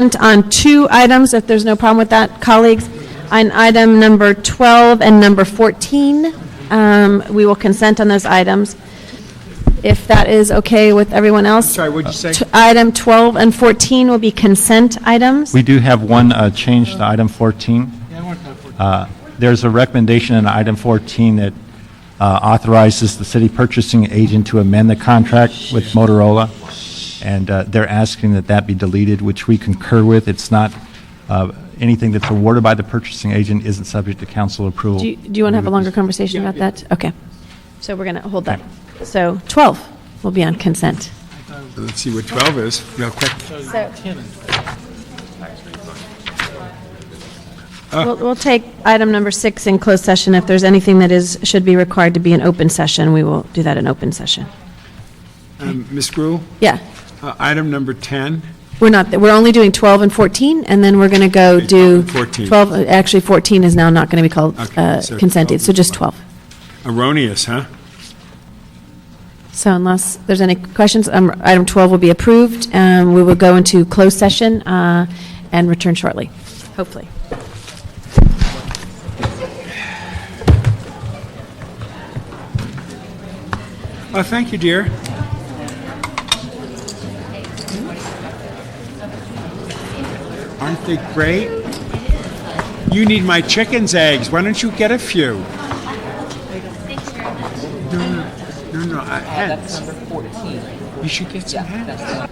on two items, if there's no problem with that, colleagues. On item number 12 and number 14, we will consent on those items. If that is okay with everyone else. Sorry, what'd you say? Item 12 and 14 will be consent items. We do have one change to item 14. Yeah, I want that 14. There's a recommendation in item 14 that authorizes the city purchasing agent to amend the contract with Motorola, and they're asking that that be deleted, which we concur with. It's not anything that's awarded by the purchasing agent isn't subject to council approval. Do you want to have a longer conversation about that? Okay. So we're going to hold that. So 12 will be on consent. Let's see what 12 is, real quick. We'll take item number 6 in closed session. If there's anything that should be required to be in open session, we will do that in open session. Ms. Gruhl, Yeah. item number 10. We're only doing 12 and 14, and then we're going to go Okay, do 14. 12. Actually, 14 is now not going to be called Okay, so consented, 12 so just 12. Erroneous, huh? So unless there's any questions, item 12 will be approved. We will go into closed session and return shortly, hopefully. Oh, thank you, dear. Aren't they great? You need my chicken's eggs. Why don't you get a few? No, hens. That's number 14. You should get some hens.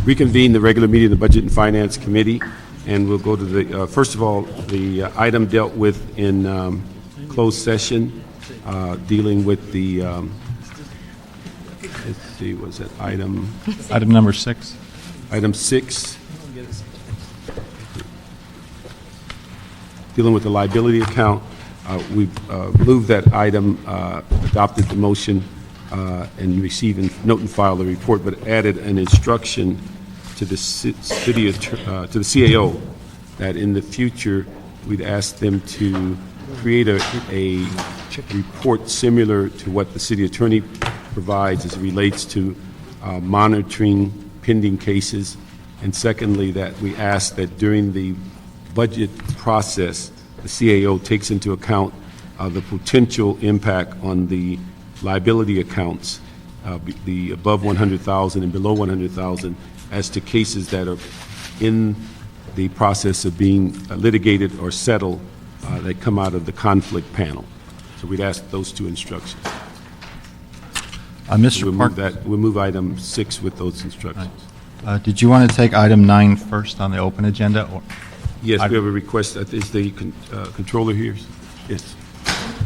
Reconvene the regular meeting of the Budget and Finance Committee, and we'll go to the, first of all, the item dealt with in closed session, dealing with the, let's see, was it item Number 6. 6, dealing with the liability account. We've moved that item, adopted the motion, and received and note and file the report, but added an instruction to the city to the CAO that in the future we'd ask them to create a report similar to what the city attorney provides as it relates to monitoring pending cases, and secondly that we ask that during the budget process the CAO takes into account the potential impact on the liability accounts, the above 100,000 and below 100,000, as to cases that are in the process of being litigated or settled that come out of the conflict panel. So we'd ask those two instructions. Mr. Park, We'll move item 6 with those instructions. did you want to take item 9 first on the open agenda? Or Yes, we have a request. Is the controller here? Yes.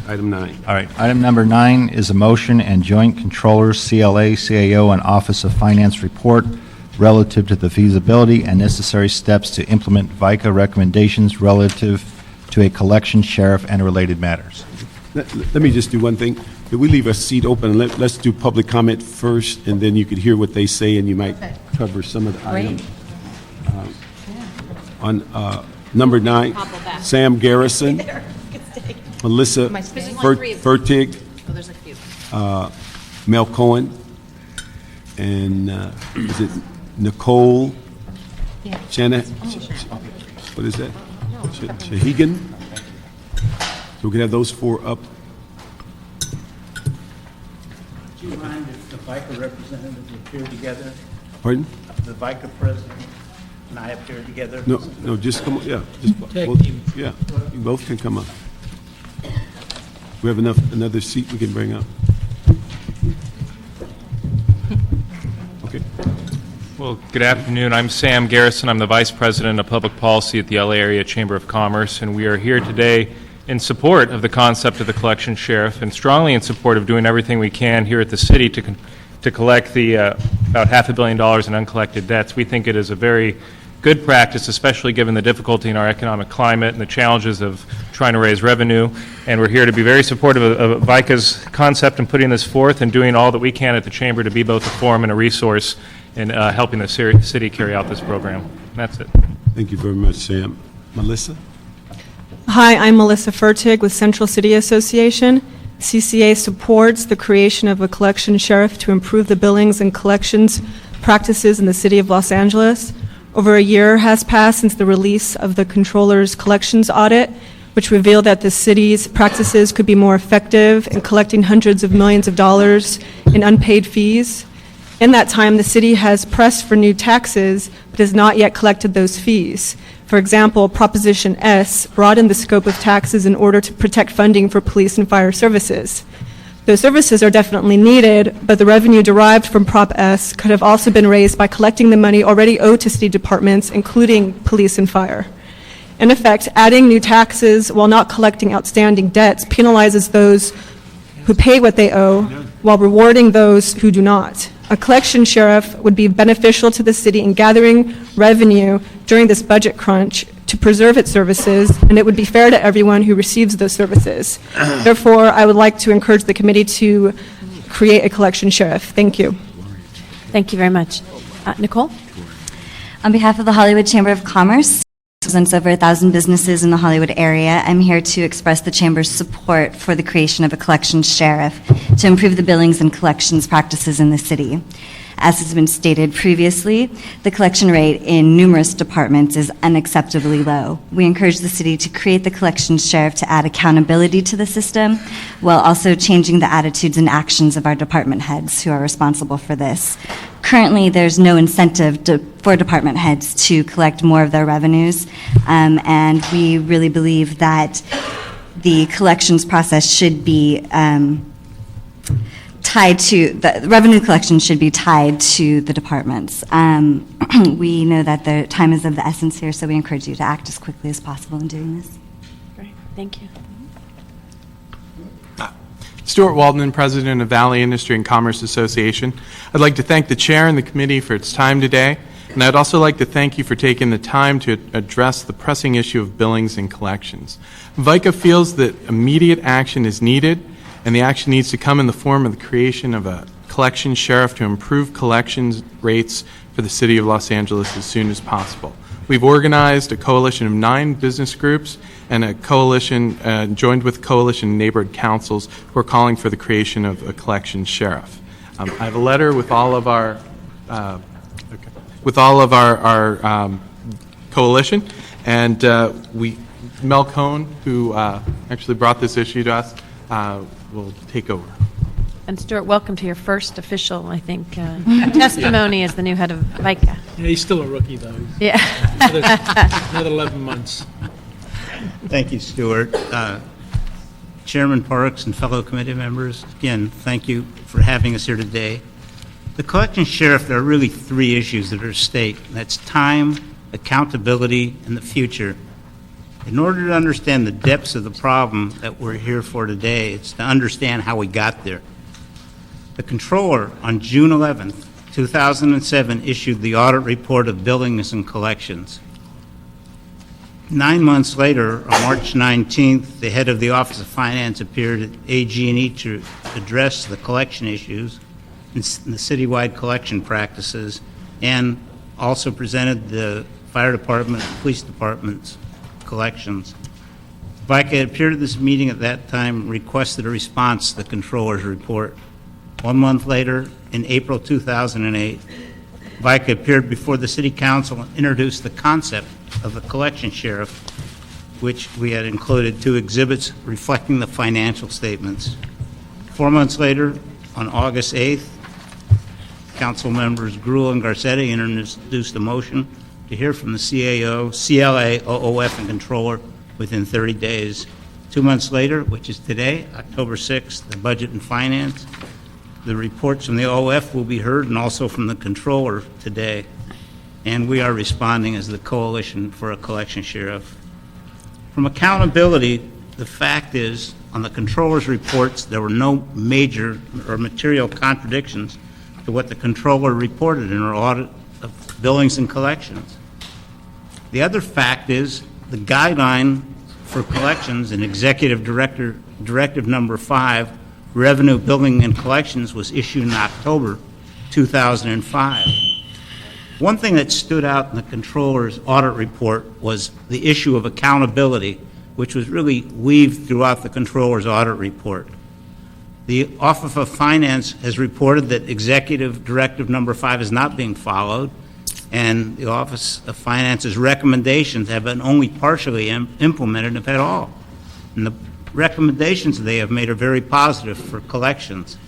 Item 9. All right. Item number 9 is a motion and joint controllers, CLA, CAO, and Office of Finance report relative to the feasibility and necessary steps to implement VICA recommendations relative to a collection sheriff and related matters. Let me just do one thing. Could we leave a seat open? Let's do public comment first, and then you could hear what they say, and you might cover some of the items. On number 9, Sam Garrison, Melissa Fertig, Mel Cohen, and is it Nicole? Shanna? What is that? Shahigan? So we can have those 4 up. Do you mind if the VICA representatives appear together? Pardon? The VICA president and I appear together? No, just come on, yeah. Just both, yeah, you both can come up. We have another seat we can bring up. Okay. Well, good afternoon. I'm Sam Garrison. I'm the Vice President of Public Policy at the LA Area Chamber of Commerce, and we are here today in support of the concept of the collection sheriff and strongly in support of doing everything we can here at the city to collect the about $500 million in uncollected debts. We think it is a very good practice, especially given the difficulty in our economic climate and the challenges of trying to raise revenue. And we're here to be very supportive of VICA's concept and putting this forth and doing all that we can at the Chamber to be both a forum and a resource in helping the city carry out this program. And that's it. Thank you very much, Sam. Melissa? Hi, I'm Melissa Fertig with Central City Association. CCA supports the creation of a collection sheriff to improve the billings and collections practices in the city of Los Angeles. Over a year has passed since the release of the Comptroller's collections audit, which revealed that the city's practices could be more effective in collecting hundreds of millions of dollars in unpaid fees. In that time, the city has pressed for new taxes, but has not yet collected those fees. For example, Proposition S broadened the scope of taxes in order to protect funding for police and fire services. Those services are definitely needed, but the revenue derived from Prop S could have also been raised by collecting the money already owed to city departments, including police and fire. In effect, adding new taxes while not collecting outstanding debts penalizes those who pay what they owe while rewarding those who do not. A collection sheriff would be beneficial to the city in gathering revenue during this budget crunch to preserve its services, and it would be fair to everyone who receives those services. Therefore, I would like to encourage the committee to create a collection sheriff. Thank you. Thank you very much. Nicole? On behalf of the Hollywood Chamber of Commerce, represents over 1,000 businesses in the Hollywood area, I'm here to express the Chamber's support for the creation of a collections sheriff to improve the billings and collections practices in the city. As has been stated previously, the collection rate in numerous departments is unacceptably low. We encourage the city to create the collections sheriff to add accountability to the system, while also changing the attitudes and actions of our department heads who are responsible for this. Currently, there's no incentive for department heads to collect more of their revenues, and we really believe that the collections process should be tied to, the revenue collection should be tied to the departments. We know that the time is of the essence here, so we encourage you to act as quickly as possible in doing this. Great. Thank you. Stuart Waldman, President of Valley Industry and Commerce Association. I'd like to thank the chair and the committee for its time today, and I'd also like to thank you for taking the time to address the pressing issue of billings and collections. VICA feels that immediate action is needed, and the action needs to come in the form of the creation of a collection sheriff to improve collections rates for the city of Los Angeles as soon as possible. We've organized a coalition of 9 business groups and a coalition joined with coalition neighborhood councils who are calling for the creation of a collection sheriff. I have a letter with all of our coalition, and Mel Cohn, who actually brought this issue to us, will take over. And Stuart, welcome to your first official, I think, testimony as the new head of VICA. Yeah, he's still a rookie, though. Yeah. Another 11 months. Thank you, Stuart. Chairman Parks and fellow committee members, again, thank you for having us here today. The collection sheriff, there are really 3 issues that are at stake. That's time, accountability, and the future. In order to understand the depths of the problem that we're here for today, it's to understand how we got there. The Comptroller, on June 11th, 2007, issued the audit report of billings and collections. 9 months later, on March 19th, the head of the Office of Finance appeared at AG&E to address the collection issues and the citywide collection practices, and also presented the fire department and police department's collections. VICA appeared at this meeting at that time and requested a response to the Comptroller's report. 1 month later, in April 2008, VICA appeared before the City Council and introduced the concept of the collection sheriff, which we had included 2 exhibits reflecting the financial statements. 4 months later, on August 8th, Council members Gruel and Garcetti introduced a motion to hear from the CAO, CLA, OOF, and Comptroller within 30 days. 2 months later, which is today, October 6th, the Budget and Finance, the reports from the OOF will be heard, and also from the Comptroller today. And we are responding as the Coalition for a Collection Sheriff. From accountability, the fact is, on the Comptroller's reports, there were no major or material contradictions to what the Comptroller reported in her audit of billings and collections. The other fact is the guideline for collections in Executive Directive Number 5, Revenue, Billing, and Collections, was issued in October 2005. One thing that stood out in the Controller's audit report was the issue of accountability, which was really weaved throughout the Controller's audit report. The Office of Finance has reported that Executive Directive Number 5 is not being followed, and the Office of Finance's recommendations have been only partially implemented, if at all. And the recommendations they have made are very positive for collections.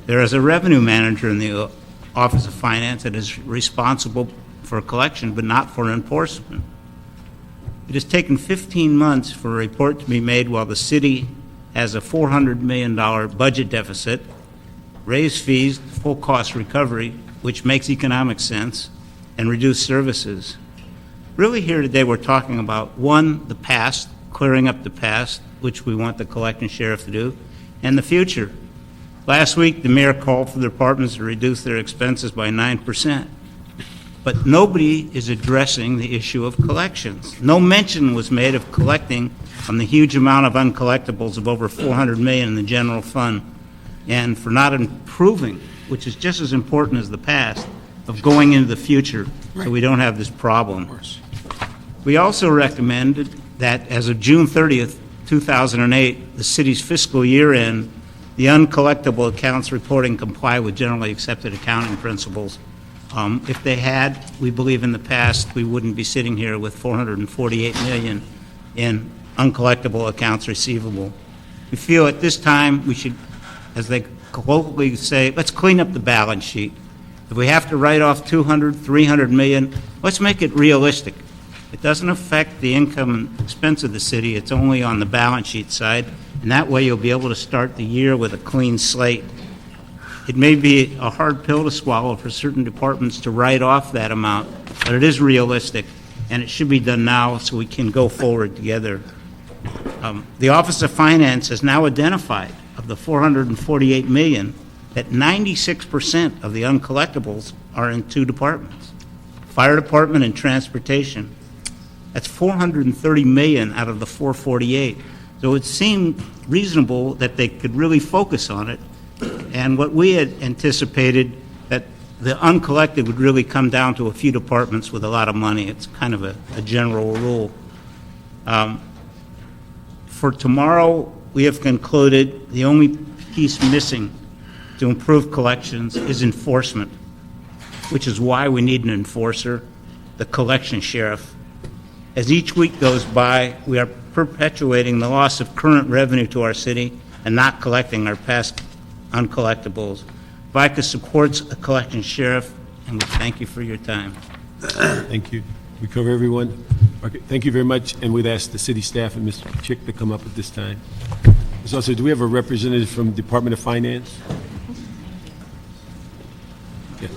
There is a revenue manager in the Office of Finance that is responsible for collection, but not for enforcement. It has taken 15 months for a report to be made while the city has a $400 million budget deficit, raise fees, full cost recovery, which makes economic sense, and reduce services. Really here today we're talking about, one, the past, clearing up the past, which we want the collection sheriff to do, and the future. Last week the mayor called for the departments to reduce their expenses by 9%. But nobody is addressing the issue of collections. No mention was made of collecting on the huge amount of uncollectibles of over $400 million in the general fund, and for not improving, which is just as important as the past, of going into the future so we don't have this problem. We also recommended that as of June 30th, 2008, the city's fiscal year end, the uncollectible accounts reporting comply with generally accepted accounting principles. If they had, we believe in the past, we wouldn't be sitting here with $448 million in uncollectible accounts receivable. We feel at this time we should, as they colloquially say, let's clean up the balance sheet. If we have to write off $200, $300 million, let's make it realistic. It doesn't affect the income and expense of the city. It's only on the balance sheet side, and that way you'll be able to start the year with a clean slate. It may be a hard pill to swallow for certain departments to write off that amount, but it is realistic, and it should be done now so we can go forward together. The Office of Finance has now identified, of the $448 million, that 96% of the uncollectibles are in two departments, Fire Department and Transportation. That's $430 million out of the $448. So it seemed reasonable that they could really focus on it. And what we had anticipated, that the uncollected would really come down to a few departments with a lot of money. It's kind of a general rule. For tomorrow, we have concluded the only piece missing to improve collections is enforcement, which is why we need an enforcer, the collection sheriff. As each week goes by, we are perpetuating the loss of current revenue to our city and not collecting our past uncollectibles. VICA supports a collection sheriff, and we thank you for your time. Thank you. We cover everyone. Okay, thank you very much, and we'd ask the city staff and Mr. Chick to come up at this time. Ms. Also, do we have a representative from Department of Finance? Yeah.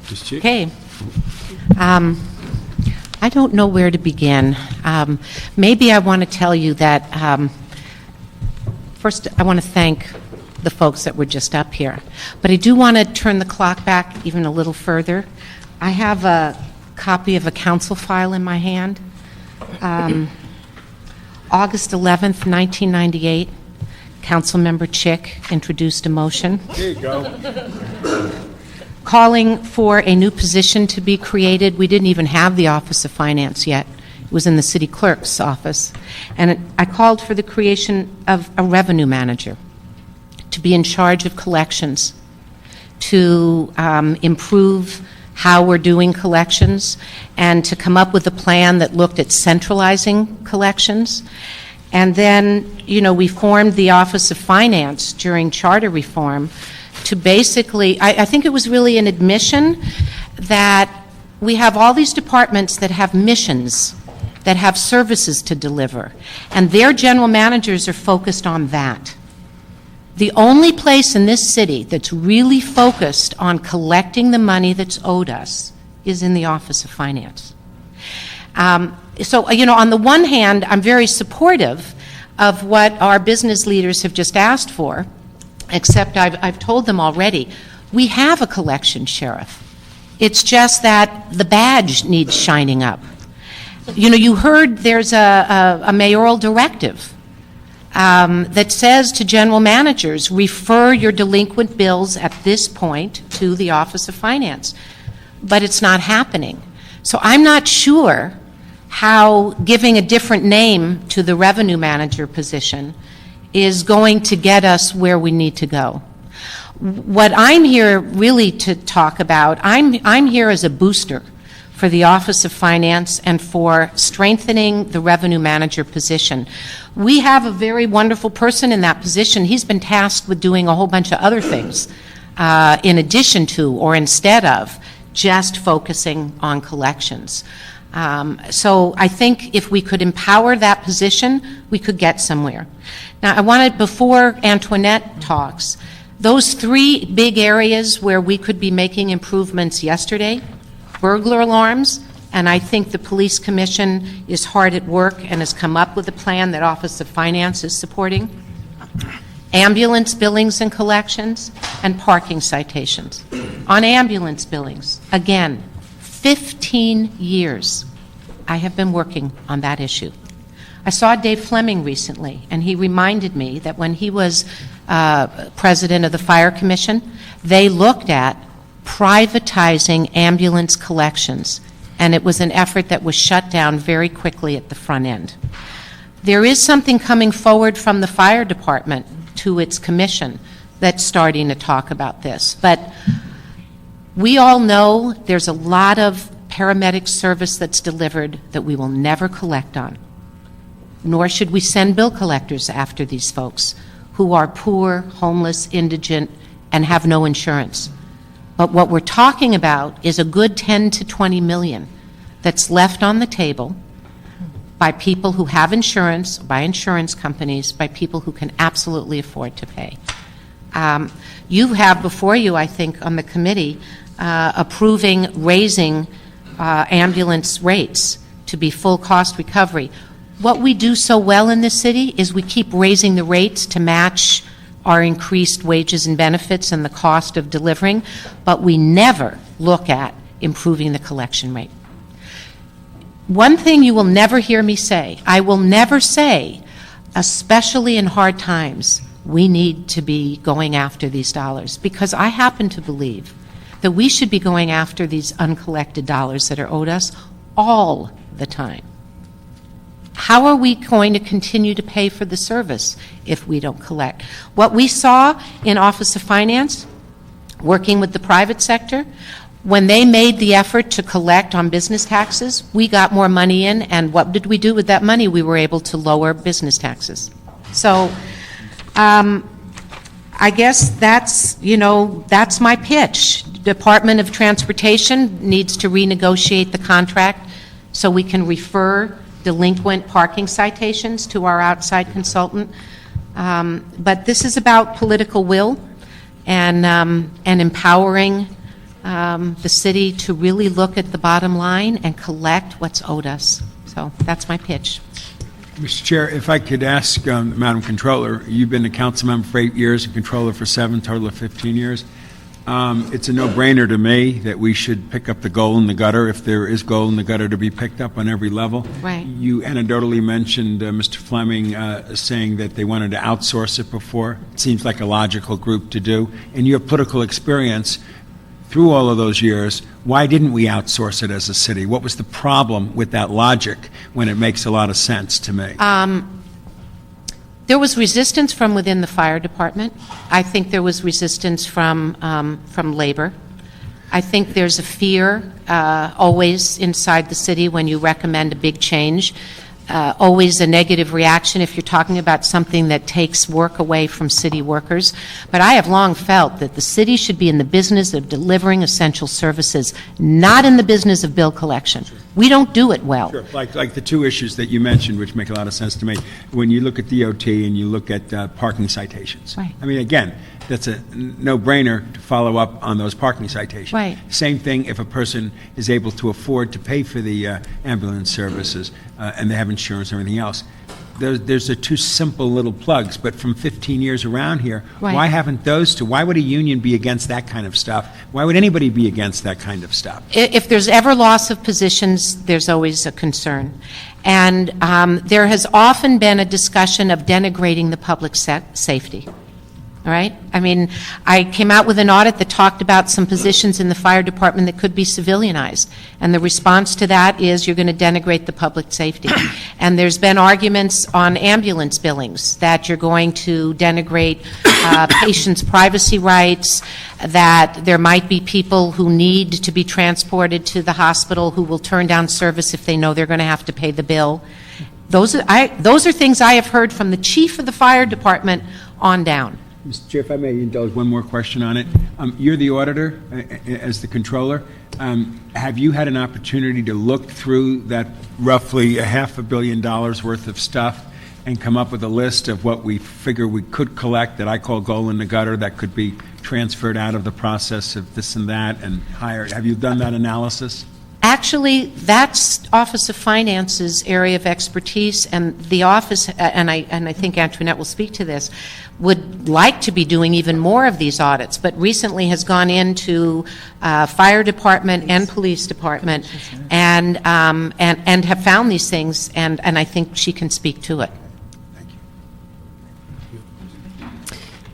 Ms. Chick? Okay. I don't know where to begin. Maybe I want to tell you that, first, I want to thank the folks that were just up here. But I do want to turn the clock back even a little further. I have a copy of a council file in my hand. August 11th, 1998, Councilmember Chick introduced a motion. There you go. Calling for a new position to be created. We didn't even have the Office of Finance yet. It was in the city clerk's office. And I called for the creation of a revenue manager to be in charge of collections, to improve how we're doing collections, and to come up with a plan that looked at centralizing collections. And then, we formed the Office of Finance during charter reform to basically, I think it was really an admission that we have all these departments that have missions, that have services to deliver, and their general managers are focused on that. The only place in this city that's really focused on collecting the money that's owed us is in the Office of Finance. So, on the one hand, I'm very supportive of what our business leaders have just asked for, except I've told them already, we have a collection sheriff. It's just that the badge needs shining up. You heard there's a mayoral directive that says to general managers, refer your delinquent bills at this point to the Office of Finance. But it's not happening. So I'm not sure how giving a different name to the revenue manager position is going to get us where we need to go. What I'm here really to talk about, I'm here as a booster for the Office of Finance and for strengthening the revenue manager position. We have a very wonderful person in that position. He's been tasked with doing a whole bunch of other things in addition to or instead of just focusing on collections. So I think if we could empower that position, we could get somewhere. Now, I wanted, before Antoinette talks, those three big areas where we could be making improvements yesterday: burglar alarms, and I think the Police Commission is hard at work and has come up with a plan that Office of Finance is supporting, ambulance billings and collections, and parking citations. On ambulance billings, again, 15 years I have been working on that issue. I saw Dave Fleming recently, and he reminded me that when he was president of the Fire Commission, they looked at privatizing ambulance collections, and it was an effort that was shut down very quickly at the front end. There is something coming forward from the fire department to its commission that's starting to talk about this. But we all know there's a lot of paramedic service that's delivered that we will never collect on. Nor should we send bill collectors after these folks who are poor, homeless, indigent, and have no insurance. But what we're talking about is a good 10 to 20 million that's left on the table by people who have insurance, by insurance companies, by people who can absolutely afford to pay. You have before you, I think, on the committee, approving raising ambulance rates to be full cost recovery. What we do so well in this city is we keep raising the rates to match our increased wages and benefits and the cost of delivering, but we never look at improving the collection rate. One thing you will never hear me say, I will never say, especially in hard times, we need to be going after these dollars, because I happen to believe that we should be going after these uncollected dollars that are owed us all the time. How are we going to continue to pay for the service if we don't collect? What we saw in Office of Finance, working with the private sector, when they made the effort to collect on business taxes, we got more money in, and what did we do with that money? We were able to lower business taxes. So I guess that's my pitch. Department of Transportation needs to renegotiate the contract so we can refer delinquent parking citations to our outside consultant. But this is about political will and empowering the city to really look at the bottom line and collect what's owed us. So that's my pitch. Mr. Chair, if I could ask Madam Controller, you've been a council member for 8 years and Controller for 7, total of 15 years. It's a no-brainer to me that we should pick up the goal in the gutter, if there is goal in the gutter to be picked up on every level. Right. You anecdotally mentioned Mr. Fleming saying that they wanted to outsource it before. It seems like a logical group to do. In your political experience, through all of those years, why didn't we outsource it as a city? What was the problem with that logic when it makes a lot of sense to me? There was resistance from within the fire department. I think there was resistance from labor. I think there's a fear always inside the city when you recommend a big change. Always a negative reaction if you're talking about something that takes work away from city workers. But I have long felt that the city should be in the business of delivering essential services, not in the business of bill collection. We don't do it well. Sure. Like the two issues that you mentioned, which make a lot of sense to me. When you look at DOT and you look at parking citations. Right. I mean, again, that's a no-brainer to follow up on those parking citations. Right. Same thing if a person is able to afford to pay for the ambulance services and they have insurance and everything else. There's the two simple little plugs, but from 15 years around here, Right. why haven't those two? Why would a union be against that kind of stuff? Why would anybody be against that kind of stuff? If there's ever loss of positions, there's always a concern. And there has often been a discussion of denigrating the public safety. All right? I mean, I came out with an audit that talked about some positions in the fire department that could be civilianized. And the response to that is you're going to denigrate the public safety. And there's been arguments on ambulance billings that you're going to denigrate patients' privacy rights, that there might be people who need to be transported to the hospital who will turn down service if they know they're going to have to pay the bill. Those are things I have heard from the chief of the fire department on down. Mr. Chair, if I may indulge one more question on it. You're the auditor as the controller. Have you had an opportunity to look through that roughly $500 million worth of stuff and come up with a list of what we figure we could collect that I call goal in the gutter that could be transferred out of the process of this and that and hired? Have you done that analysis? Actually, that's Office of Finance's area of expertise, and the office, and I think Antoinette will speak to this, would like to be doing even more of these audits, but recently has gone into fire department and police department and have found these things, and I think she can speak to it.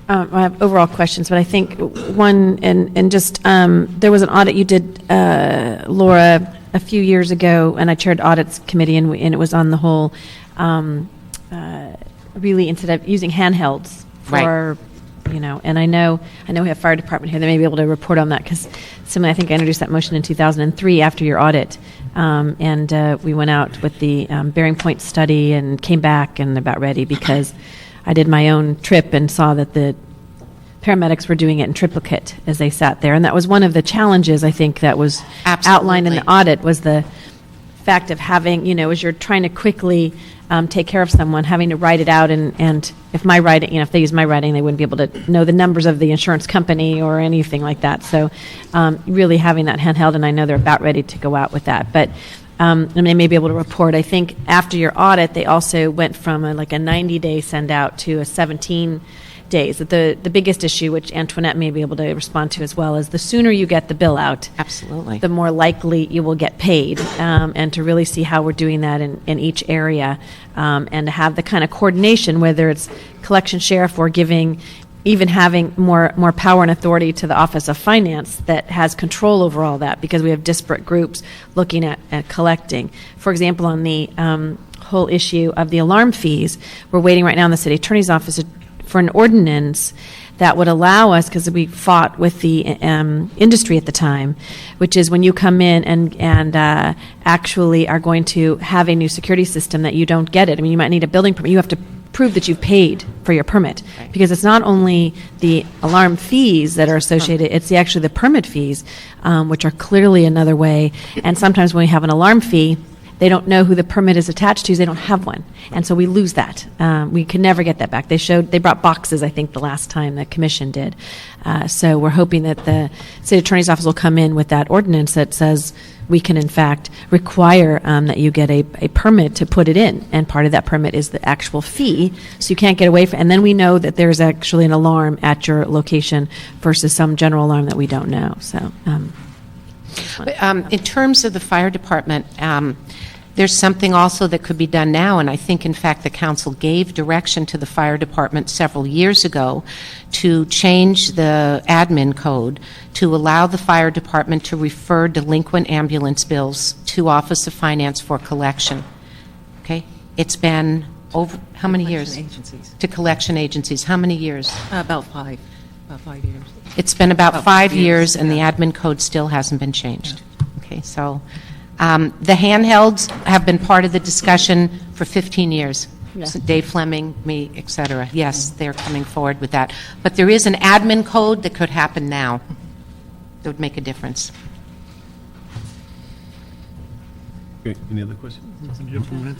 I have overall questions, but I think one, and just, there was an audit you did, Laura, a few years ago, and I chaired audits committee, and it was on the whole, really, instead of using handhelds for, and I know we have fire department here, they may be able to report on that, because I think I introduced that motion in 2003 after your audit, and we went out with the bearing point study and came back and about ready, because I did my own trip and saw that the paramedics were doing it in triplicate as they sat there. And that was one of the challenges, I think, that was outlined in the audit, was the fact of having, as you're trying to quickly take care of someone, having to write it out. And if my writing, if they use my writing, they wouldn't be able to know the numbers of the insurance company or anything like that. So really having that handheld, and I know they're about ready to go out with that. But and they may be able to report. I think after your audit, they also went from a 90-day send out to a 17 days. The biggest issue, which Antoinette may be able to respond to as well, is the sooner you get the bill out, absolutely, the more likely you will get paid. And to really see how we're doing that in each area, and to have the kind of coordination, whether it's collection sheriff or even having more power and authority to the Office of Finance that has control over all that, because we have disparate groups looking at collecting. For example, on the whole issue of the alarm fees, we're waiting right now in the city attorney's office for an ordinance that would allow us, because we fought with the industry at the time, which is when you come in and actually are going to have a new security system that you don't get it. I mean, you might need a building permit. You have to prove that you've paid for your permit, because it's not only the alarm fees that are associated, it's actually the permit fees, which are clearly another way. And sometimes when we have an alarm fee, they don't know who the permit is attached to, so they don't have one. And so we lose that. We can never get that back. They brought boxes, I think, the last time the commission did. So we're hoping that the city attorney's office will come in with that ordinance that says we can, in fact, require that you get a permit to put it in. And part of that permit is the actual fee, so you can't get away from it. And then we know that there's actually an alarm at your location versus some general alarm that we don't know. So, in terms of the fire department, there's something also that could be done now, and I think, in fact, the council gave direction to the fire department several years ago to change the admin code to allow the fire department to refer delinquent ambulance bills to Office of Finance for collection. Okay? It's been over, how many years? Agencies. To collection agencies. How many years? About 5 years. It's been about 5 years, and the admin code still hasn't been changed. Okay, so the handhelds have been part of the discussion for 15 years. Yeah. So Dave Fleming, me, et cetera. Yes, they're coming forward with that. But there is an admin code that could happen now that would make a difference. Okay, any other questions?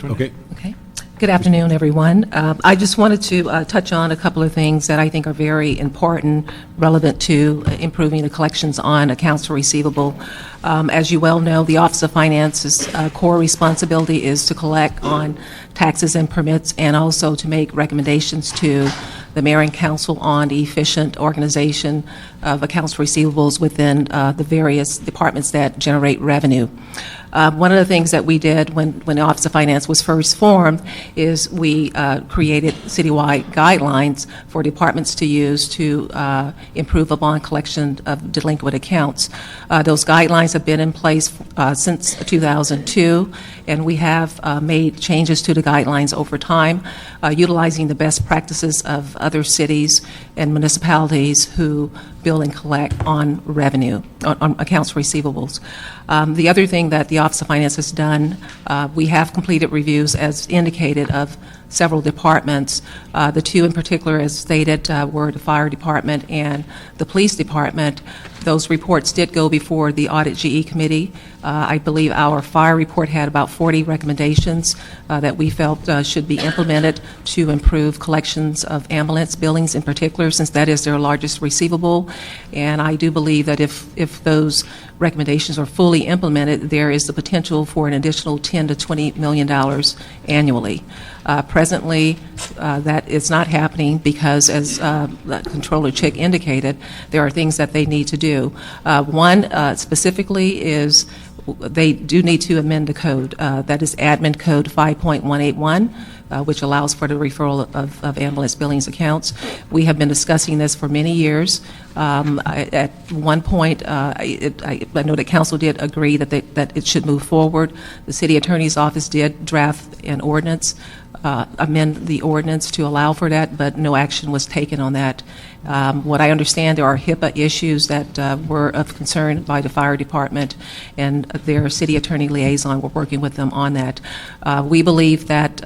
Okay. Okay. Good afternoon, everyone. I just wanted to touch on a couple of things that I think are very important, relevant to improving the collections on accounts receivable. As you well know, the Office of Finance's core responsibility is to collect on taxes and permits, and also to make recommendations to the mayor and council on the efficient organization of accounts receivables within the various departments that generate revenue. One of the things that we did when the Office of Finance was first formed is we created citywide guidelines for departments to use to improve upon collection of delinquent accounts. Those guidelines have been in place since 2002, and we have made changes to the guidelines over time, utilizing the best practices of other cities and municipalities who bill and collect on revenue, on accounts receivables. The other thing that the Office of Finance has done, we have completed reviews, as indicated, of several departments. The two in particular, as stated, were the fire department and the police department. Those reports did go before the Audit GE Committee. I believe our fire report had about 40 recommendations that we felt should be implemented to improve collections of ambulance billings in particular, since that is their largest receivable. And I do believe that if those recommendations are fully implemented, there is the potential for an additional $10 to $20 million annually. Presently, that is not happening because, as Controller Chick indicated, there are things that they need to do. One specifically is they do need to amend the code. That is Admin Code 5.181. Which allows for the referral of ambulance billings accounts. We have been discussing this for many years. At one point, I know that council did agree that it should move forward. The city attorney's office did draft an ordinance, amend the ordinance to allow for that, but no action was taken on that. What I understand, there are Hipaa issues that were of concern by the fire department, and their city attorney liaison were working with them on that. We believe that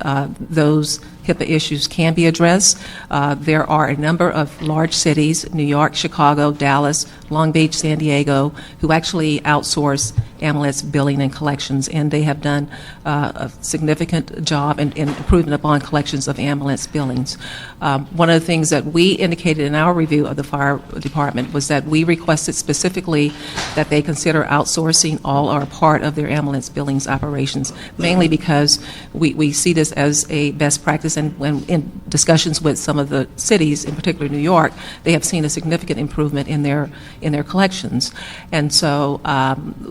those Hipaa issues can be addressed. There are a number of large cities, New York, Chicago, Dallas, Long Beach, San Diego, who actually outsource ambulance billing and collections, and they have done a significant job in improving upon collections of ambulance billings. One of the things that we indicated in our review of the fire department was that we requested specifically that they consider outsourcing all or part of their ambulance billings operations, mainly because we see this as a best practice, and when in discussions with some of the cities, in particular New York, they have seen a significant improvement in their collections. And so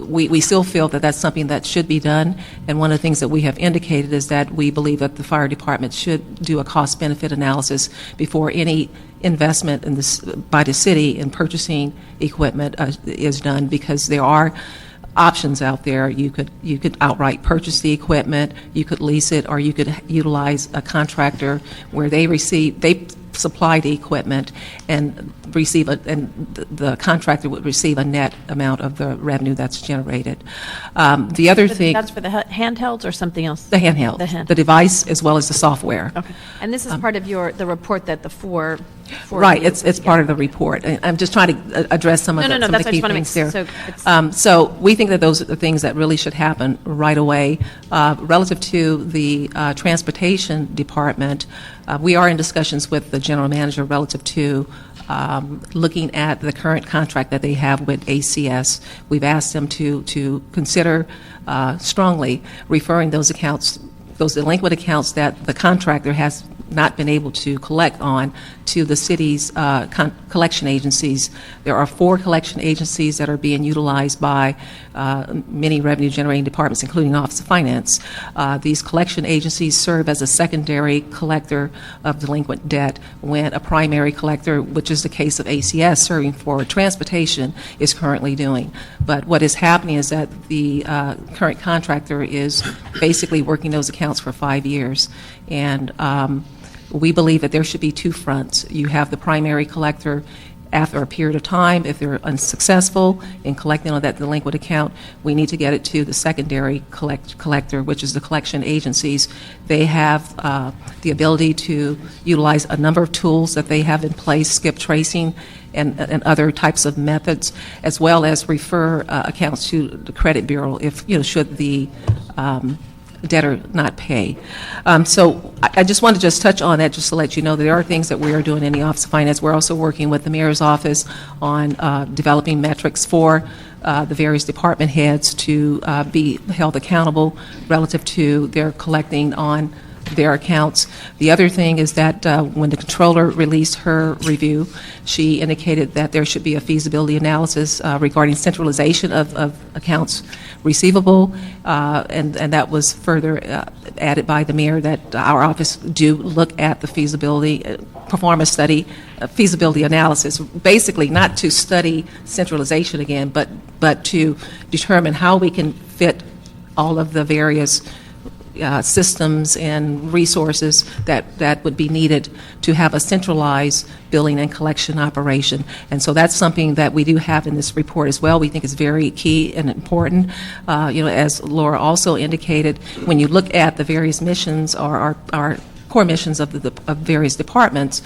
we still feel that that's something that should be done, and one of the things that we have indicated is that we believe that the fire department should do a cost-benefit analysis before any investment in this by the city in purchasing equipment is done, because there are options out there. You could outright purchase the equipment, you could lease it, or you could utilize a contractor where they supply the equipment and the contractor would receive a net amount of the revenue that's generated. The other thing, that's for the handhelds or something else? The handheld, the device as well as the software. Okay. And this is part of the report that the four right, it's part of the report. I'm just trying to address some of the key things there. So we think that those are the things that really should happen right away. Relative to the transportation department, we are in discussions with the general manager relative to looking at the current contract that they have with ACS. We've asked them to consider strongly referring those accounts, those delinquent accounts that the contractor has not been able to collect on, to the city's collection agencies. There are 4 collection agencies that are being utilized by many revenue-generating departments, including Office of Finance. These collection agencies serve as a secondary collector of delinquent debt when a primary collector, which is the case of ACS serving for transportation, is currently doing. But what is happening is that the current contractor is basically working those accounts for 5 years. And we believe that there should be 2 fronts. You have the primary collector after a period of time. If they're unsuccessful in collecting on that delinquent account, we need to get it to the secondary collector, which is the collection agencies. They have the ability to utilize a number of tools that they have in place, skip tracing and other types of methods, as well as refer accounts to the credit bureau if, should the debtor not pay. So I just want to just touch on that, just to let you know that there are things that we are doing in the Office of Finance. We're also working with the Mayor's Office on developing metrics for the various department heads to be held accountable relative to their collecting on their accounts. The other thing is that when the controller released her review, she indicated that there should be a feasibility analysis regarding centralization of accounts receivable, and that was further added by the mayor, that our office do look at the feasibility, perform a study, feasibility analysis, basically not to study centralization again, but to determine how we can fit all of the various systems and resources that would be needed to have a centralized billing and collection operation. And so that's something that we do have in this report as well. We think is very key and important. As Laura also indicated, when you look at the various missions or our core missions of various departments,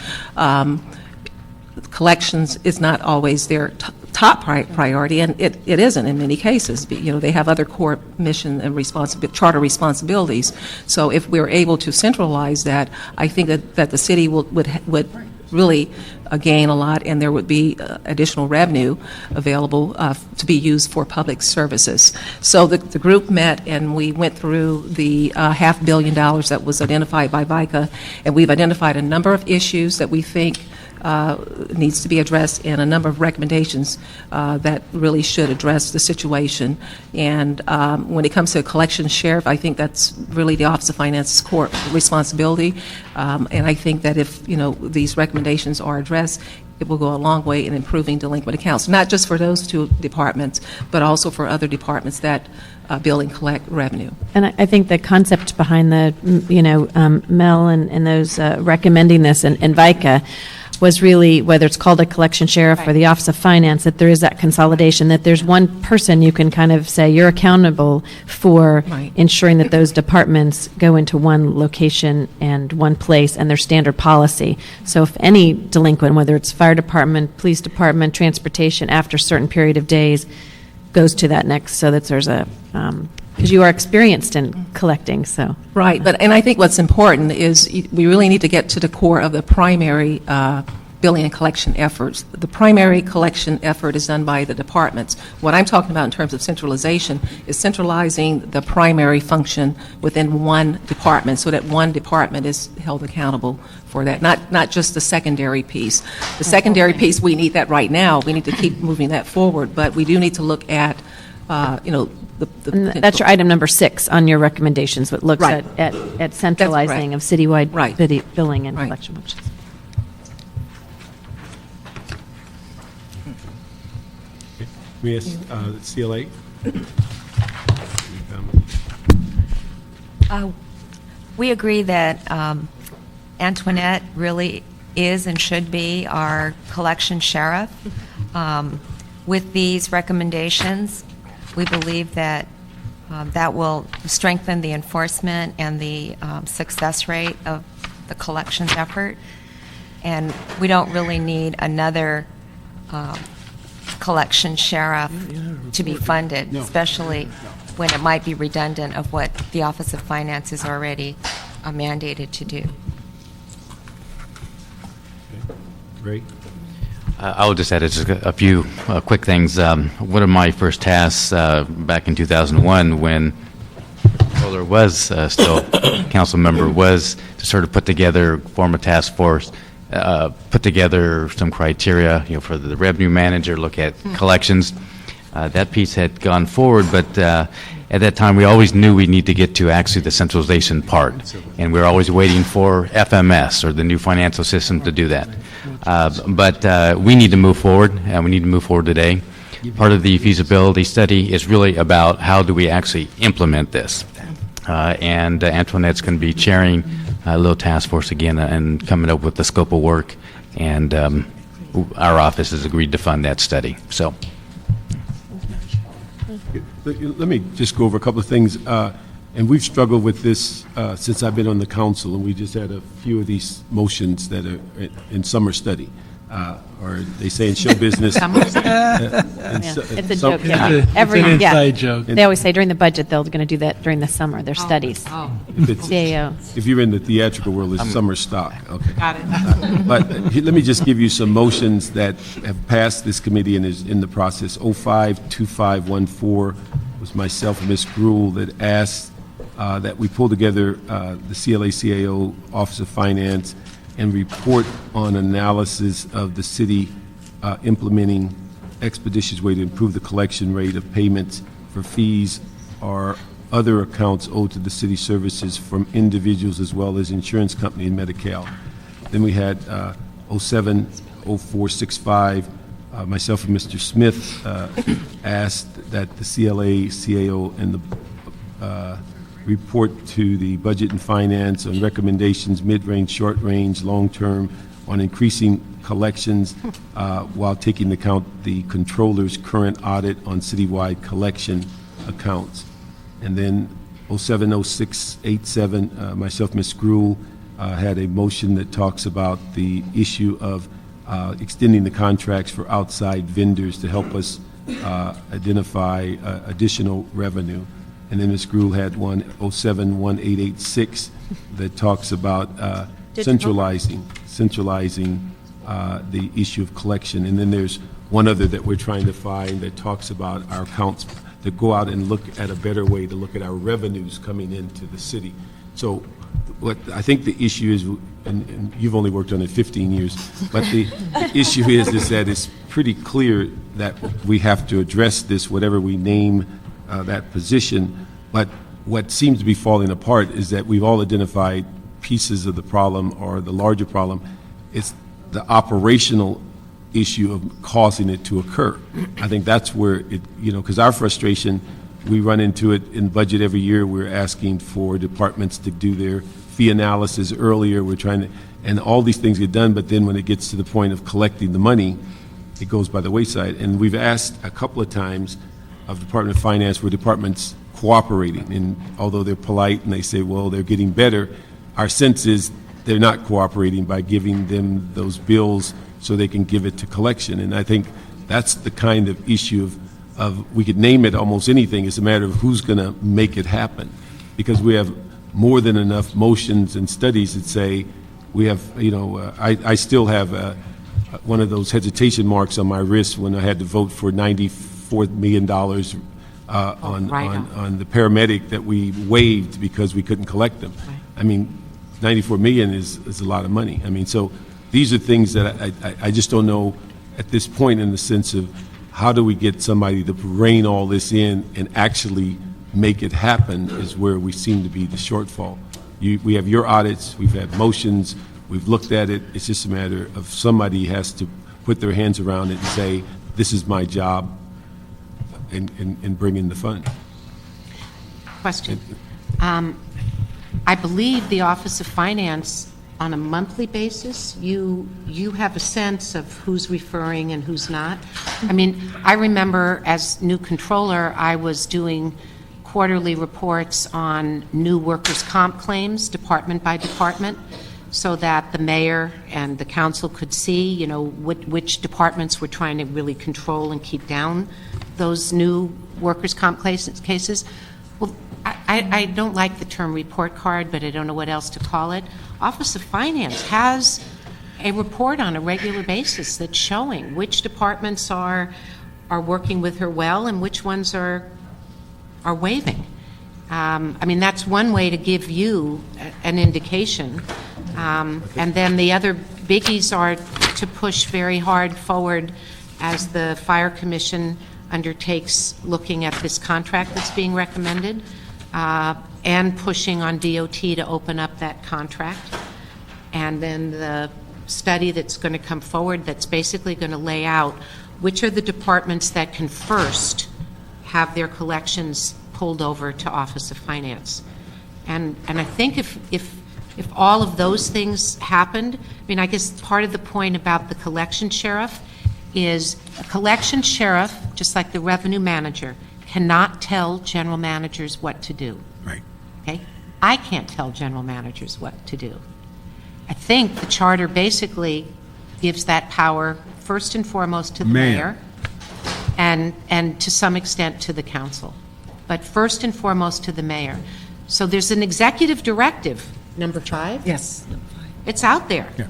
collections is not always their top priority, and it isn't in many cases. They have other core mission and charter responsibilities. So if we're able to centralize that, I think that the city would really gain a lot, and there would be additional revenue available to be used for public services. So the group met, and we went through the $500 million that was identified by VICA, and we've identified a number of issues that we think needs to be addressed, and a number of recommendations that really should address the situation. And when it comes to a collection sheriff, I think that's really the Office of Finance's core responsibility. And I think that if these recommendations are addressed, it will go a long way in improving delinquent accounts, not just for those two departments, but also for other departments that bill and collect revenue. And I think the concept behind the, Mel and those recommending this and VICA was really, whether it's called a collection sheriff or the Office of Finance, that there is that consolidation, that there's one person you can kind of say you're accountable for ensuring that those departments go into one location and one place and their standard policy. So if any delinquent, whether it's fire department, police department, transportation, after a certain period of days, goes to that next, so that there's a, because you are experienced in collecting, so. Right, and I think what's important is we really need to get to the core of the primary billing and collection efforts. The primary collection effort is done by the departments. What I'm talking about in terms of centralization is centralizing the primary function within one department, so that one department is held accountable for that, not just the secondary piece. The secondary piece, we need that right now. We need to keep moving that forward, but we do need to look at, that's your item number 6 on your recommendations, what looks at centralizing of citywide billing and collection functions. We ask CLA. We agree that Antoinette really is and should be our collection sheriff. With these recommendations, we believe that that will strengthen the enforcement and the success rate of the collections effort. And we don't really need another collection sheriff to be funded, especially when it might be redundant of what the Office of Finance is already mandated to do. Ray? I will just add just a few quick things. One of my first tasks back in 2001, when the controller was still council member, was to sort of form a task force, put together some criteria, for the revenue manager, look at collections. That piece had gone forward, but at that time we always knew we need to get to actually the centralization part, and we were always waiting for FMS or the new financial system to do that. But we need to move forward, and we need to move forward today. Part of the feasibility study is really about how do we actually implement this. And Antoinette's going to be chairing a little task force again and coming up with the scope of work, and our office has agreed to fund that study. So. Let me just go over a couple of things. And we've struggled with this since I've been on the council, and we just had a few of these motions that are in summer study. or they say in show business. It's a joke. Yeah. They always say during the budget, they're going to do that during the summer, their studies. CAO. If you're in the theatrical world, it's summer stock. Okay. Got it. But let me just give you some motions that have passed this committee and is in the process. 052514 was myself and Ms. Gruhl that asked that we pull together the CLA-CAO Office of Finance and report on analysis of the city implementing expeditious way to improve the collection rate of payments for fees or other accounts owed to the city services from individuals as well as insurance company and Medi-Cal. Then we had 070465, myself and Mr. Smith asked that the CLA, CAO, and the report to the Budget and Finance on recommendations, mid-range, short-range, long-term, on increasing collections while taking into account the controller's current audit on citywide collection accounts. And then 070687, myself, Ms. Gruhl, had a motion that talks about the issue of extending the contracts for outside vendors to help us identify additional revenue. And then Ms. Gruhl had one 071886 that talks about centralizing the issue of collection. And then there's one other that we're trying to find that talks about our accounts that go out and look at a better way to look at our revenues coming into the city. So what I think the issue is, and you've only worked on it 15 years, but the issue is that it's pretty clear that we have to address this, whatever we name that position. But what seems to be falling apart is that we've all identified pieces of the problem or the larger problem. It's the operational issue of causing it to occur. I think that's where it, because our frustration, we run into it in budget every year. We're asking for departments to do their fee analysis earlier. We're trying to, and all these things get done, but then when it gets to the point of collecting the money, it goes by the wayside. And we've asked a couple of times of Department of Finance where departments cooperating, and although they're polite and they say, well, they're getting better, our sense is they're not cooperating by giving them those bills so they can give it to collection. And I think that's the kind of issue of we could name it almost anything. It's a matter of who's going to make it happen, because we have more than enough motions and studies that say we have, I still have one of those hesitation marks on my wrist when I had to vote for $94 million on the paramedic that we waived because we couldn't collect them. Right. I mean, $94 million is a lot of money. I mean, so these are things that I just don't know at this point, in the sense of how do we get somebody to rein all this in and actually make it happen is where we seem to be the shortfall. We have your audits, we've had motions, we've looked at it. It's just a matter of somebody has to put their hands around it and say, this is my job, and bring in the fund. Question. I believe the Office of Finance, on a monthly basis, you have a sense of who's referring and who's not. I mean, I remember as new controller, I was doing quarterly reports on new workers' comp claims, department by department, so that the mayor and the council could see, which departments were trying to really control and keep down those new workers' comp cases. Well, I don't like the term report card, but I don't know what else to call it. Office of Finance has a report on a regular basis that's showing which departments are working with her well and which ones are waiving. I mean, that's one way to give you an indication. And then the other biggies are to push very hard forward as the Fire Commission undertakes looking at this contract that's being recommended, and pushing on DOT to open up that contract. And then the study that's going to come forward that's basically going to lay out which are the departments that can first have their collections pulled over to Office of Finance. And I think if all of those things happened, I mean, I guess part of the point about the collection sheriff is a collection sheriff, just like the revenue manager, cannot tell general managers what to do. Right. Okay? I can't tell general managers what to do. I think the charter basically gives that power first and foremost to the Mayor. mayor and to some extent to the council, but first and foremost to the mayor. So there's an executive directive, number 5? Yes. It's out there. Yeah.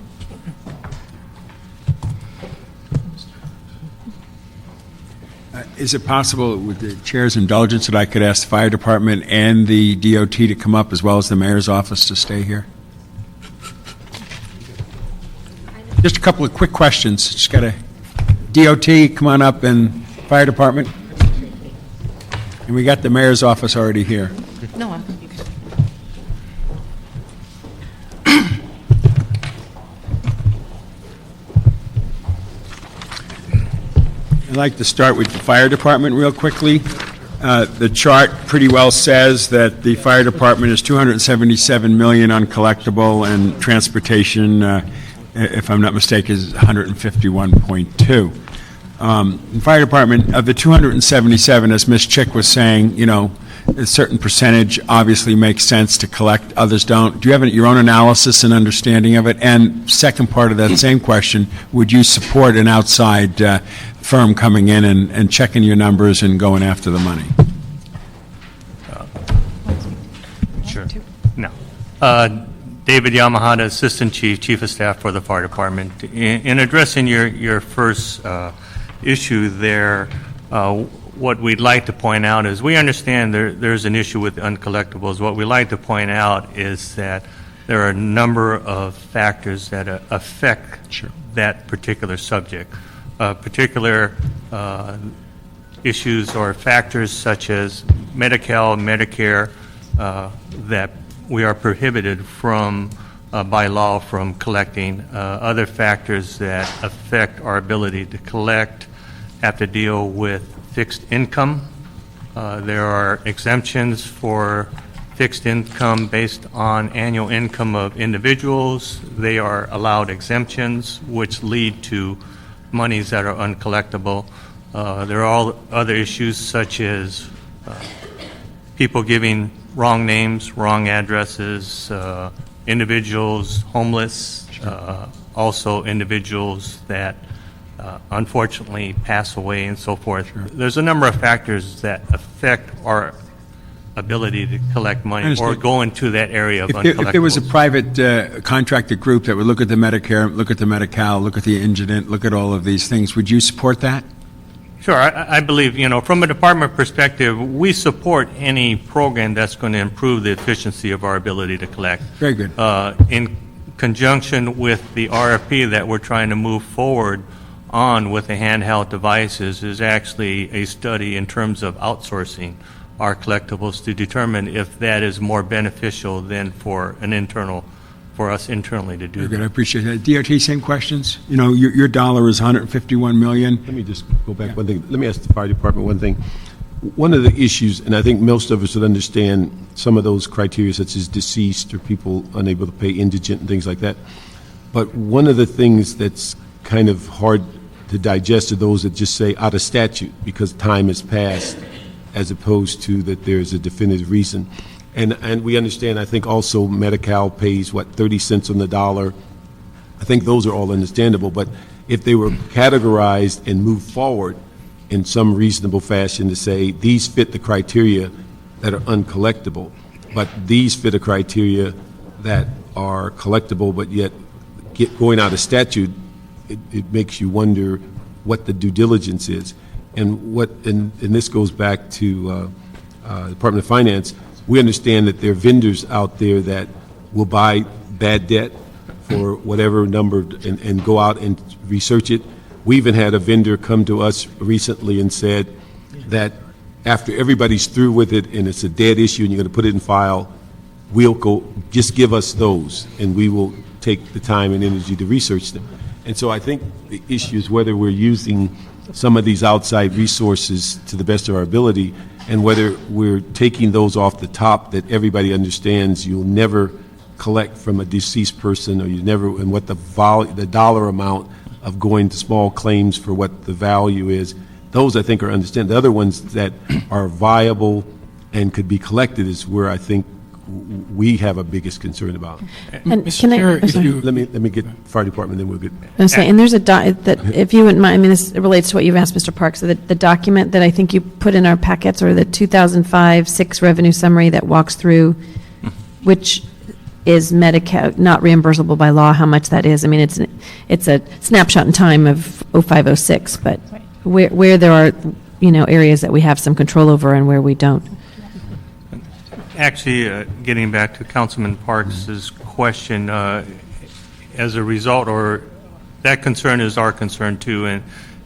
Is it possible, with the chair's indulgence, that I could ask the fire department and the DOT to come up, as well as the mayor's office, to stay here? Just a couple of quick questions. Just got a DOT, come on up, and fire department. And we got the mayor's office already here. No, I'm... I'd like to start with the fire department real quickly. The chart pretty well says that the fire department is $277 million uncollectible, and transportation, if I'm not mistaken, is $151.2. The fire department, of the 277, as Ms. Chick was saying, you know, a certain percentage obviously makes sense to collect, others don't. Do you have your own analysis and understanding of it? And second part of that same question, would you support an outside firm coming in and checking your numbers and going after the money? Sure. No. David Yamahata, Assistant Chief of Staff for the Fire Department. In addressing your first issue there, what we'd like to point out is we understand there's an issue with uncollectibles. What we'd like to point out is that there are a number of factors that affect that particular subject. Particular issues or factors such as Medi-Cal, Medicare, that we are prohibited from, by law, from collecting. Other factors that affect our ability to collect have to deal with fixed income. There are exemptions for fixed income based on annual income of individuals. They are allowed exemptions, which lead to monies that are uncollectible. There are all other issues such as people giving wrong names, wrong addresses, individuals homeless, also individuals that unfortunately pass away and so forth. There's a number of factors that affect our ability to collect money or go into that area of uncollectibles. If there was a private contracted group that would look at the Medicare, look at the Medi-Cal, look at the indigent, look at all of these things, would you support that? Sure. I believe, from a department perspective, we support any program that's going to improve the efficiency of our ability to collect. Very good. In conjunction with the RFP that we're trying to move forward on with the handheld devices is actually a study in terms of outsourcing our collectibles to determine if that is more beneficial than for us internally to do. Very good. I appreciate that. DOT, same questions? Your dollar is $151 million. Let me just go back one thing. Let me ask the fire department one thing. One of the issues, and I think most of us would understand some of those criteria, such as deceased or people unable to pay, indigent and things like that. But one of the things that's kind of hard to digest are those that just say out of statute because time has passed, as opposed to that there's a definitive reason. And we understand, I think also Medi-Cal pays, 30 cents on the dollar. I think those are all understandable, but if they were categorized and moved forward in some reasonable fashion to say, these fit the criteria that are uncollectible, but these fit a criteria that are collectible, but yet going out of statute, it makes you wonder what the due diligence is. And this goes back to Department of Finance. We understand that there are vendors out there that will buy bad debt for whatever number and go out and research it. We even had a vendor come to us recently and said that after everybody's through with it and it's a dead issue and you're going to put it in file, we'll go, just give us those and we will take the time and energy to research them. And so I think the issue is whether we're using some of these outside resources to the best of our ability and whether we're taking those off the top that everybody understands you'll never collect from a deceased person, or you never, and what the dollar amount of going to small claims for what the value is. Those I think are understand. The other ones that are viable and could be collected is where I think we have a biggest concern about. And Mr. can I- Chair, I'm if sorry. you- Let me get fire department, then we'll get. I'm saying, and there's that if you wouldn't mind, I mean, this relates to what you've asked, Mr. Parks, so the document that I think you put in our packets, or the 2005-6 revenue summary that walks through, which is Medi-Cal, not reimbursable by law, how much that is. I mean, it's a snapshot in time of 05-06, but where there are, areas that we have some control over and where we don't. Actually, getting back to Councilman Parks' question, as a result, or that concern is our concern too,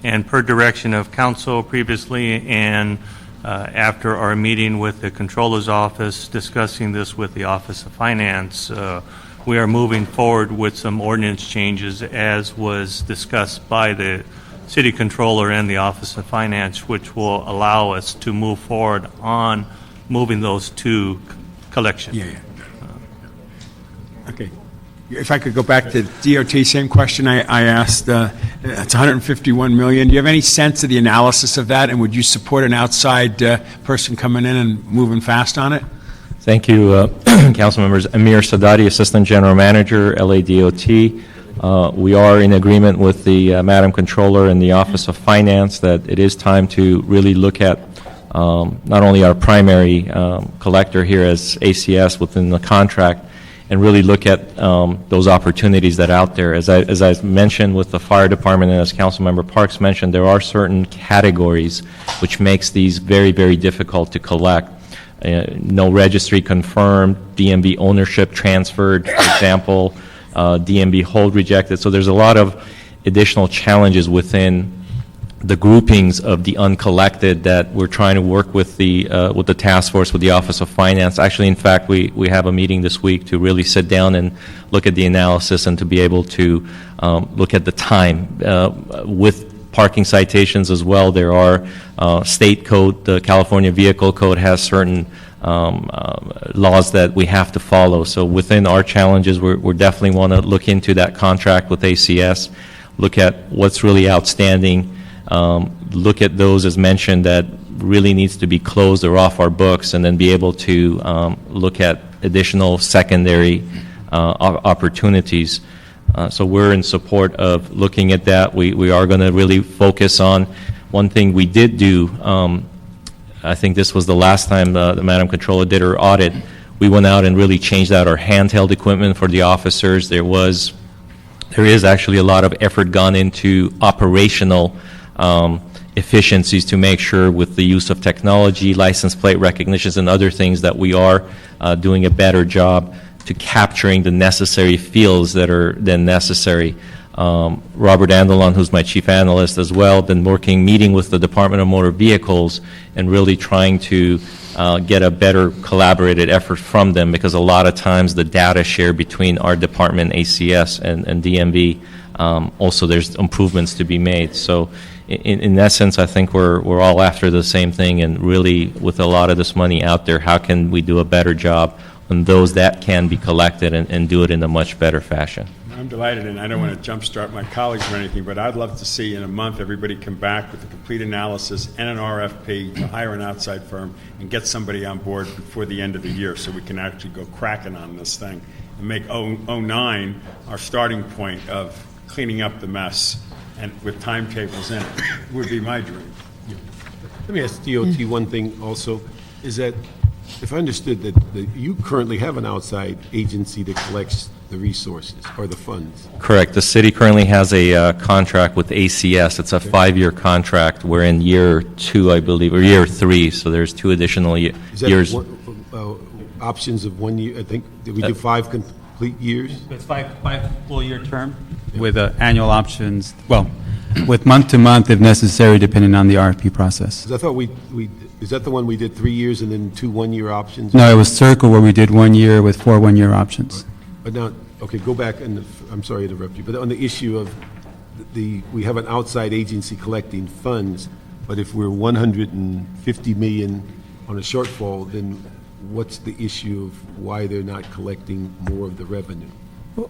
and per direction of council previously, and after our meeting with the Controller's Office, discussing this with the Office of Finance, we are moving forward with some ordinance changes as was discussed by the City Controller and the Office of Finance, which will allow us to move forward on moving those to collection. Yeah. Okay. If I could go back to DOT, same question I asked. It's 151 million. Do you have any sense of the analysis of that, and would you support an outside person coming in and moving fast on it? Thank you, council members. Amir Sadati, Assistant General Manager, LADOT. We are in agreement with the Madam Controller and the Office of Finance that it is time to really look at not only our primary collector here as ACS within the contract, and really look at those opportunities that are out there. As I mentioned with the fire department, and as Councilmember Parks mentioned, there are certain categories which makes these very, very difficult to collect. No registry confirmed, DMV ownership transferred, for example, DMV hold rejected. So there's a lot of additional challenges within the groupings of the uncollected that we're trying to work with the task force, with the Office of Finance. Actually, in fact, we have a meeting this week to really sit down and look at the analysis and to be able to look at the time. With parking citations as well, there are state code, the California Vehicle Code has certain laws that we have to follow. So within our challenges, we definitely want to look into that contract with ACS, look at what's really outstanding, look at those, as mentioned, that really needs to be closed or off our books, and then be able to look at additional secondary opportunities. So we're in support of looking at that. We are going to really focus on one thing we did do. I think this was the last time the Madam Controller did her audit. We went out and really changed out our handheld equipment for the officers. There is actually a lot of effort gone into operational efficiencies to make sure, with the use of technology, license plate recognitions, and other things, that we are doing a better job to capturing the necessary fields that are then necessary. Robert Andelon, who's my chief analyst as well, been meeting with the Department of Motor Vehicles and really trying to get a better collaborated effort from them, because a lot of times the data share between our department, ACS, and DMV, also there's improvements to be made. So in essence, I think we're all after the same thing, and really, with a lot of this money out there, how can we do a better job on those that can be collected and do it in a much better fashion? I'm delighted, and I don't want to jumpstart my colleagues or anything, but I'd love to see in a month everybody come back with a complete analysis and an RFP to hire an outside firm and get somebody on board before the end of the year, so we can actually go cracking on this thing and make 09 our starting point of cleaning up the mess, and with timetables in it, would be my dream. Let me ask DOT one thing also, is that, if I understood that you currently have an outside agency that collects the resources or the funds. Correct. The city currently has a contract with ACS. It's a 5-year contract. We're in year 2, I believe, or year 3, so there's 2 additional years. Is that options of 1 year? I think, did we do 5 complete years? It's five full-year term with annual options, well, with month-to-month if necessary, depending on the RFP process. 'Cause I thought is that the one we did 3 years and then 2 1-year options? No, it was Circle where we did 1 year with 4 1-year options. But now, okay, go back, and I'm sorry to interrupt you, but on the issue of we have an outside agency collecting funds, but if we're 150 million on a shortfall, then what's the issue of why they're not collecting more of the revenue?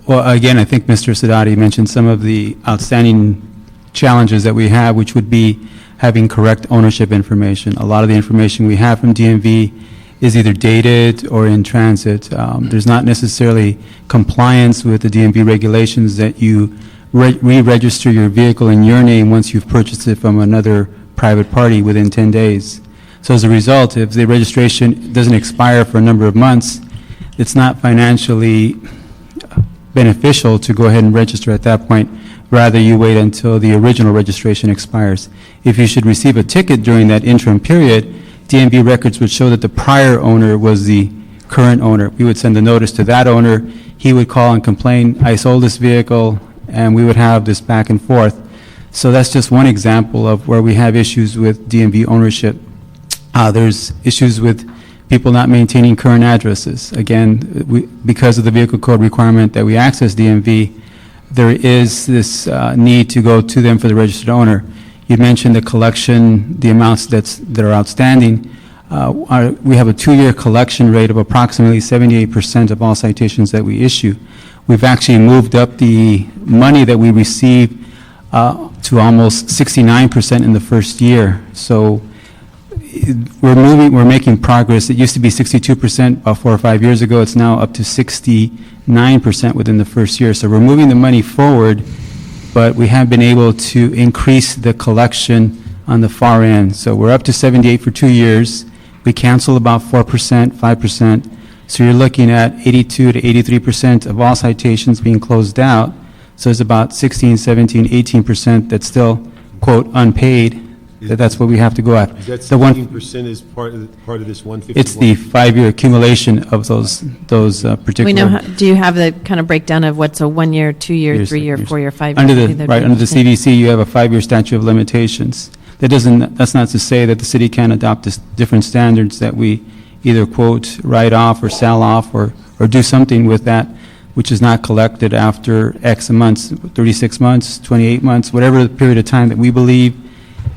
Well, again, I think Mr. Sadati mentioned some of the outstanding challenges that we have, which would be having correct ownership information. A lot of the information we have from DMV is either dated or in transit. There's not necessarily compliance with the DMV regulations that you re-register your vehicle in your name once you've purchased it from another private party within 10 days. So as a result, if the registration doesn't expire for a number of months, it's not financially beneficial to go ahead and register at that point. Rather, you wait until the original registration expires. If you should receive a ticket during that interim period, DMV records would show that the prior owner was the current owner. We would send a notice to that owner. He would call and complain, I sold this vehicle, and we would have this back and forth. So that's just one example of where we have issues with DMV ownership. There's issues with people not maintaining current addresses. Again, because of the vehicle code requirement that we access DMV, there is this need to go to them for the registered owner. You mentioned the collection, the amounts that are outstanding. We have a 2-year collection rate of approximately 78% of all citations that we issue. We've actually moved up the money that we receive to almost 69% in the first year. So we're making progress. It used to be 62% about 4 or 5 years ago. It's now up to 69% within the first year. So we're moving the money forward, but we have been able to increase the collection on the far end. So we're up to 78 for 2 years. We cancel about 4%, 5%. So you're looking at 82 to 83% of all citations being closed out. So it's about 16, 17, 18% that's still, quote, unpaid. That's what we have to go at. Is that 16% is part of this 151? It's the 5-year accumulation of those particular. We know, do you have the kind of breakdown of what's a 1 year, 2 year, 3 year, 4 year, 5 year? Under the CDC, you have a 5-year statute of limitations. That's not to say that the city can't adopt different standards that we either quote, write off or sell off or do something with that which is not collected after X months, 36 months, 28 months, whatever the period of time that we believe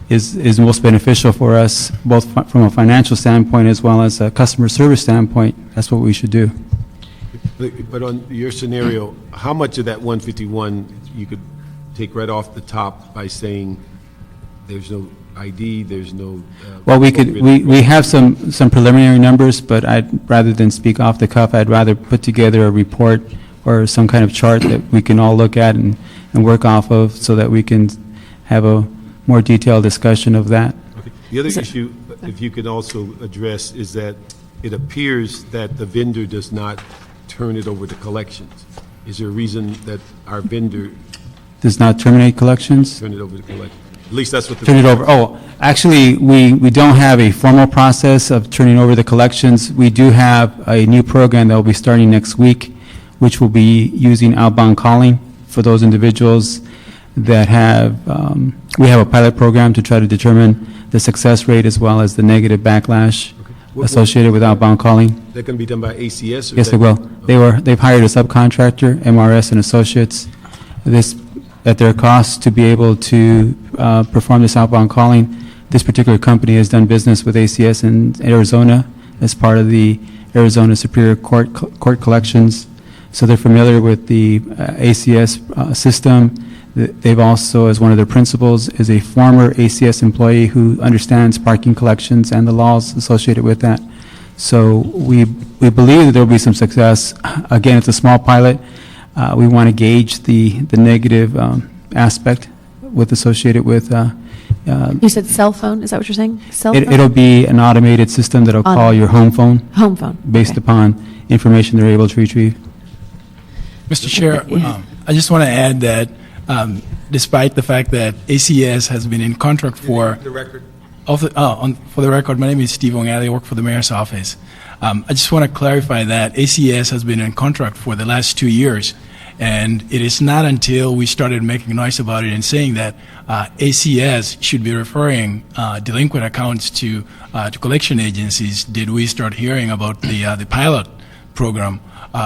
is most beneficial for us, both from a financial standpoint as well as a customer service standpoint. That's what we should do. But on your scenario, how much of that 151 you could take right off the top by saying there's no ID, there's no... Well, we have some preliminary numbers, but rather than speak off the cuff, I'd rather put together a report or some kind of chart that we can all look at and work off of so that we can have a more detailed discussion of that. Okay. The other issue, if you could also address, is that it appears that the vendor does not turn it over to collections. Is there a reason that our vendor does not terminate collections? Turn it over to collections. At least that's what the... Turn it over. Oh, actually, we don't have a formal process of turning over the collections. We do have a new program that will be starting next week, which will be using outbound calling for those individuals that have, we have a pilot program to try to determine the success rate as well as the negative backlash associated with outbound calling. That going to be done by ACS? Or yes, they will. They've hired a subcontractor, MRS and Associates, at their cost to be able to perform this outbound calling. This particular company has done business with ACS in Arizona as part of the Arizona Superior Court collections. So they're familiar with the ACS system. They've also, as one of their principals, is a former ACS employee who understands parking collections and the laws associated with that. So we believe that there will be some success. Again, it's a small pilot. We want to gauge the negative aspect associated with. You said cell phone? Is that what you're saying? Cell phone? It'll be an automated system that'll call your home phone. Home phone. Based upon information they're able to retrieve. Mr. Chair, I just want to add that despite the fact that ACS has been in contract for... The record. For the record, my name is Steve Ongale. I work for the mayor's office. I just want to clarify that ACS has been in contract for the last 2 years, and it is not until we started making noise about it and saying that ACS should be referring delinquent accounts to collection agencies did we start hearing about the pilot program.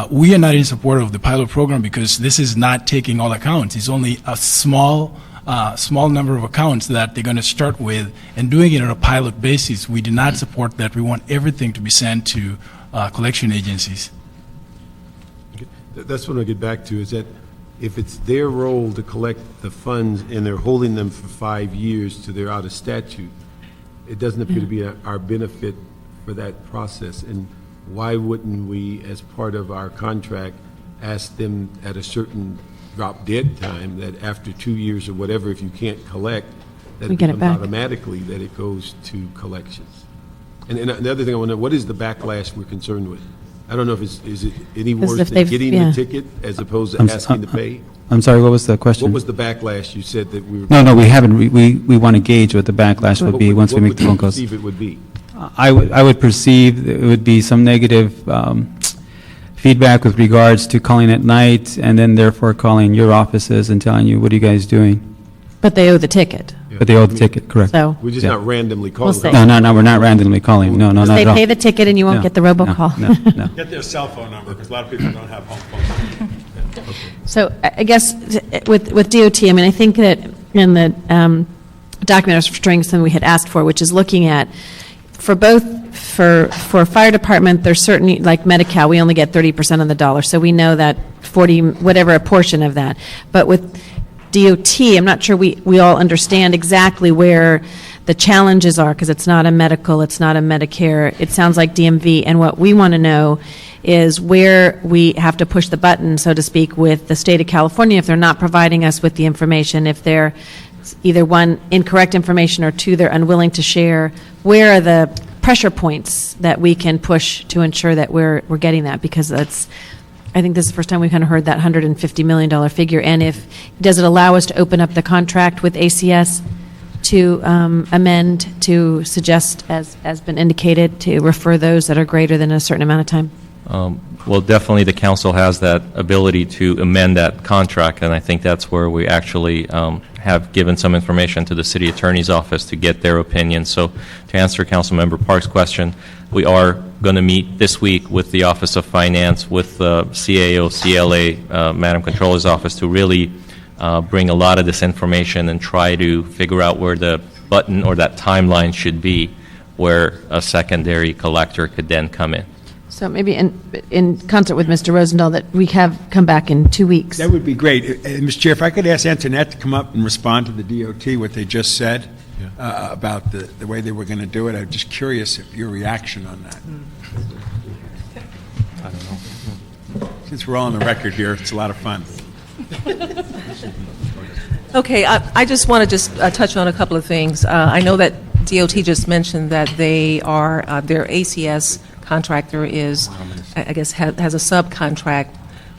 We are not in support of the pilot program because this is not taking all accounts. It's only a small number of accounts that they're going to start with, and doing it on a pilot basis. We do not support that. We want everything to be sent to collection agencies. That's what I get back to, is that if it's their role to collect the funds and they're holding them for 5 years till they're out of statute, it doesn't appear to be our benefit for that process, and why wouldn't we, as part of our contract, ask them at a certain drop dead time that after 2 years or whatever, if you can't collect, that We it get it becomes back. automatically that it goes to collections? And the other thing I want to know, what is the backlash we're concerned with? I don't know if is it any worse if than they've- getting yeah. the ticket as opposed to asking to pay? I'm sorry, what was the question? What was the backlash you said that we were? No, we haven't. We want to gauge what the backlash would be once we make the phone What calls. would you perceive it would be? I would perceive it would be some negative feedback with regards to calling at night and then therefore calling your offices and telling you, what are you guys doing? But they owe the ticket. But they owe the ticket, correct. So We're just Yeah. not randomly calling. say. No, we're not randomly calling. No, not they at all. pay the ticket and you won't No, get the robocall. No. Get their cell phone number, because a lot of people don't have home phones. So I guess with DOT, I mean, I think that in the document of strengths that we had asked for, which is looking at, for fire department, there's certainly, like Medi-Cal, we only get 30% of the dollar, so we know that 40, whatever a portion of that. But with DOT, I'm not sure we all understand exactly where the challenges are, because it's not a medical, it's not a Medicare, it sounds like DMV, and what we want to know is where we have to push the button, so to speak, with the state of California if they're not providing us with the information, if they're either one, incorrect information, or two, they're unwilling to share. Where are the pressure points that we can push to ensure that we're getting that? Because that's, I think this is the first time we've kind of heard that $150 million figure. And does it allow us to open up the contract with ACS to amend, to suggest, as been indicated, to refer those that are greater than a certain amount of time? Well, definitely the council has that ability to amend that contract, and I think that's where we actually have given some information to the city attorney's office to get their opinion. So to answer Councilmember Park's question, we are going to meet this week with the Office of Finance, with the CAO, CLA, Madam Controller's office, to really bring a lot of this information and try to figure out where the button or that timeline should be where a secondary collector could then come in. So maybe in concert with Mr. Rosendahl, that we have come back in 2 weeks. That would be great. Mr. Chair, if I could ask Antoinette to come up and respond to the DOT, what they just said about the way they were going to do it. I'm just curious if your reaction on that. I don't know. Since we're all on the record here, it's a lot of fun. Okay, I just want to touch on a couple of things. I know that DOT just mentioned that they are, their ACS contractor is, I guess, has a subcontract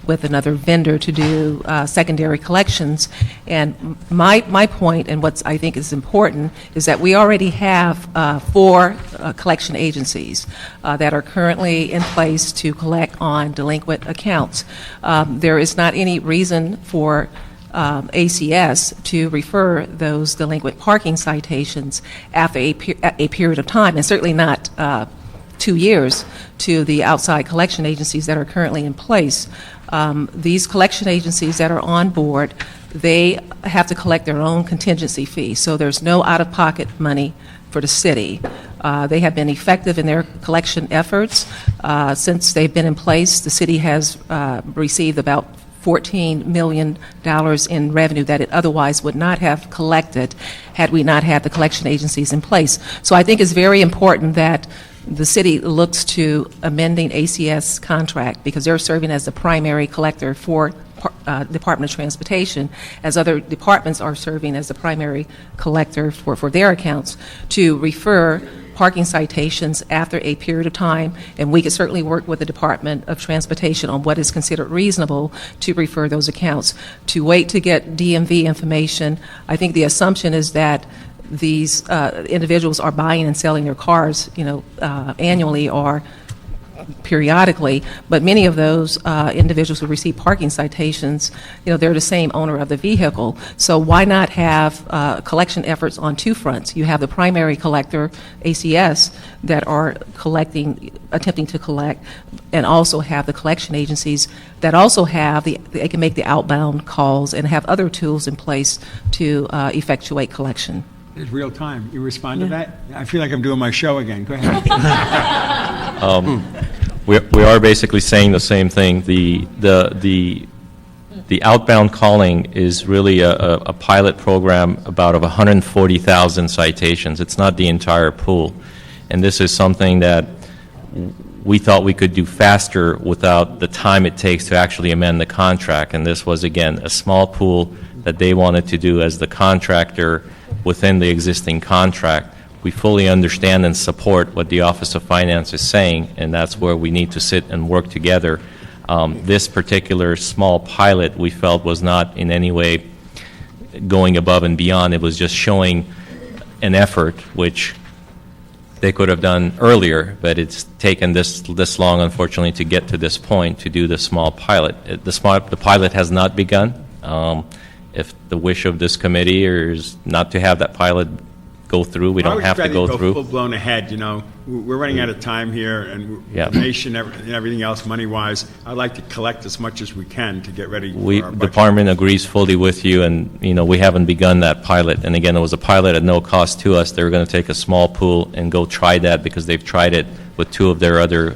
with another vendor to do secondary collections. And my point, and what I think is important, is that we already have 4 collection agencies that are currently in place to collect on delinquent accounts. There is not any reason for ACS to refer those delinquent parking citations after a period of time, and certainly not 2 years, to the outside collection agencies that are currently in place. These collection agencies that are on board, they have to collect their own contingency fee, so there's no out-of-pocket money for the city. They have been effective in their collection efforts. Since they've been in place, the city has received about $14 million in revenue that it otherwise would not have collected had we not had the collection agencies in place. So I think it's very important that the city looks to amending ACS contract, because they're serving as the primary collector for Department of Transportation, as other departments are serving as the primary collector for their accounts, to refer parking citations after a period of time, and we could certainly work with the Department of Transportation on what is considered reasonable to refer those accounts. To wait to get DMV information, I think the assumption is that these individuals are buying and selling their cars, annually or periodically, but many of those individuals who receive parking citations, they're the same owner of the vehicle. So why not have collection efforts on 2 fronts? You have the primary collector, ACS, that are attempting to collect, and also have the collection agencies that also they can make the outbound calls and have other tools in place to effectuate collection. It's real time. You respond to that? I feel like I'm doing my show again. Go ahead. We are basically saying the same thing. The outbound calling is really a pilot program about of 140,000 citations. It's not the entire pool. And this is something that we thought we could do faster without the time it takes to actually amend the contract. And this was, again, a small pool that they wanted to do as the contractor within the existing contract. We fully understand and support what the Office of Finance is saying, and that's where we need to sit and work together. This particular small pilot we felt was not in any way going above and beyond. It was just showing an effort, which they could have done earlier, but it's taken this long, unfortunately, to get to this point to do the small pilot. The pilot has not begun. If the wish of this committee is not to have that pilot go through, we don't have to go through. Full blown ahead, you know. We're running out of time here, and Yeah. nation and everything else, money wise. I'd like to collect as much as we can to get ready. We, for our the budget. department agrees fully with you, and, you know, we haven't begun that pilot. And again, it was a pilot at no cost to us. They were going to take a small pool and go try that because they've tried it with two of their other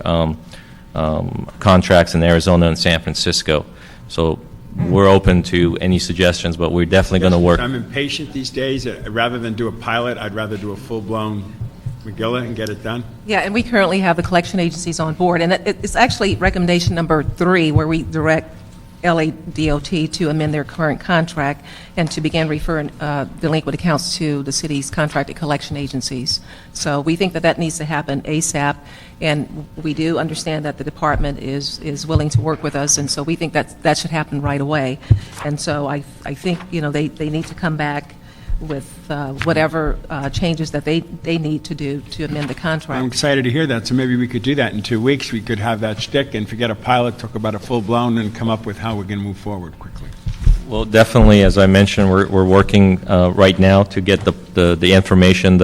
contracts in Arizona and San Francisco. So we're open to any suggestions, but we're definitely going to work. I'm impatient these days. Rather than do a pilot, I'd rather do a full-blown McGilla and get it done. Yeah, and we currently have the collection agencies on board, and it's actually recommendation number 3, where we direct LADOT to amend their current contract and to begin referring delinquent accounts to the city's contracted collection agencies. So we think that that needs to happen ASAP, and we do understand that the department is willing to work with us, and so we think that should happen right away. And so I think, you know, they need to come back with whatever changes that they need to do to amend the contract. I'm excited to hear that, so maybe we could do that in 2 weeks. We could have that shtick and forget a pilot, talk about a full-blown, and come up with how we're going to move forward quickly. Well, definitely, as I mentioned, we're working right now to get the information.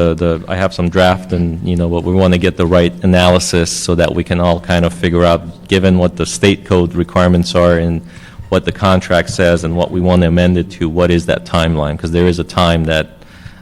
I have some draft, and, you know, but we want to get the right analysis so that we can all kind of figure out, given what the state code requirements are and what the contract says and what we want to amend it to, what is that timeline? Because there is a time that,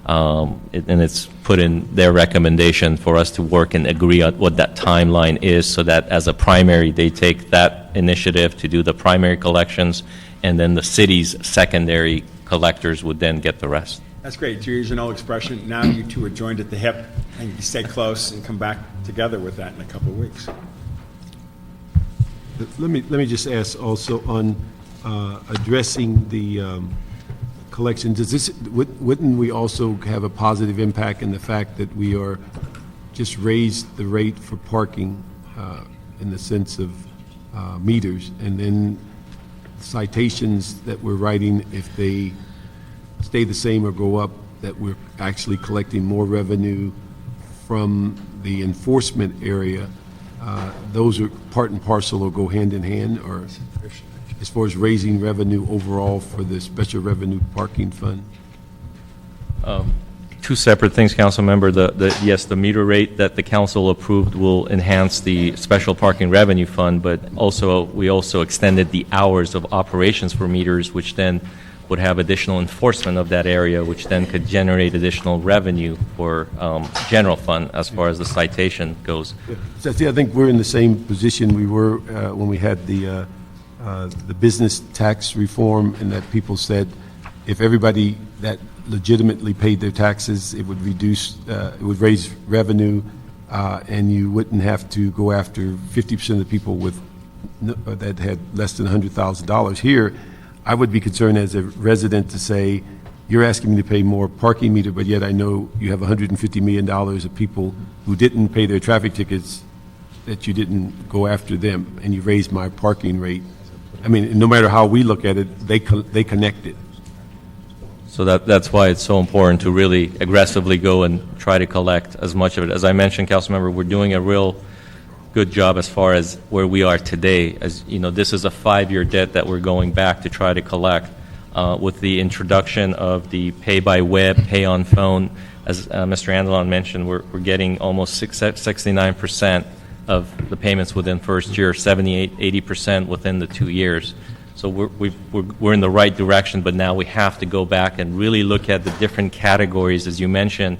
and it's put in their recommendation for us to work and agree on what that timeline is, so that as a primary, they take that initiative to do the primary collections, and then the city's secondary collectors would then get the rest. That's great. To use an old expression, now you two are joined at the hip, and you stay close and come back together with that in a couple of weeks. Let me just ask also on addressing the collection. Wouldn't we also have a positive impact in the fact that we are just raised the rate for parking in the sense of meters, and then citations that we're writing, if they stay the same or go up, that we're actually collecting more revenue from the enforcement area? Those are part and parcel or go hand in hand, or as far as raising revenue overall for the special revenue parking fund? Two separate things, Council Member. Yes, the meter rate that the council approved will enhance the special parking revenue fund, but also we also extended the hours of operations for meters, which then would have additional enforcement of that area, which then could generate additional revenue for general fund as far as the citation goes. So I think we're in the same position we were when we had the business tax reform, and that people said if everybody that legitimately paid their taxes, it would reduce, it would raise revenue, and you wouldn't have to go after 50% of the people with that had less than $100,000. Here, I would be concerned as a resident to say, you're asking me to pay more parking meter, but yet I know you have $150 million of people who didn't pay their traffic tickets, that you didn't go after them, and you raised my parking rate. I mean, no matter how we look at it, they connect it. So that's why it's so important to really aggressively go and try to collect as much of it. As I mentioned, Councilmember, we're doing a real good job as far as where we are today. As you know, this is a 5-year debt that we're going back to try to collect. With the introduction of the pay by web, pay on phone, as Mr. Andelon mentioned, we're getting almost 69% of the payments within first year, 78, 80% within the 2 years. So we're in the right direction, but now we have to go back and really look at the different categories, as you mentioned,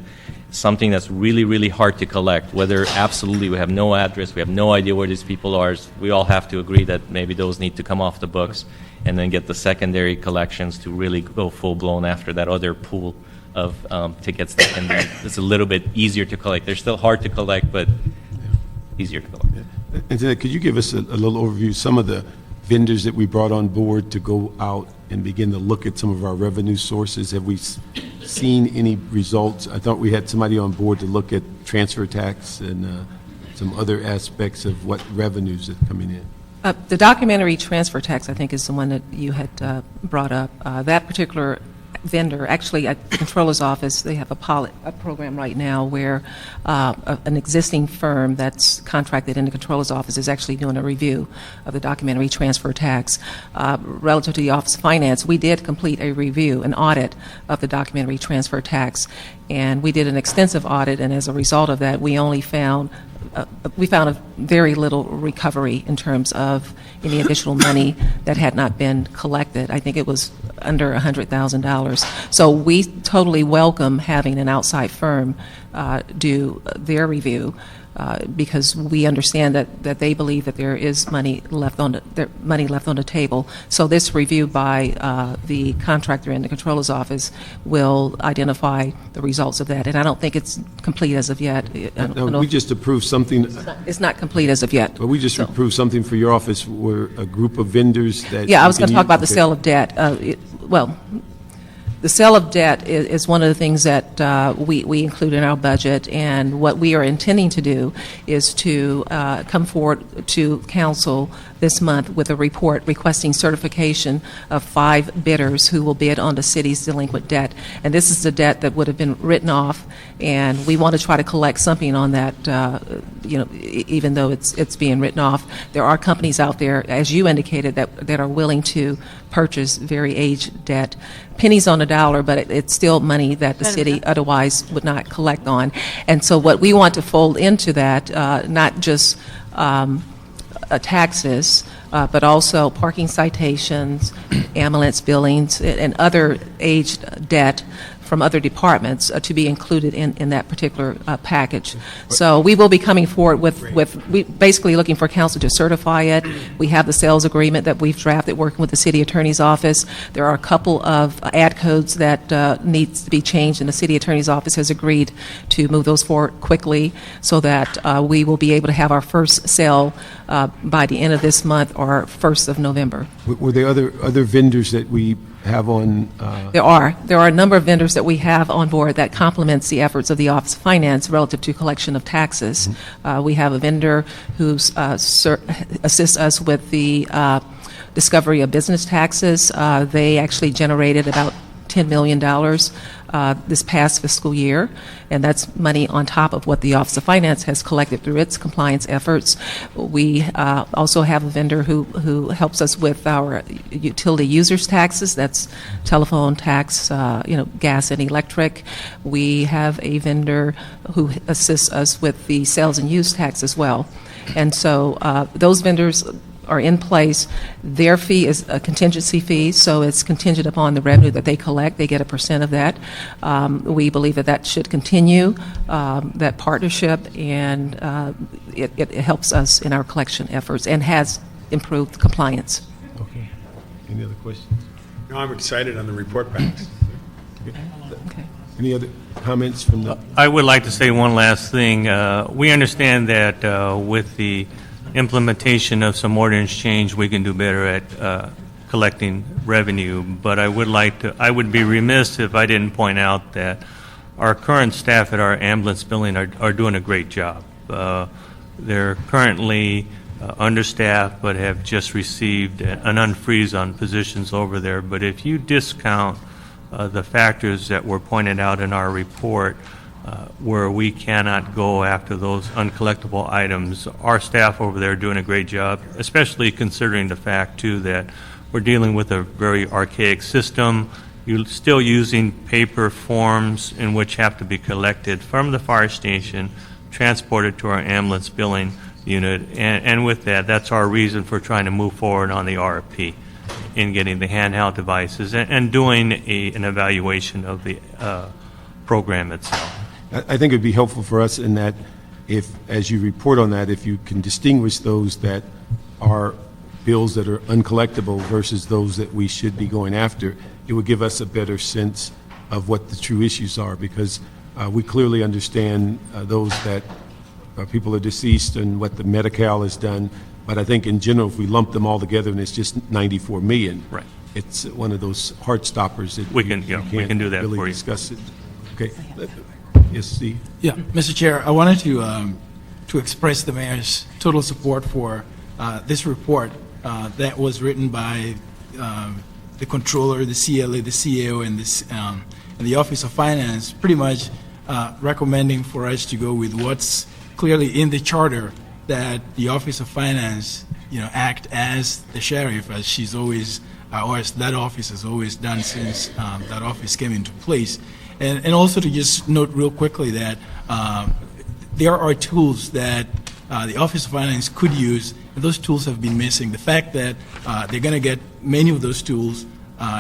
something that's really, really hard to collect, whether absolutely we have no address, we have no idea where these people are. We all have to agree that maybe those need to come off the books, and then get the secondary collections to really go full-blown after that other pool of tickets that can be, it's a little bit easier to collect. They're still hard to collect, but easier to fill in. And Ted, could you give us a little overview, some of the vendors that we brought on board to go out and begin to look at some of our revenue sources? Have we seen any results? I thought we had somebody on board to look at transfer tax and some other aspects of what revenues are coming in. The documentary transfer tax, I think, is the one that you had brought up. That particular vendor, actually at the Controller's Office, they have a program right now where an existing firm that's contracted in the Controller's Office is actually doing a review of the documentary transfer tax. Relative to the Office of Finance, we did complete a review, an audit of the documentary transfer tax, and we did an extensive audit, and as a result of that, we found a very little recovery in terms of any additional money that had not been collected. I think it was under $100,000. So we totally welcome having an outside firm do their review because we understand that they believe that there is money left on the table. So this review by the contractor in the Controller's Office will identify the results of that. And I don't think it's complete as of yet. No, we just approved something. It's not complete as of yet. But we just approved something for your office where a group of vendors that... Yeah, I was going to talk about the sale of debt. The sale of debt is one of the things that we include in our budget, and what we are intending to do is to come forward to council this month with a report requesting certification of 5 bidders who will bid on the city's delinquent debt. And this is the debt that would have been written off, and we want to try to collect something on that, even though it's being written off. There are companies out there, as you indicated, that are willing to purchase very aged debt. Pennies on the dollar, but it's still money that the city otherwise would not collect on. And so what we want to fold into that, not just taxes, but also parking citations, ambulance billings, and other aged debt from other departments to be included in that particular package. So we will be coming forward with basically looking for council to certify it. We have the sales agreement that we've drafted working with the city attorney's office. There are a couple of ad codes that needs to be changed, and the city attorney's office has agreed to move those forward quickly so that we will be able to have our first sale by the end of this month or 1st of November. Were there other vendors that we have on? There are a number of vendors that we have on board that complements the efforts of the Office of Finance relative to collection of taxes. We have a vendor who assists us with the discovery of business taxes. They actually generated about $10 million this past fiscal year, and that's money on top of what the Office of Finance has collected through its compliance efforts. We also have a vendor who helps us with our utility users taxes. That's telephone tax, gas and electric. We have a vendor who assists us with the sales and use tax as well. And so those vendors are in place. Their fee is a contingency fee, so it's contingent upon the revenue that they collect. They get a % of that. We believe that should continue, that partnership, and it helps us in our collection efforts and has improved compliance. Okay. Any other questions? No, I'm excited on the report backs. Okay. Any other comments from the... I would like to say one last thing. We understand that with the implementation of some ordinance change, we can do better at collecting revenue. But I would be remiss if I didn't point out that our current staff at our ambulance billing are doing a great job. They're currently understaffed, but have just received an unfreeze on positions over there. But if you discount the factors that were pointed out in our report, where we cannot go after those uncollectible items, our staff over there are doing a great job, especially considering the fact, too, that we're dealing with a very archaic system. You're still using paper forms in which have to be collected from the fire station, transported to our ambulance billing unit, and with that, that's our reason for trying to move forward on the RFP in getting the handheld devices and doing an evaluation of the program itself. I think it would be helpful for us in that if, as you report on that, if you can distinguish those that are bills that are uncollectible versus those that we should be going after, it would give us a better sense of what the true issues are, because we clearly understand those that people are deceased and what the Medi-Cal has done. But I think in general, if we lump them all together and it's just 94 million, Right. it's one of those heart stoppers that We can do that really for you. discuss it. Okay. Yes, Steve? Yeah, Mr. Chair, I wanted to express the mayor's total support for this report that was written by the controller, the CLA, the CAO, and the Office of Finance, pretty much recommending for us to go with what's clearly in the charter, that the Office of Finance, act as the sheriff, as she's always, or as that office has always done since that office came into place. And also to just note real quickly that there are tools that the Office of Finance could use, and those tools have been missing. The fact that they're going to get many of those tools,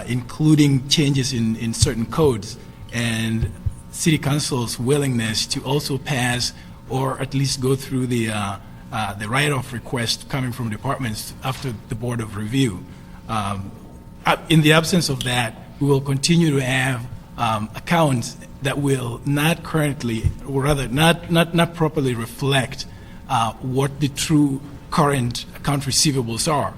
including changes in certain codes, and City Council's willingness to also pass or at least go through the write-off request coming from departments after the Board of Review. In the absence of that, we will continue to have accounts that will not currently, or rather not properly reflect what the true current account receivables are.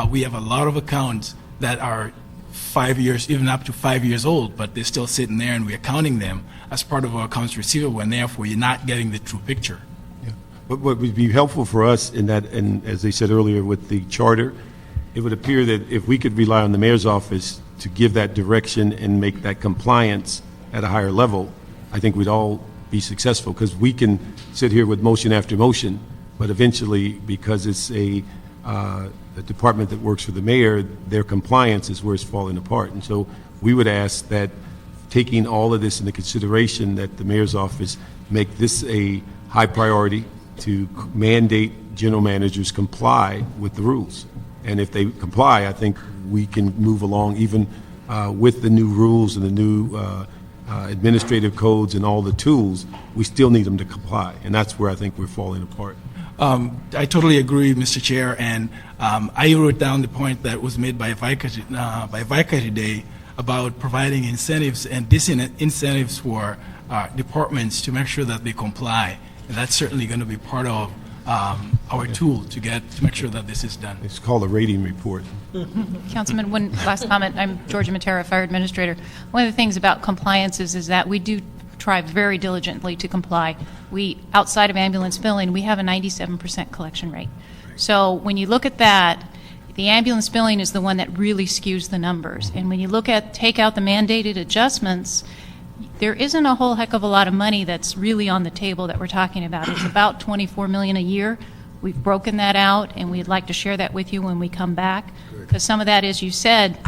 We have a lot of accounts that are 5 years, even up to 5 years old, but they're still sitting there and we're counting them as part of our accounts receivable, and therefore you're not getting the true picture. But what would be helpful for us in that, and as they said earlier with the charter, it would appear that if we could rely on the mayor's office to give that direction and make that compliance at a higher level, I think we'd all be successful, because we can sit here with motion after motion, but eventually, because it's a department that works for the mayor, their compliance is where it's falling apart. And so we would ask that, taking all of this into consideration, that the mayor's office make this a high priority to mandate general managers comply with the rules. And if they comply, I think we can move along even with the new rules and the new administrative codes and all the tools. We still need them to comply, and that's where I think we're falling apart. I totally agree, Mr. Chair, and I wrote down the point that was made by VICA today about providing incentives and disincentives for departments to make sure that they comply. And that's certainly going to be part of our tool to make sure that this is done. It's called a rating report. Councilman, one last comment. I'm Georgia Matera, Fire Administrator. One of the things about compliance is that we do try very diligently to comply. Outside of ambulance billing, we have a 97% collection rate. So when you look at that, the ambulance billing is the one that really skews the numbers. And when you take out the mandated adjustments, there isn't a whole heck of a lot of money that's really on the table that we're talking about. It's about $24 million a year. We've broken that out, and we'd like to share that with you when we come back, because some of that, as you said,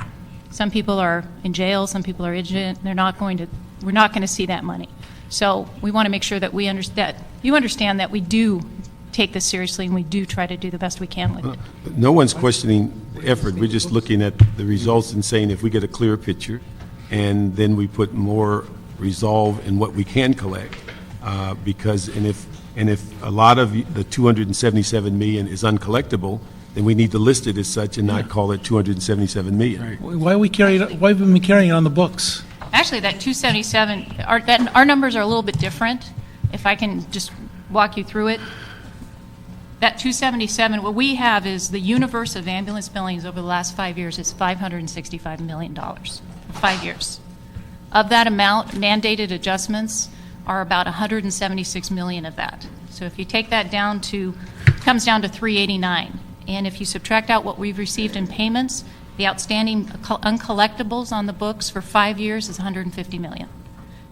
some people are in jail, some people are indigent. We're not going to see that money. So we want to make sure that you understand that we do take this seriously, and we do try to do the best we can with it. No one's questioning the effort. We're just looking at the results and saying, if we get a clearer picture, and then we put more resolve in what we can collect, because if a lot of the 277 million is uncollectible, then we need to list it as such and not call it 277 million. Right. Why have we been carrying it on the books? Actually, that 277, our numbers are a little bit different. If I can just walk you through it. That 277, what we have is the universe of ambulance billings over the last 5 years is $565 million. 5 years. Of that amount, mandated adjustments are about 176 million of that. So if you take that down it comes down to 389. And if you subtract out what we've received in payments, the outstanding uncollectibles on the books for 5 years is 150 million.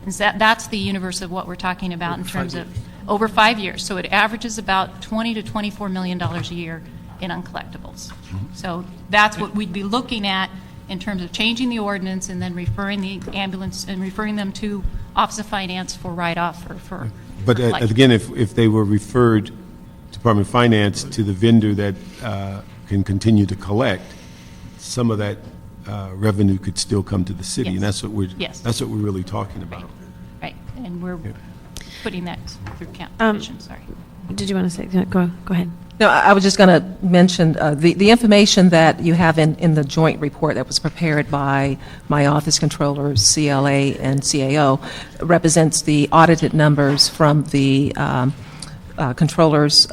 And that's the universe of what we're talking about in terms of over 5 years. So it averages about $20 to $24 million a year in uncollectibles. So that's what we'd be looking at in terms of changing the ordinance and then referring the ambulance and referring them to Office of Finance for write-off or for. But again, if they were referred Department of Finance to the vendor that can continue to collect, some of that revenue could still come to the city, and that's what we're really talking about. Right, and we're putting that through commission. Sorry. Did you want to say? Go ahead. No, I was just going to mention the information that you have in the joint report that was prepared by my office controllers, CLA and CAO, represents the audited numbers from the Controller's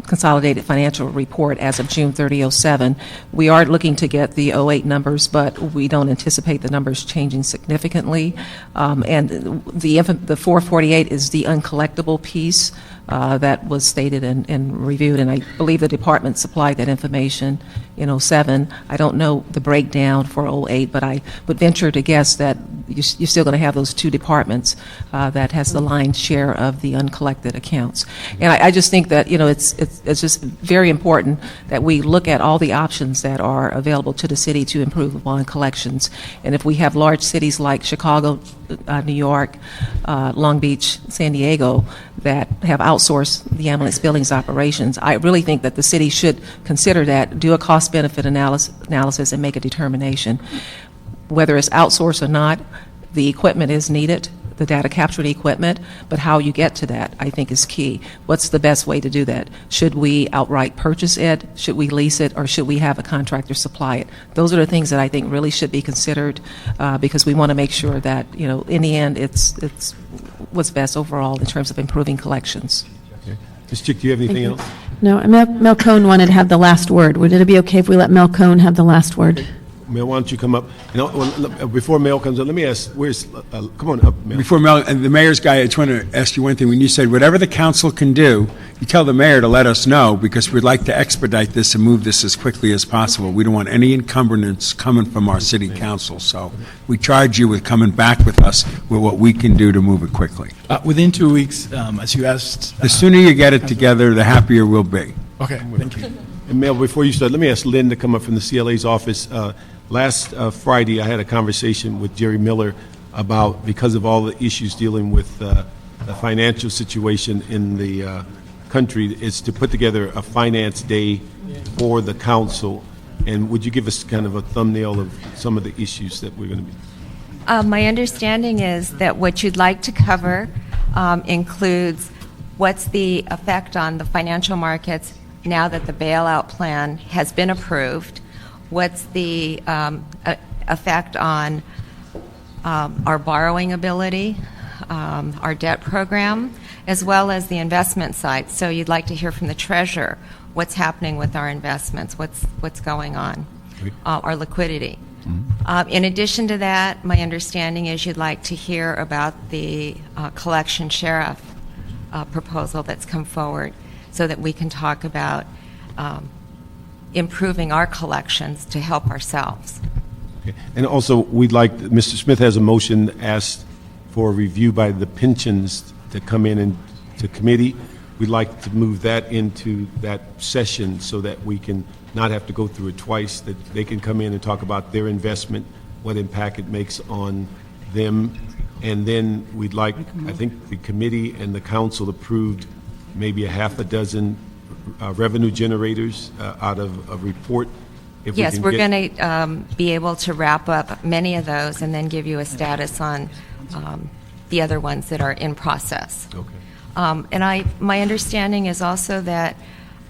consolidated financial report as of June 30/07. We are looking to get the '08 numbers, but we don't anticipate the numbers changing significantly. And the 448 is the uncollectible piece that was stated and reviewed, and I believe the department supplied that information in '07. I don't know the breakdown for '08, but I would venture to guess that you're still going to have those two departments that has the lion's share of the uncollected accounts. And I just think that, it's just very important that we look at all the options that are available to the city to improve upon collections. And if we have large cities like Chicago, New York, Long Beach, San Diego, that have outsourced the ambulance billings operations, I really think that the city should consider that, do a cost-benefit analysis, and make a determination. Whether it's outsourced or not, the equipment is needed, the data captured equipment, but how you get to that, I think, is key. What's the best way to do that? Should we outright purchase it? Should we lease it? Or should we have a contractor supply it? Those are the things that I think really should be considered because we want to make sure that, in the end, it's what's best overall in terms of improving collections. Okay. Ms. Chick, do you have anything else? No, Mel Cohn wanted to have the last word. Would it be okay if we let Mel Cohn have the last word? Mel, why don't you come up? Before Mel comes up, let me ask, come on up, Mel. Before Mel, and the mayor's guy, I just want to ask you one thing. When you said whatever the council can do, you tell the mayor to let us know because we'd like to expedite this and move this as quickly as possible. We don't want any encumbrance coming from our city council. So we charge you with coming back with us with what we can do to move it quickly. Within 2 weeks, as you asked. The sooner you get it together, the happier we'll be. Okay, thank you. And Mel, before you start, let me ask Lynn to come up from the CLA's office. Last Friday, I had a conversation with Jerry Miller about, because of all the issues dealing with the financial situation in the country, is to put together a finance day for the council. And would you give us kind of a thumbnail of some of the issues that we're going to be? My understanding is that what you'd like to cover includes what's the effect on the financial markets now that the bailout plan has been approved. What's the effect on our borrowing ability, our debt program, as well as the investment side? So you'd like to hear from the treasurer what's happening with our investments, what's going on, our liquidity. In addition to that, my understanding is you'd like to hear about the collection sheriff proposal that's come forward so that we can talk about improving our collections to help ourselves. Okay. And also, we'd like, Mr. Smith has a motion asked for a review by the pensions to come in to committee. We'd like to move that into that session so that we can not have to go through it twice, that they can come in and talk about their investment, what impact it makes on them. And then we'd like, I think the committee and the council approved maybe a half a dozen revenue generators out of a report. Yes, we're going to be able to wrap up many of those and then give you a status on the other ones that are in process. Okay. And my understanding is also that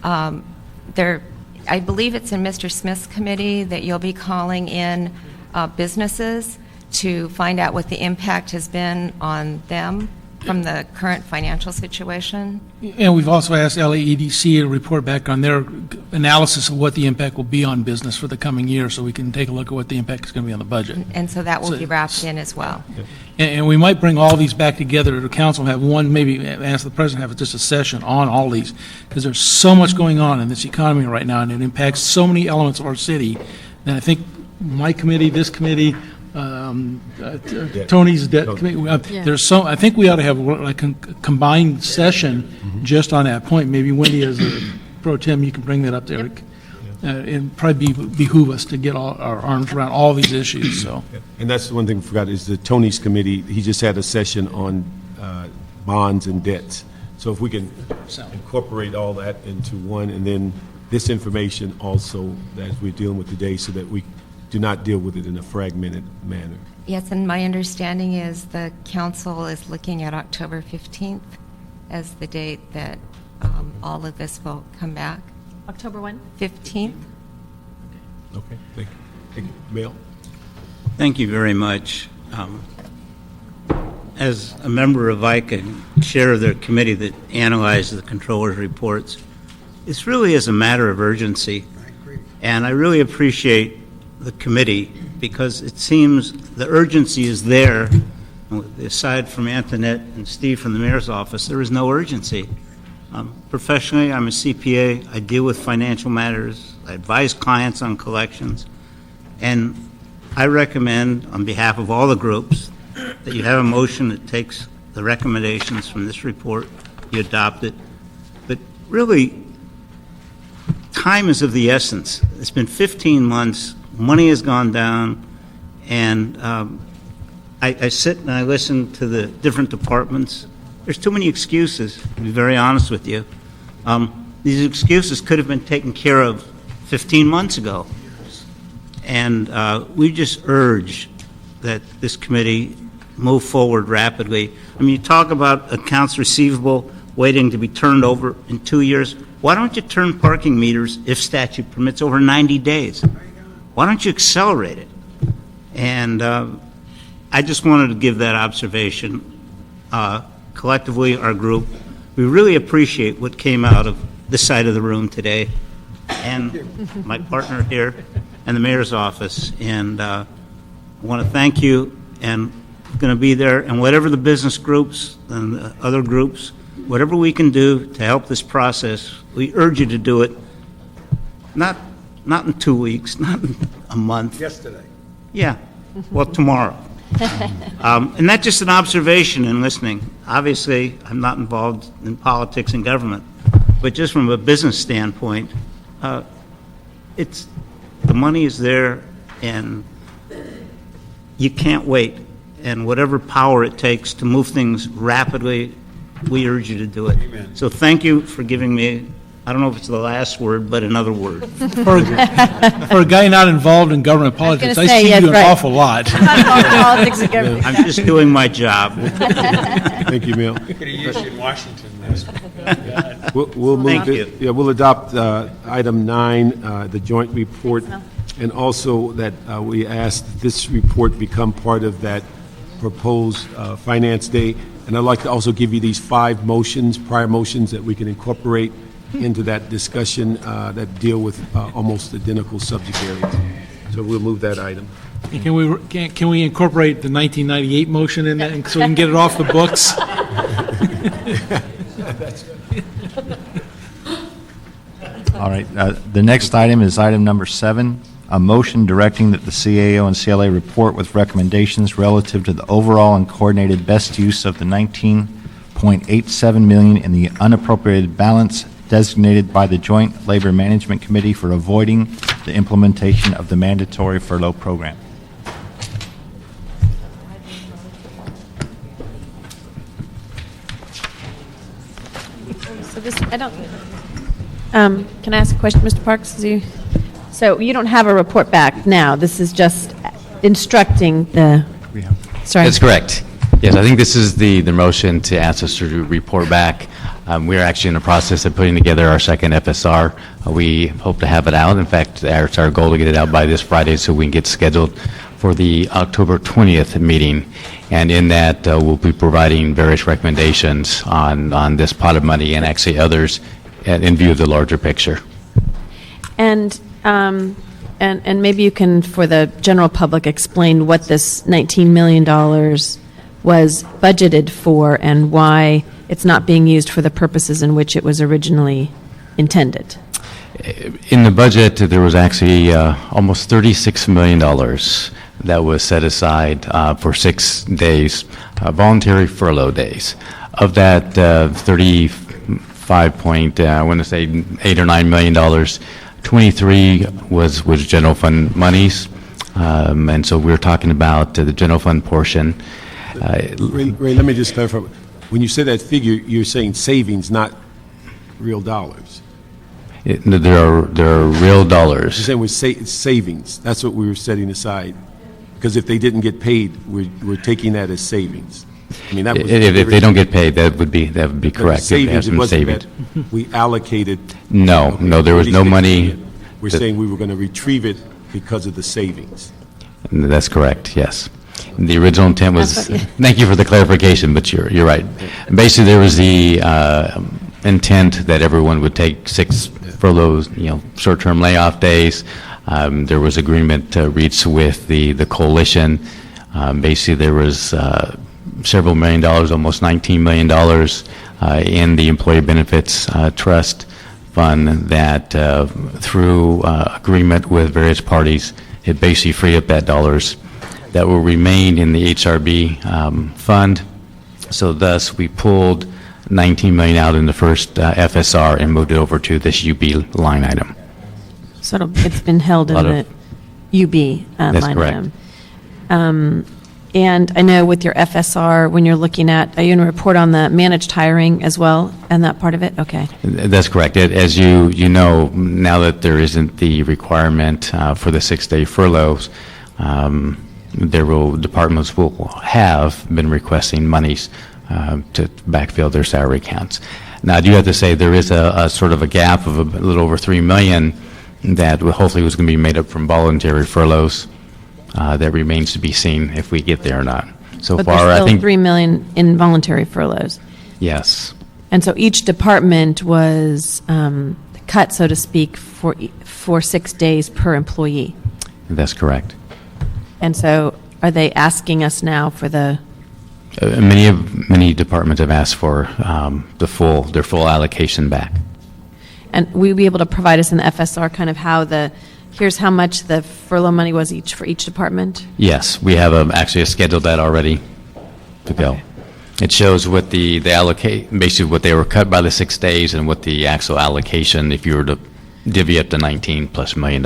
I believe it's in Mr. Smith's committee that you'll be calling in businesses to find out what the impact has been on them from the current financial situation. And we've also asked LAEDC to report back on their analysis of what the impact will be on business for the coming year, so we can take a look at what the impact is going to be on the budget. And so that will be wrapped in as well. And we might bring all these back together to council, have one, maybe ask the president, have just a session on all these, because there's so much going on in this economy right now, and it impacts so many elements of our city. And I think my committee, this committee, Tony's debt committee. There's so I think we ought to have like a combined session just on that point. Maybe Wendy, as a pro tem, you can bring that up there. And probably behoove us to get all our arms around all these issues. So, and that's the one thing we forgot is the Tony's committee. He just had a session on bonds and debts. So if we can incorporate all that into one, and then this information also as we're dealing with today, so that we do not deal with it in a fragmented manner. Yes, and my understanding is the council is looking at October 15th as the date that all of this will come back. October 1? 15th. Okay, thank you. Thank you. Mel? Thank you very much. as a member of ICA and chair of their committee that analyzed the controller's reports, it's really as a matter of urgency. And I really appreciate the committee because it seems the urgency is there. Aside from Antoinette and Steve from the mayor's office, there is no urgency. Professionally, I'm a CPA. I deal with financial matters. I advise clients on collections. And I recommend, on behalf of all the groups, that you have a motion that takes the recommendations from this report, you adopt it. But really, time is of the essence. It's been 15 months, money has gone down, and I sit and I listen to the different departments. There's too many excuses, to be very honest with you. These excuses could have been taken care of 15 months ago. And we just urge that this committee move forward rapidly. I mean, you talk about accounts receivable waiting to be turned over in 2 years. Why don't you turn parking meters, if statute permits, over 90 days? Why don't you accelerate it? And I just wanted to give that observation. Collectively, our group, we really appreciate what came out of this side of the room today, and my partner here, and the mayor's office. And I want to thank you, and going to be there, and whatever the business groups and the other groups, whatever we can do to help this process, we urge you to do it. Not in 2 weeks, not in a month. Yesterday. Yeah, well, tomorrow. And that's just an observation in listening. Obviously, I'm not involved in politics and government, but just from a business standpoint, the money is there, and you can't wait. And whatever power it takes to move things rapidly, we urge you to do it. Amen. So thank you for giving me, I don't know if it's the last word, but another word. For a guy not involved in government politics, I say, see yes, you an right. awful lot. Politics and government. I'm just doing my job. Thank you, Mill. Could have used you in Washington. We'll move Thank it. you. Yeah, we'll adopt item 9, the joint report, and also that we ask that this report become part of that proposed Finance Day. And I'd like to also give you these 5 motions, prior motions, that we can incorporate into that discussion that deal with almost identical subject areas. So we'll move that item. Can we incorporate the 1998 motion in that, so we can get it off the books? All right, the next item is item number 7, a motion directing that the CAO and CLA report with recommendations relative to the overall and coordinated best use of the $19.87 million in the unappropriated balance designated by the Joint Labor Management Committee for avoiding the implementation of the mandatory furlough program. So this, I don't, can I ask a question, Mr. Parks? So you don't have a report back now. This is just instructing the, sorry. That's correct. Yes, I think this is the motion to ask us to report back. We are actually in the process of putting together our second FSR. We hope to have it out. In fact, it's our goal to get it out by this Friday so we can get scheduled for the October 20th meeting. And in that, we'll be providing various recommendations on this pot of money and actually others in view of the larger picture. And maybe you can, for the general public, explain what this $19 million was budgeted for and why it's not being used for the purposes in which it was originally intended. In the budget, there was actually almost $36 million that was set aside for 6 days, voluntary furlough days. Of that 35 point, I want to say $8 or $9 million, 23 was general fund monies, and so we're talking about the general fund portion. Ray, let me just clarify. When you say that figure, you're saying savings, not real dollars. There are real dollars. You're saying it's savings. That's what we were setting aside. Because if they didn't get paid, we're taking that as savings. I mean, that was if they don't get paid, that would be correct. Savings, it wasn't savings. that we allocated. No, there was no money. We're saying we were going to retrieve it because of the savings. That's correct, yes. The original intent was, That's what- thank you for the clarification, but you're right. Basically, there was the intent that everyone would take 6 furloughs, short-term layoff days. There was agreement reached with the coalition. Basically, there was several million dollars, almost $19 million in the Employee Benefits Trust Fund that through agreement with various parties, it basically freed up that dollars that will remain in the HRB fund. So thus, we pulled $19 million out in the first FSR and moved it over to this UB line item. So it's been held in the UB That's line correct. item. And I know with your FSR, when you're looking at, are you going to report on the managed hiring as well, and that part of it? Okay. That's correct. As you know, now that there isn't the requirement for the 6-day furloughs, departments will have been requesting monies to backfill their salary accounts. Now, I do have to say there is a sort of a gap of a little over $3 million that hopefully was going to be made up from voluntary furloughs. That remains to be seen if we get there or not. So But far, there's I still think $3 million in voluntary furloughs. yes. And so each department was cut, so to speak, for 6 days per employee. That's correct. And so are they asking us now for the, Many departments have asked for their full allocation back. and will you be able to provide us in the FSR kind of here's how much the furlough money was for each department? Yes, we have actually a schedule that already to go. It shows what the allocate, basically what they were cut by the 6 days and what the actual allocation, if you were to divvy up the $19+ million.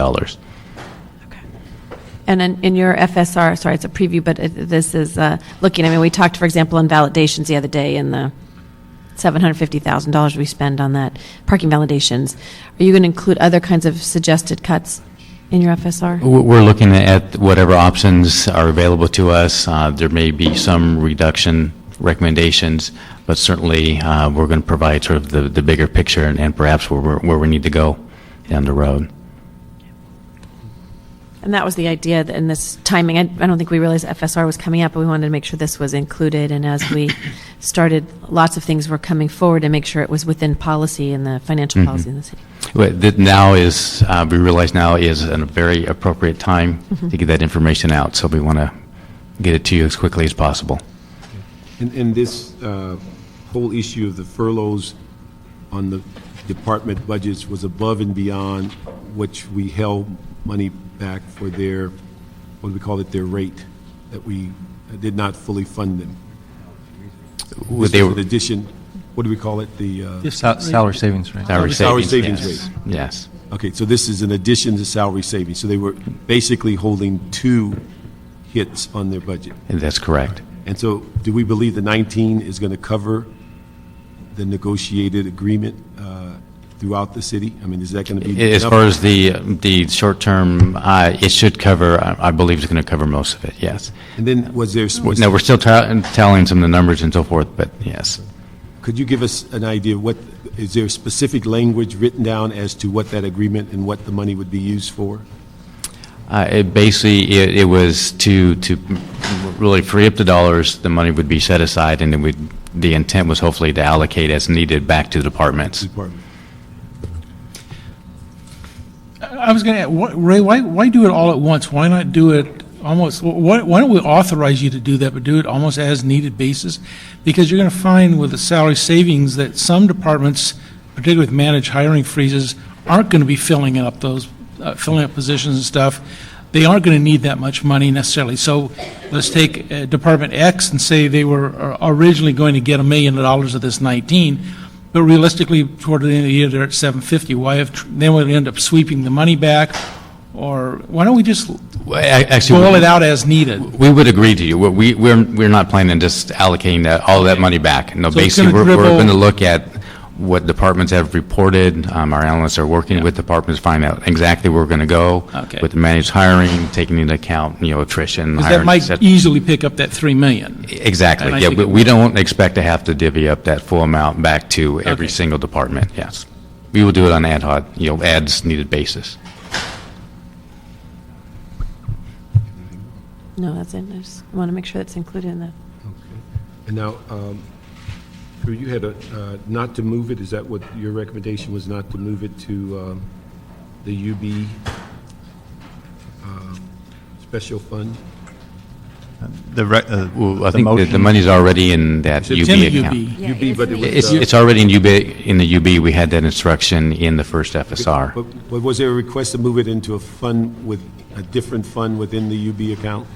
And then in your FSR, sorry, it's a preview, but this is looking, we talked, for example, on validations the other day and the $750,000 we spend on that, parking validations. Are you going to include other kinds of suggested cuts in your FSR? We're looking at whatever options are available to us. There may be some reduction recommendations, but certainly we're going to provide sort of the bigger picture and perhaps where we need to go down the road. And that was the idea that in this timing. I don't think we realized FSR was coming up, but we wanted to make sure this was included. And as we started, lots of things were coming forward to make sure it was within policy and the financial policy in the city. That now is, we realize now is a very appropriate time to get that information out. So we want to get it to you as quickly as possible. And this whole issue of the furloughs on the department budgets was above and beyond which we held money back for their, what do we call it, their rate, that we did not fully fund them. They were in addition, what do we call it, the... Salary savings rate. Salary savings yes. rate. Yes. Okay, so this is in addition to salary savings. So they were basically holding 2 hits on their budget. That's correct. And so do we believe the 19 is going to cover the negotiated agreement throughout the city? I mean, is that going to be As enough? far as the short term, it should cover, I believe it's going to cover most of it, yes. And then was there... No, we're still tallying some of the numbers and so forth, but yes. Could you give us an idea, is there specific language written down as to what that agreement and what the money would be used for? It was to really free up the dollars, the money would be set aside, and the intent was hopefully to allocate as needed back to the departments. I was going to ask, Ray, why do it all at once? Why not do it almost, why don't we authorize you to do that, but do it almost as needed basis? Because you're going to find with the salary savings that some departments, particularly with managed hiring freezes, aren't going to be filling up positions and stuff. They aren't going to need that much money necessarily. So let's take Department X and say they were originally going to get $1 million of this 19, but realistically, toward the end of the year, they're at 750. Then we'll end up sweeping the money back, or why don't we just boil it out as needed? We would agree to you. We're not planning on just allocating all of that money back. No, So it's basically, gonna we're going to dribble- look at what departments have reported. Our analysts are working with departments to find out exactly where we're going to go with the managed hiring, taking into account, attrition. Because hiring, that might et cetera. easily pick up that $3 million. Exactly. And I Yeah, think but it we don't expect to have to divvy up that full amount back to every Okay. single department. Yes, we will do it on ad hoc, as needed basis. No, that's it. I just want to make sure that's included in the. And now, Drew, you had not to move it, is that what your recommendation was, not to move it to the UB special fund? Well, I think that the money's already in that UB account. UB, but it was, It's already in the UB. We had that instruction in the first FSR. But was there a request to move it into a fund with a different fund within the UB account?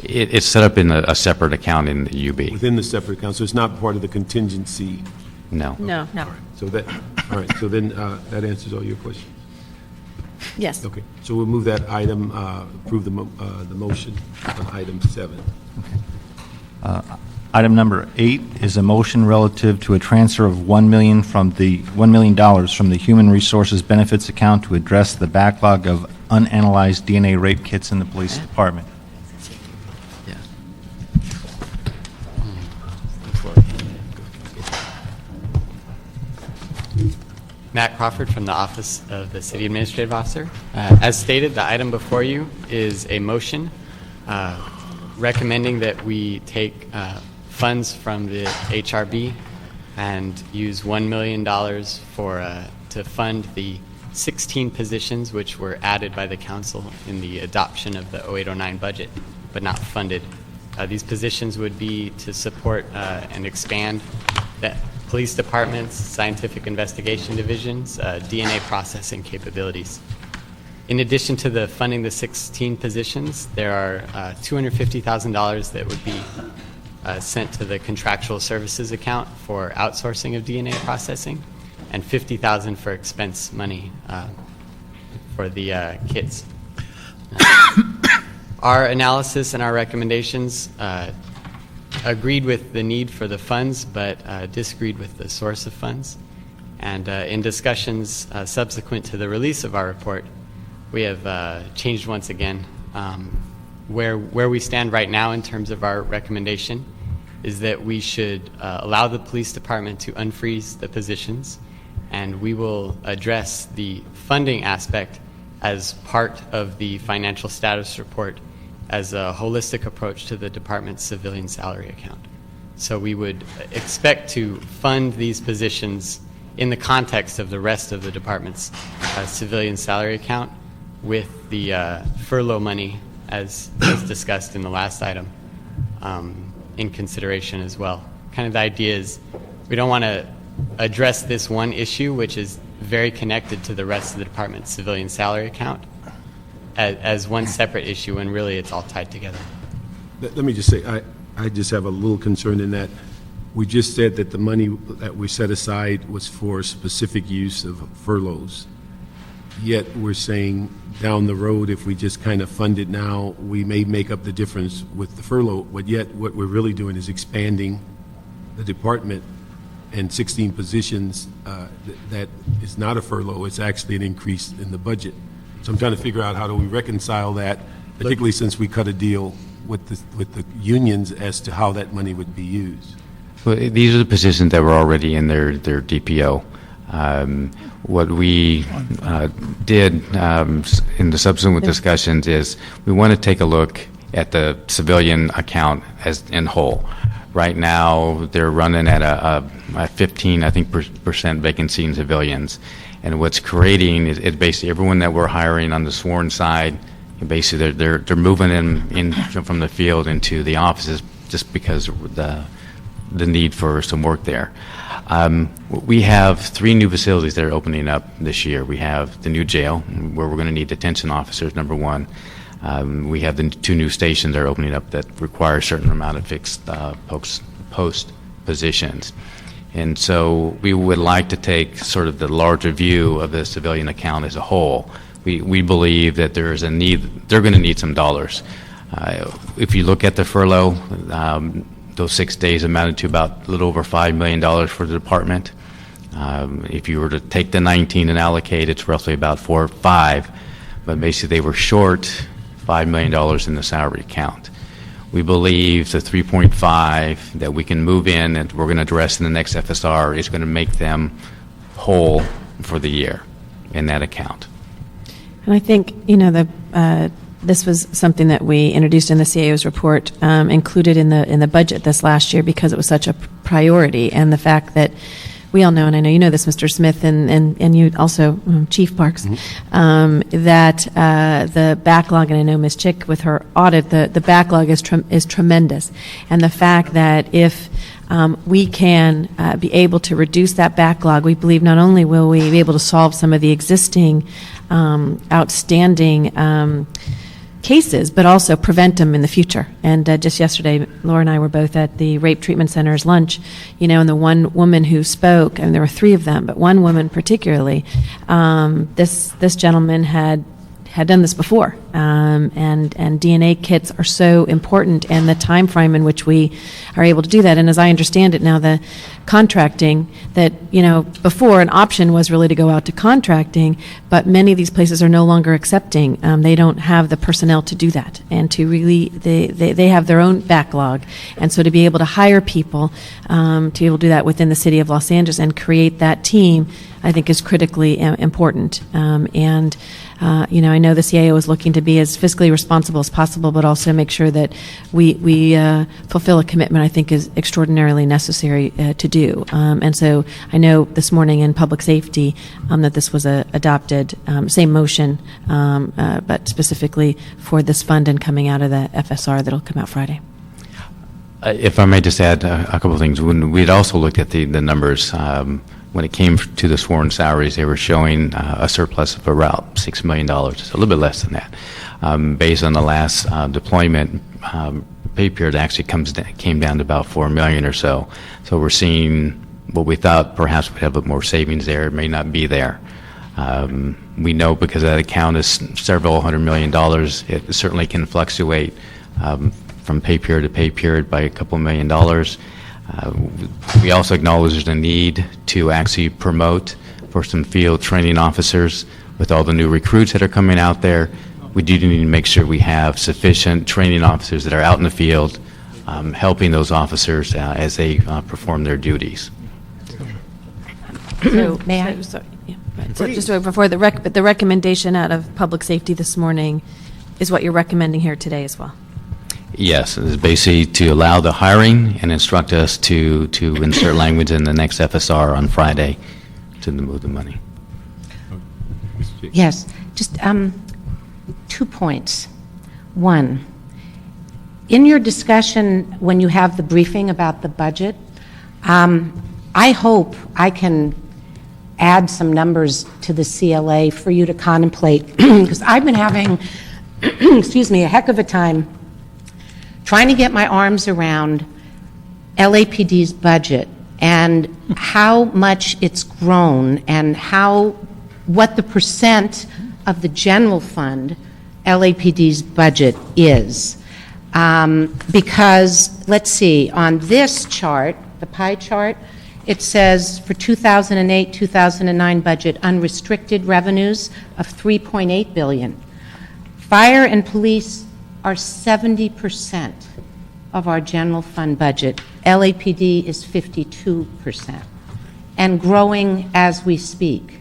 It's set up in a separate account in the UB. Within the separate account, so it's not part of the contingency? No. No. So that, all right, so then that answers all your questions? Yes. Okay, so we'll move that item, approve the motion on item 7. Item number 8 is a motion relative to a transfer of $1 million from the Human Resources Benefits account to address the backlog of unanalyzed DNA rape kits in the police department. Matt Crawford from the Office of the City Administrative Officer. As stated, the item before you is a motion recommending that we take funds from the HRB and use $1 million to fund the 16 positions which were added by the council in the adoption of the 0809 budget, but not funded. These positions would be to support and expand the police department's scientific investigation divisions, DNA processing capabilities. In addition to the funding the 16 positions, there are $250,000 that would be sent to the contractual services account for outsourcing of DNA processing, and $50,000 for expense money for the kits. Our analysis and our recommendations agreed with the need for the funds, but disagreed with the source of funds. And in discussions subsequent to the release of our report, we have changed once again. Where we stand right now in terms of our recommendation is that we should allow the police department to unfreeze the positions, and we will address the funding aspect as part of the financial status report as a holistic approach to the department's civilian salary account. So we would expect to fund these positions in the context of the rest of the department's civilian salary account with the furlough money, as discussed in the last item, in consideration as well. Kind of the idea is we don't want to address this one issue, which is very connected to the rest of the department's civilian salary account, as one separate issue, when really it's all tied together. Let me just say, I just have a little concern in that we just said that the money that we set aside was for specific use of furloughs. Yet we're saying down the road, if we just kind of fund it now, we may make up the difference with the furlough. But yet what we're really doing is expanding the department, and 16 positions, that is not a furlough. It's actually an increase in the budget. So I'm trying to figure out how do we reconcile that, particularly since we cut a deal with the unions as to how that money would be used. Well, these are the positions that were already in their DPO. What we did in the subsequent discussions is we want to take a look at the civilian account as in whole. Right now, they're running at a 15, I think, percent vacancy in civilians. And what's creating is basically everyone that we're hiring on the sworn side, basically they're moving in from the field into the offices just because of the need for some work there. We have 3 new facilities that are opening up this year. We have the new jail, where we're going to need detention officers, number 1. We have the 2 new stations that are opening up that require a certain amount of fixed post positions. And so we would like to take sort of the larger view of the civilian account as a whole. We believe that there is a need, they're going to need some dollars. If you look at the furlough, those 6 days amounted to about a little over $5 million for the department. If you were to take the 19 and allocate, it's roughly about 4 or 5, but basically they were short $5 million in the salary account. We believe the 3.5 that we can move in and we're going to address in the next FSR is going to make them whole for the year in that account. And I think, the this was something that we introduced in the CAO's report, included in the budget this last year because it was such a priority, and the fact that we all know, and I know you know this, Mr. Smith, and you also, Chief Parks, that the backlog, and I know Ms. Chick with her audit, the backlog is tremendous. And the fact that if we can be able to reduce that backlog, we believe not only will we be able to solve some of the existing outstanding cases, but also prevent them in the future. And just yesterday, Laura and I were both at the Rape Treatment Center's lunch, and the one woman who spoke, and there were three of them, but one woman particularly, this gentleman had done this before, and DNA kits are so important, and the time frame in which we are able to do that. And as I understand it now, the contracting that, before an option was really to go out to contracting, but many of these places are no longer accepting. They don't have the personnel to do that, and to really, they have their own backlog. And so to be able to hire people, to be able to do that within the city of Los Angeles and create that team, I think is critically important. I know the CAO is looking to be as fiscally responsible as possible, but also make sure that we fulfill a commitment I think is extraordinarily necessary to do. And so I know this morning in public safety that this was adopted, same motion, but specifically for this fund and coming out of the FSR that'll come out Friday. If I may just add a couple of things. When we'd also looked at the numbers, when it came to the sworn salaries, they were showing a surplus of around $6 million, just a little bit less than that. Based on the last deployment, pay period actually came down to about $4 million or so. So we're seeing what we thought perhaps we'd have more savings there. It may not be there. We know because that account is several $100 million, it certainly can fluctuate from pay period to pay period by a couple $1 million. We also acknowledge there's a need to actually promote for some field training officers with all the new recruits that are coming out there. We do need to make sure we have sufficient training officers that are out in the field helping those officers as they perform their duties. So, may I? So just before the recommendation out of public safety this morning is what you're recommending here today as well. Yes, it's basically to allow the hiring and instruct us to insert language in the next FSR on Friday to move the money. Yes, just 2 points. One, in your discussion when you have the briefing about the budget, I hope I can add some numbers to the CLA for you to contemplate, because I've been having, a heck of a time trying to get my arms around LAPD's budget and how much it's grown and what the percent of the general fund LAPD's budget is. Because, let's see, on this chart, the pie chart, it says for 2008-2009 budget, unrestricted revenues of $3.8 billion. Fire and police are 70% of our general fund budget. LAPD is 52% and growing as we speak.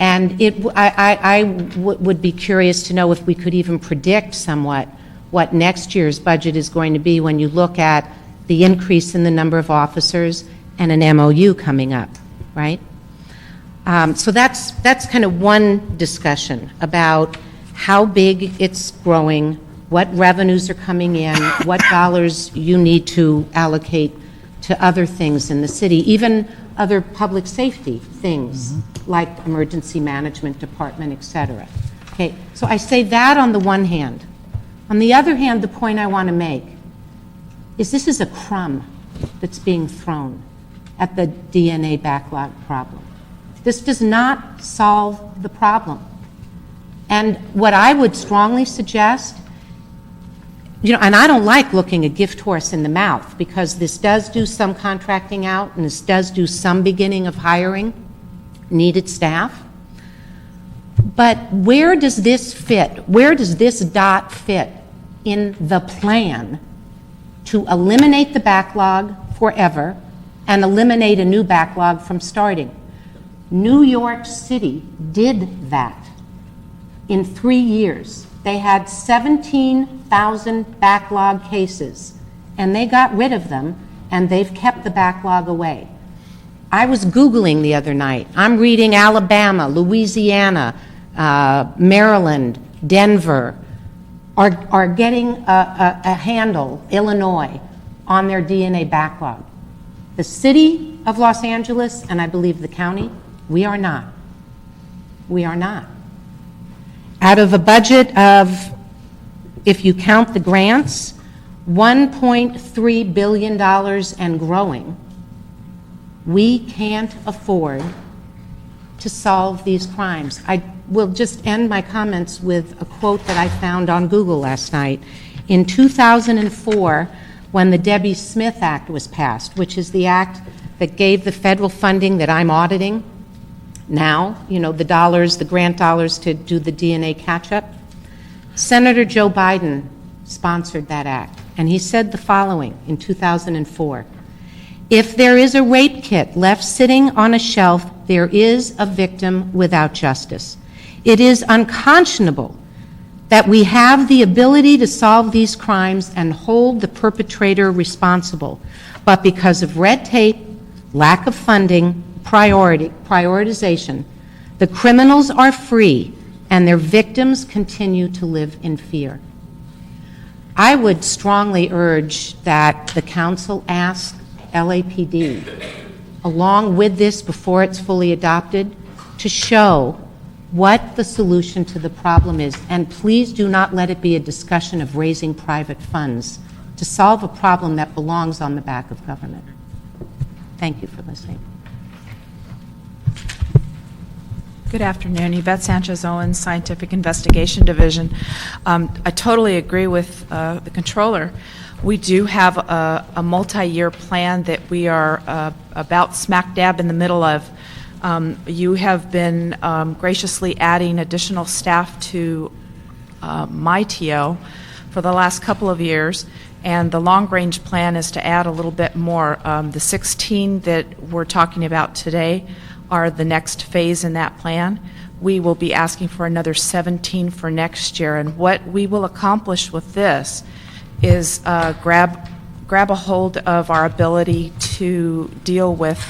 And I would be curious to know if we could even predict somewhat what next year's budget is going to be when you look at the increase in the number of officers and an MOU coming up, right? So that's kind of one discussion about how big it's growing, what revenues are coming in, what dollars you need to allocate to other things in the city, even other public safety things like emergency management department, et cetera. Okay, so I say that on the one hand. On the other hand, the point I want to make is this is a crumb that's being thrown at the DNA backlog problem. This does not solve the problem. And what I would strongly suggest, and I don't like looking a gift horse in the mouth, because this does do some contracting out and this does do some beginning of hiring needed staff. But where does this fit? Where does this dot fit in the plan to eliminate the backlog forever and eliminate a new backlog from starting? New York City did that in 3 years. They had 17,000 backlog cases, and they got rid of them, and they've kept the backlog away. I was Googling the other night. I'm reading Alabama, Louisiana, Maryland, Denver are getting a handle, Illinois, on their DNA backlog. The city of Los Angeles, and I believe the county, we are not. We are not. Out of a budget of, if you count the grants, $1.3 billion and growing, we can't afford to solve these crimes. I will just end my comments with a quote that I found on Google last night. In 2004, when the Debbie Smith Act was passed, which is the act that gave the federal funding that I'm auditing now, the dollars, the grant dollars to do the DNA catch-up, Senator Joe Biden sponsored that act, and he said the following in 2004: if there is a rape kit left sitting on a shelf, there is a victim without justice. It is unconscionable that we have the ability to solve these crimes and hold the perpetrator responsible, but because of red tape, lack of funding, prioritization, the criminals are free and their victims continue to live in fear. I would strongly urge that the council ask LAPD, along with this before it's fully adopted, to show what the solution to the problem is. And please do not let it be a discussion of raising private funds to solve a problem that belongs on the back of government. Thank you for listening. Good afternoon. Yvette Sanchez-Owens, Scientific Investigation Division. I totally agree with the controller. We do have a multi-year plan that we are about smack dab in the middle of. You have been graciously adding additional staff to my TO for the last couple of years, and the long-range plan is to add a little bit more. The 16 that we're talking about today are the next phase in that plan. We will be asking for another 17 for next year, and what we will accomplish with this is grab a hold of our ability to deal with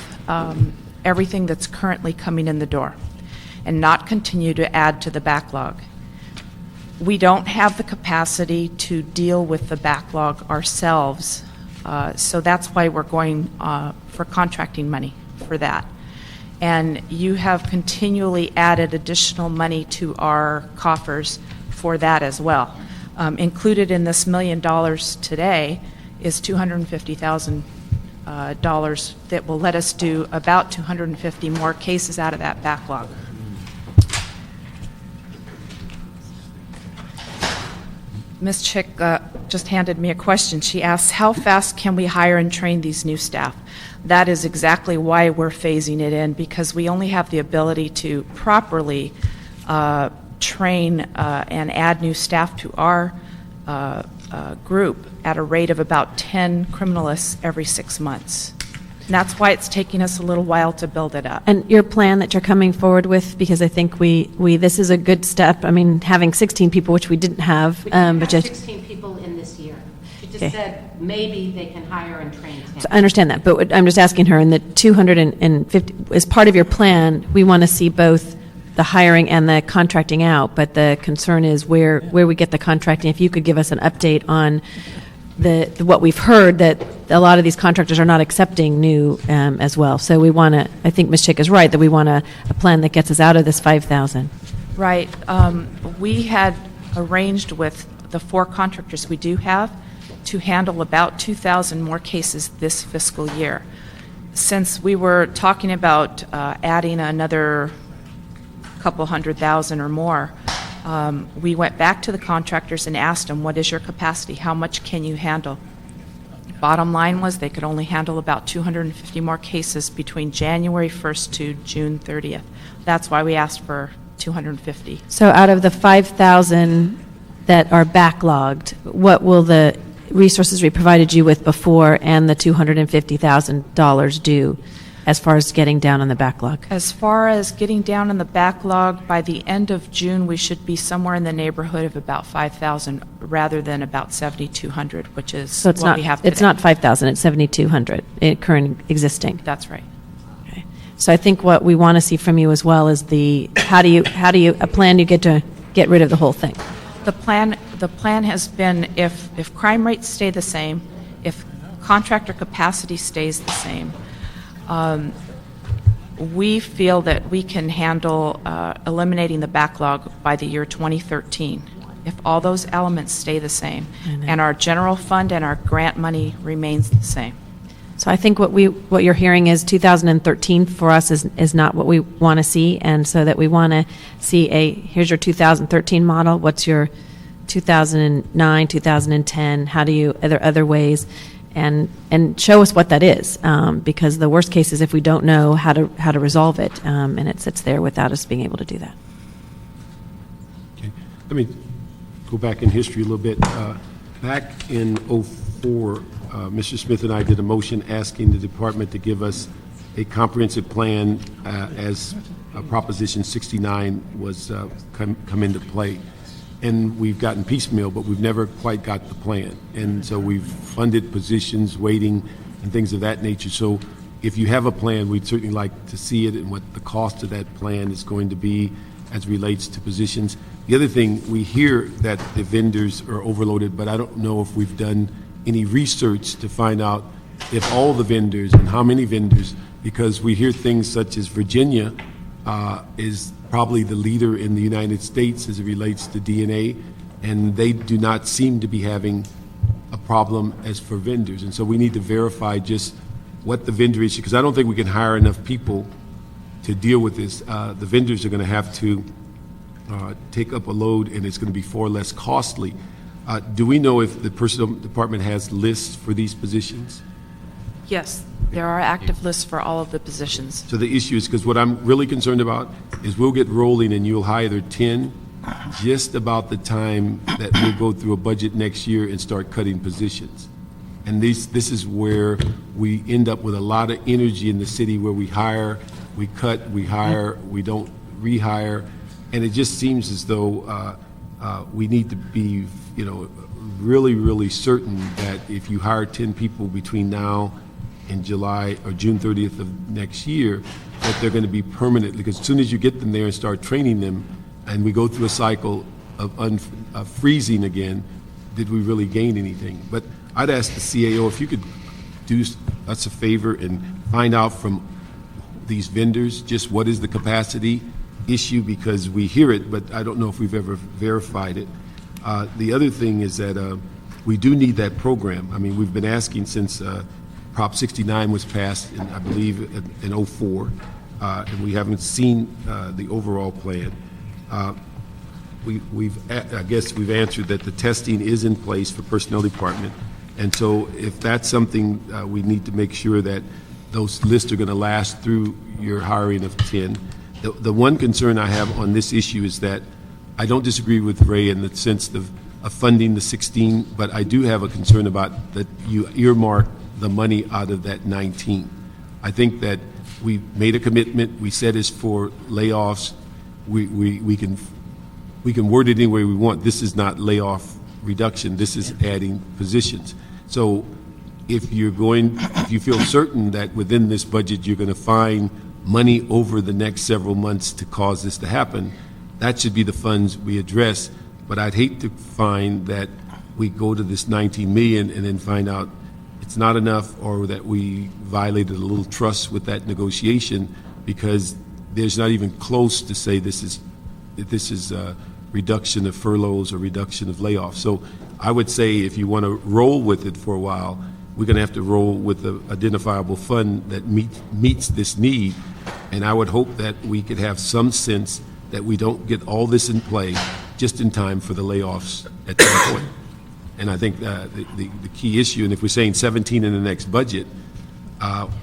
everything that's currently coming in the door and not continue to add to the backlog. We don't have the capacity to deal with the backlog ourselves, so that's why we're going for contracting money for that. And you have continually added additional money to our coffers for that as well. Included in this $1 million today is $250,000 that will let us do about 250 more cases out of that backlog. Ms. Chick just handed me a question. She asks, how fast can we hire and train these new staff? That is exactly why we're phasing it in, because we only have the ability to properly train and add new staff to our group at a rate of about 10 criminalists every 6 months. And that's why it's taking us a little while to build it up. And your plan that you're coming forward with, because I think this is a good step. I mean, having 16 people, which we didn't have. We didn't but have just 16 people in this year. She just Okay. said maybe they can hire and train 10. So I understand that, but I'm just asking her, in the 250, as part of your plan, we want to see both the hiring and the contracting out, but the concern is where we get the contracting. If you could give us an update on what we've heard, that a lot of these contractors are not accepting new as well. So we want to, I think Ms. Chick is right, that we want a plan that gets us out of this 5,000. Right. We had arranged with the 4 contractors we do have to handle about 2,000 more cases this fiscal year. Since we were talking about adding another couple 100,000 or more, we went back to the contractors and asked them, what is your capacity? How much can you handle? Bottom line was they could only handle about 250 more cases between January 1st to June 30th. That's why we asked for 250. So out of the 5,000 that are backlogged, what will the resources we provided you with before and the $250,000 do? as far as getting down on the backlog? As far as getting down in the backlog, by the end of June, we should be somewhere in the neighborhood of about 5,000 rather than about 7,200, which is So it's what not, we have today. it's not 5,000, it's 7,200, current existing. That's right. Okay. So I think what we want to see from you as well is a plan you get to get rid of the whole thing. The plan has been if crime rates stay the same, if contractor capacity stays the same, we feel that we can handle eliminating the backlog by the year 2013 if all those elements stay the same and our general fund and our grant money remains the same. So I think what you're hearing is 2013 for us is not what we want to see, and so that we want to see here's your 2013 model, what's your 2009, 2010, are there other ways, and show us what that is, because the worst case is if we don't know how to resolve it, and it sits there without us being able to do that. Okay. Let me go back in history a little bit. Back in '04, Mr. Smith and I did a motion asking the department to give us a comprehensive plan as Proposition 69 was come into play. And we've gotten piecemeal, but we've never quite got the plan. And so we've funded positions, waiting, and things of that nature. So if you have a plan, we'd certainly like to see it and what the cost of that plan is going to be as relates to positions. The other thing, we hear that the vendors are overloaded, but I don't know if we've done any research to find out if all the vendors and how many vendors, because we hear things such as Virginia is probably the leader in the United States as it relates to DNA, and they do not seem to be having a problem as for vendors. And so we need to verify just what the vendor issue, because I don't think we can hire enough people to deal with this. The vendors are going to have to take up a load, and it's going to be far less costly. Do we know if the personnel department has lists for these positions? Yes, there are active lists for all of the positions. So the issue is, because what I'm really concerned about is we'll get rolling and you'll hire 10 just about the time that we'll go through a budget next year and start cutting positions. And this is where we end up with a lot of energy in the city where we hire, we cut, we hire, we don't rehire. And it just seems as though we need to be, really, really certain that if you hire 10 people between now and July or June 30th of next year, that they're going to be permanent. Because as soon as you get them there and start training them, and we go through a cycle of freezing again, did we really gain anything? But I'd ask the CAO if you could do us a favor and find out from these vendors just what is the capacity issue, because we hear it, but I don't know if we've ever verified it. The other thing is that we do need that program. I mean, we've been asking since Prop 69 was passed, I believe, in '04, and we haven't seen the overall plan. I guess we've answered that the testing is in place for personnel department, and so if that's something we need to make sure that those lists are going to last through your hiring of 10. The one concern I have on this issue is that I don't disagree with Ray in the sense of funding the 16, but I do have a concern about that you earmark the money out of that 19. I think that we made a commitment. We said it's for layoffs. We can word it any way we want. This is not layoff reduction. This is adding positions. So if you feel certain that within this budget you're going to find money over the next several months to cause this to happen, that should be the funds we address. But I'd hate to find that we go to this 19 million and then find out it's not enough, or that we violated a little trust with that negotiation, because there's not even close to say this is a reduction of furloughs or reduction of layoffs. So I would say if you want to roll with it for a while, we're going to have to roll with an identifiable fund that meets this need. And I would hope that we could have some sense that we don't get all this in play just in time for the layoffs at some point. And I think the key issue, and if we're saying 17 in the next budget,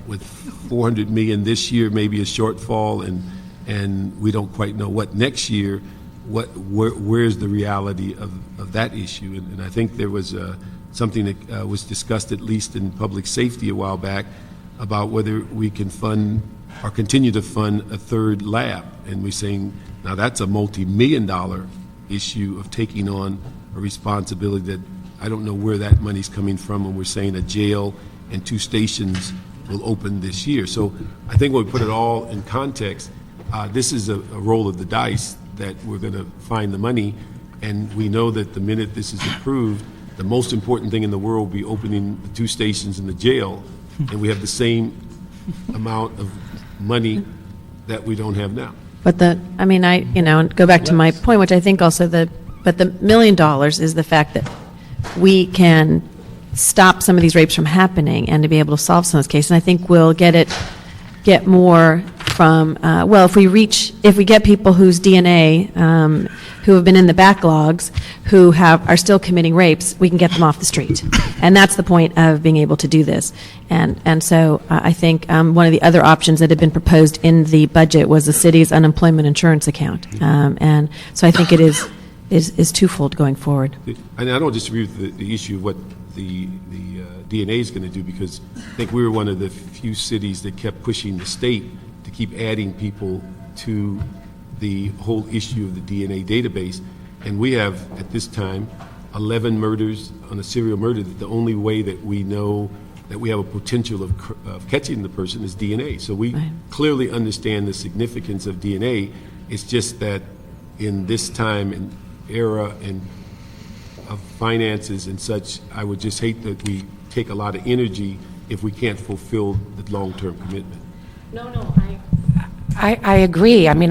with 400 million this year, maybe a shortfall, and we don't quite know what next year, where's the reality of that issue? And I think there was something that was discussed at least in public safety a while back, about whether we can fund or continue to fund a third lab. And we're saying, now that's a multi-million-dollar issue of taking on a responsibility that I don't know where that money's coming from when we're saying a jail and 2 stations will open this year. So I think when we put it all in context, this is a roll of the dice that we're going to find the money, and we know that the minute this is approved, the most important thing in the world will be opening the 2 stations in the jail, and we have the same amount of money that we don't have now. But and go back to my point, which I think also but the $1 million is the fact that we can stop some of these rapes from happening and to be able to solve some of those cases. And I think we'll get more from, if we get people whose DNA, who have been in the backlogs, who are still committing rapes, we can get them off the street. And that's the point of being able to do this. And so I think one of the other options that had been proposed in the budget was the city's unemployment insurance account. And so I think it is twofold going forward. And I don't disagree with the issue of what the DNA is going to do, because I think we were one of the few cities that kept pushing the state to keep adding people to the whole issue of the DNA database. And we have, at this time, 11 murders on a serial murder. That the only way that we know that we have a potential of catching the person is DNA. So we clearly understand the significance of DNA. It's just that in this time and era and of finances and such, I would just hate that we take a lot of energy if we can't fulfill the long-term commitment. No, I agree. I mean,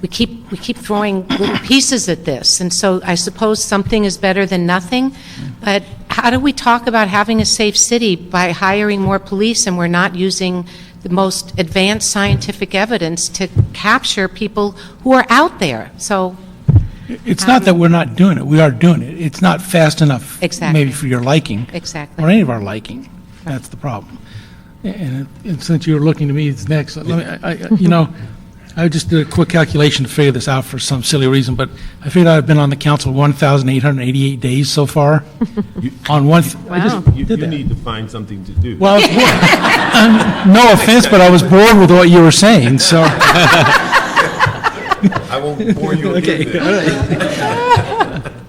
we keep throwing little pieces at this, and so I suppose something is better than nothing, but how do we talk about having a safe city by hiring more police and we're not using the most advanced scientific evidence to capture people who are out there? So it's not that we're not doing it. We are doing it. It's not fast enough, maybe for your liking, or any of our liking. That's the problem. And since you're looking to me, it's next. I just did a quick calculation to figure this out for some silly reason, but I figured I've been on the council 1,888 days so far. You need to find something to do. Well, no offense, but I was bored with what you were saying, so. I won't bore you again.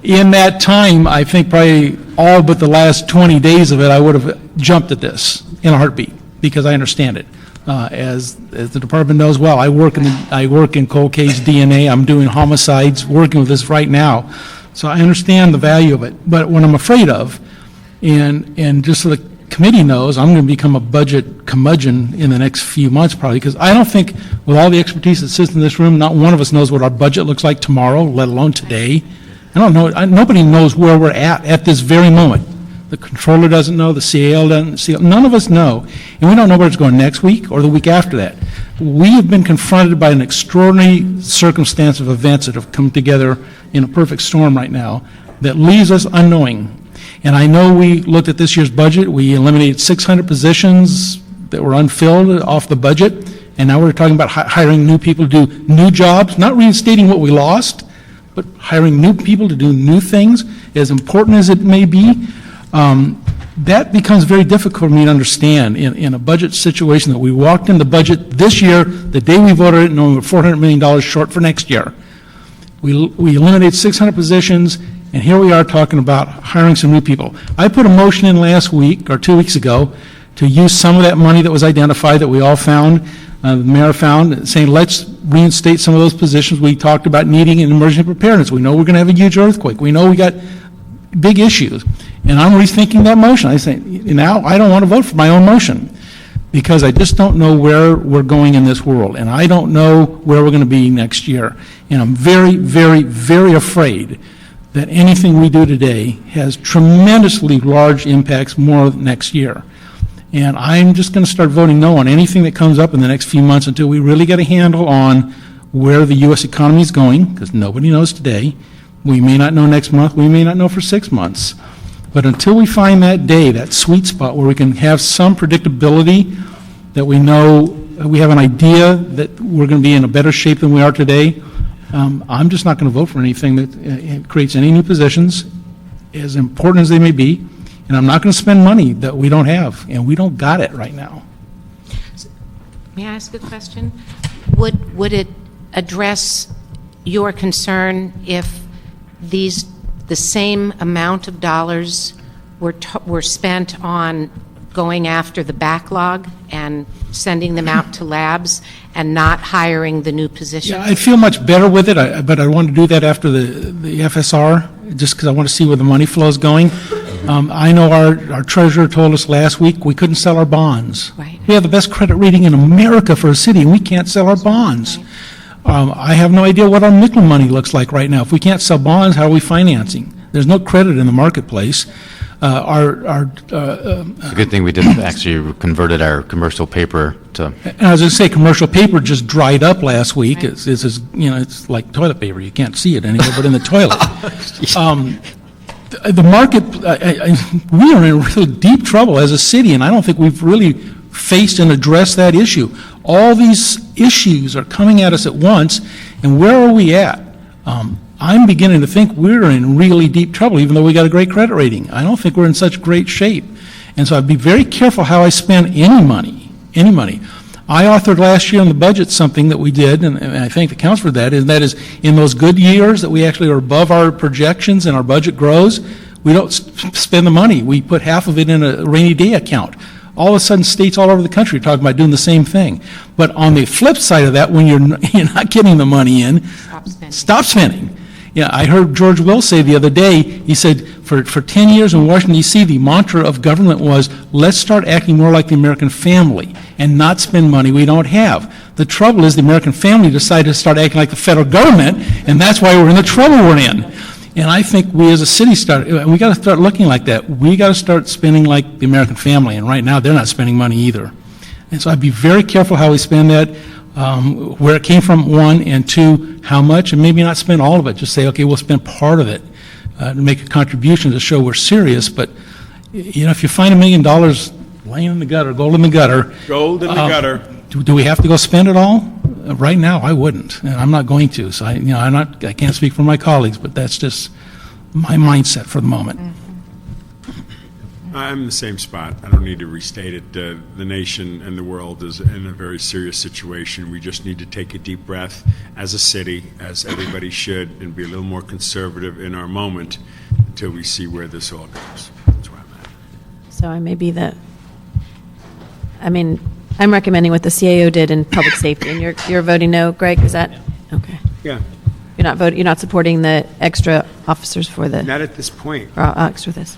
In that time, I think probably all but the last 20 days of it, I would have jumped at this in a heartbeat, because I understand it. As the department knows well, I work in cold case DNA. I'm doing homicides, working with this right now, so I understand the value of it. But what I'm afraid of, and just so the committee knows, I'm going to become a budget curmudgeon in the next few months probably, because I don't think, with all the expertise that sits in this room, not one of us knows what our budget looks like tomorrow, let alone today. I don't know. Nobody knows where we're at this very moment. The controller doesn't know, the CAL doesn't see, none of us know, and we don't know where it's going next week or the week after that. We have been confronted by an extraordinary circumstance of events that have come together in a perfect storm right now that leaves us unknowing. And I know we looked at this year's budget, we eliminated 600 positions that were unfilled off the budget, and now we're talking about hiring new people to do new jobs, not reinstating what we lost, but hiring new people to do new things, as important as it may be. That becomes very difficult for me to understand in a budget situation that we walked in the budget this year, the day we voted it, knowing we're $400 million short for next year. We eliminated 600 positions, and here we are talking about hiring some new people. I put a motion in last week, or 2 weeks ago, to use some of that money that was identified, that we all found, the mayor found, saying let's reinstate some of those positions. We talked about needing an emergency preparedness. We know we're going to have a huge earthquake. We know we got big issues. And I'm rethinking that motion. I say, now I don't want to vote for my own motion, because I just don't know where we're going in this world, and I don't know where we're going to be next year. And I'm very, very, very afraid that anything we do today has tremendously large impacts more next year. And I'm just going to start voting no on anything that comes up in the next few months until we really get a handle on where the U.S. economy is going, because nobody knows today. We may not know next month. We may not know for 6 months. But until we find that day, that sweet spot where we can have some predictability, that we know, we have an idea that we're going to be in a better shape than we are today, I'm just not going to vote for anything that creates any new positions, as important as they may be, And I'm not going to spend money that we don't have, and we don't got it right now. May I ask a question? Would it address your concern if the same amount of dollars were spent on going after the backlog and sending them out to labs and not hiring the new positions? Yeah, I feel much better with it, but I want to do that after the FSR, just because I want to see where the money flow is going. I know our treasurer told us last week we couldn't sell our bonds. Right. We have the best credit rating in America for a city, and we can't sell our bonds. I have no idea what our nickel money looks like right now. If we can't sell bonds, how are we financing? There's no credit in the marketplace. It's a good thing we did actually converted our commercial paper to. And I was going to say, commercial paper just dried up last week. It's like toilet paper. You can't see it anywhere but in the toilet. The market, we are in really deep trouble as a city, and I don't think we've really faced and addressed that issue. All these issues are coming at us at once, and where are we at? I'm beginning to think we're in really deep trouble, even though we got a great credit rating. I don't think we're in such great shape. And so I'd be very careful how I spend any money. I authored last year in the budget something that we did, and I thank the council for that, and that is in those good years that we actually are above our projections and our budget grows, we don't spend the money. We put half of it in a rainy day account. All of a sudden, states all over the country are talking about doing the same thing. But on the flip side of that, when you're not getting the money in, stop spending. Yeah, I heard George Will say the other day, he said, for 10 years in Washington, D.C., the mantra of government was, let's start acting more like the American family and not spend money we don't have. The trouble is the American family decided to start acting like the federal government, and that's why we're in the trouble we're in. And I think we as a city we got to start looking like that. We got to start spending like the American family, and right now they're not spending money either. And so I'd be very careful how we spend that. Where it came from, one, and two, how much, and maybe not spend all of it. Just say, okay, we'll spend part of it to make a contribution to show we're serious. But, if you find $1 million laying in the gutter, gold in the gutter. Gold in the gutter. Do we have to go spend it all? Right now, I wouldn't, and I'm not going to. So, I can't speak for my colleagues, but that's just my mindset for the moment. I'm in the same spot. I don't need to restate it. The nation and the world is in a very serious situation. We just need to take a deep breath as a city, as everybody should, and be a little more conservative in our moment until we see where this all goes. That's where I'm at. So I may be I'm recommending what the CAO did in public safety, and you're voting no, Greg, is that? Okay. Yeah. You're not supporting the extra officers for the. Not at this point. Extra this.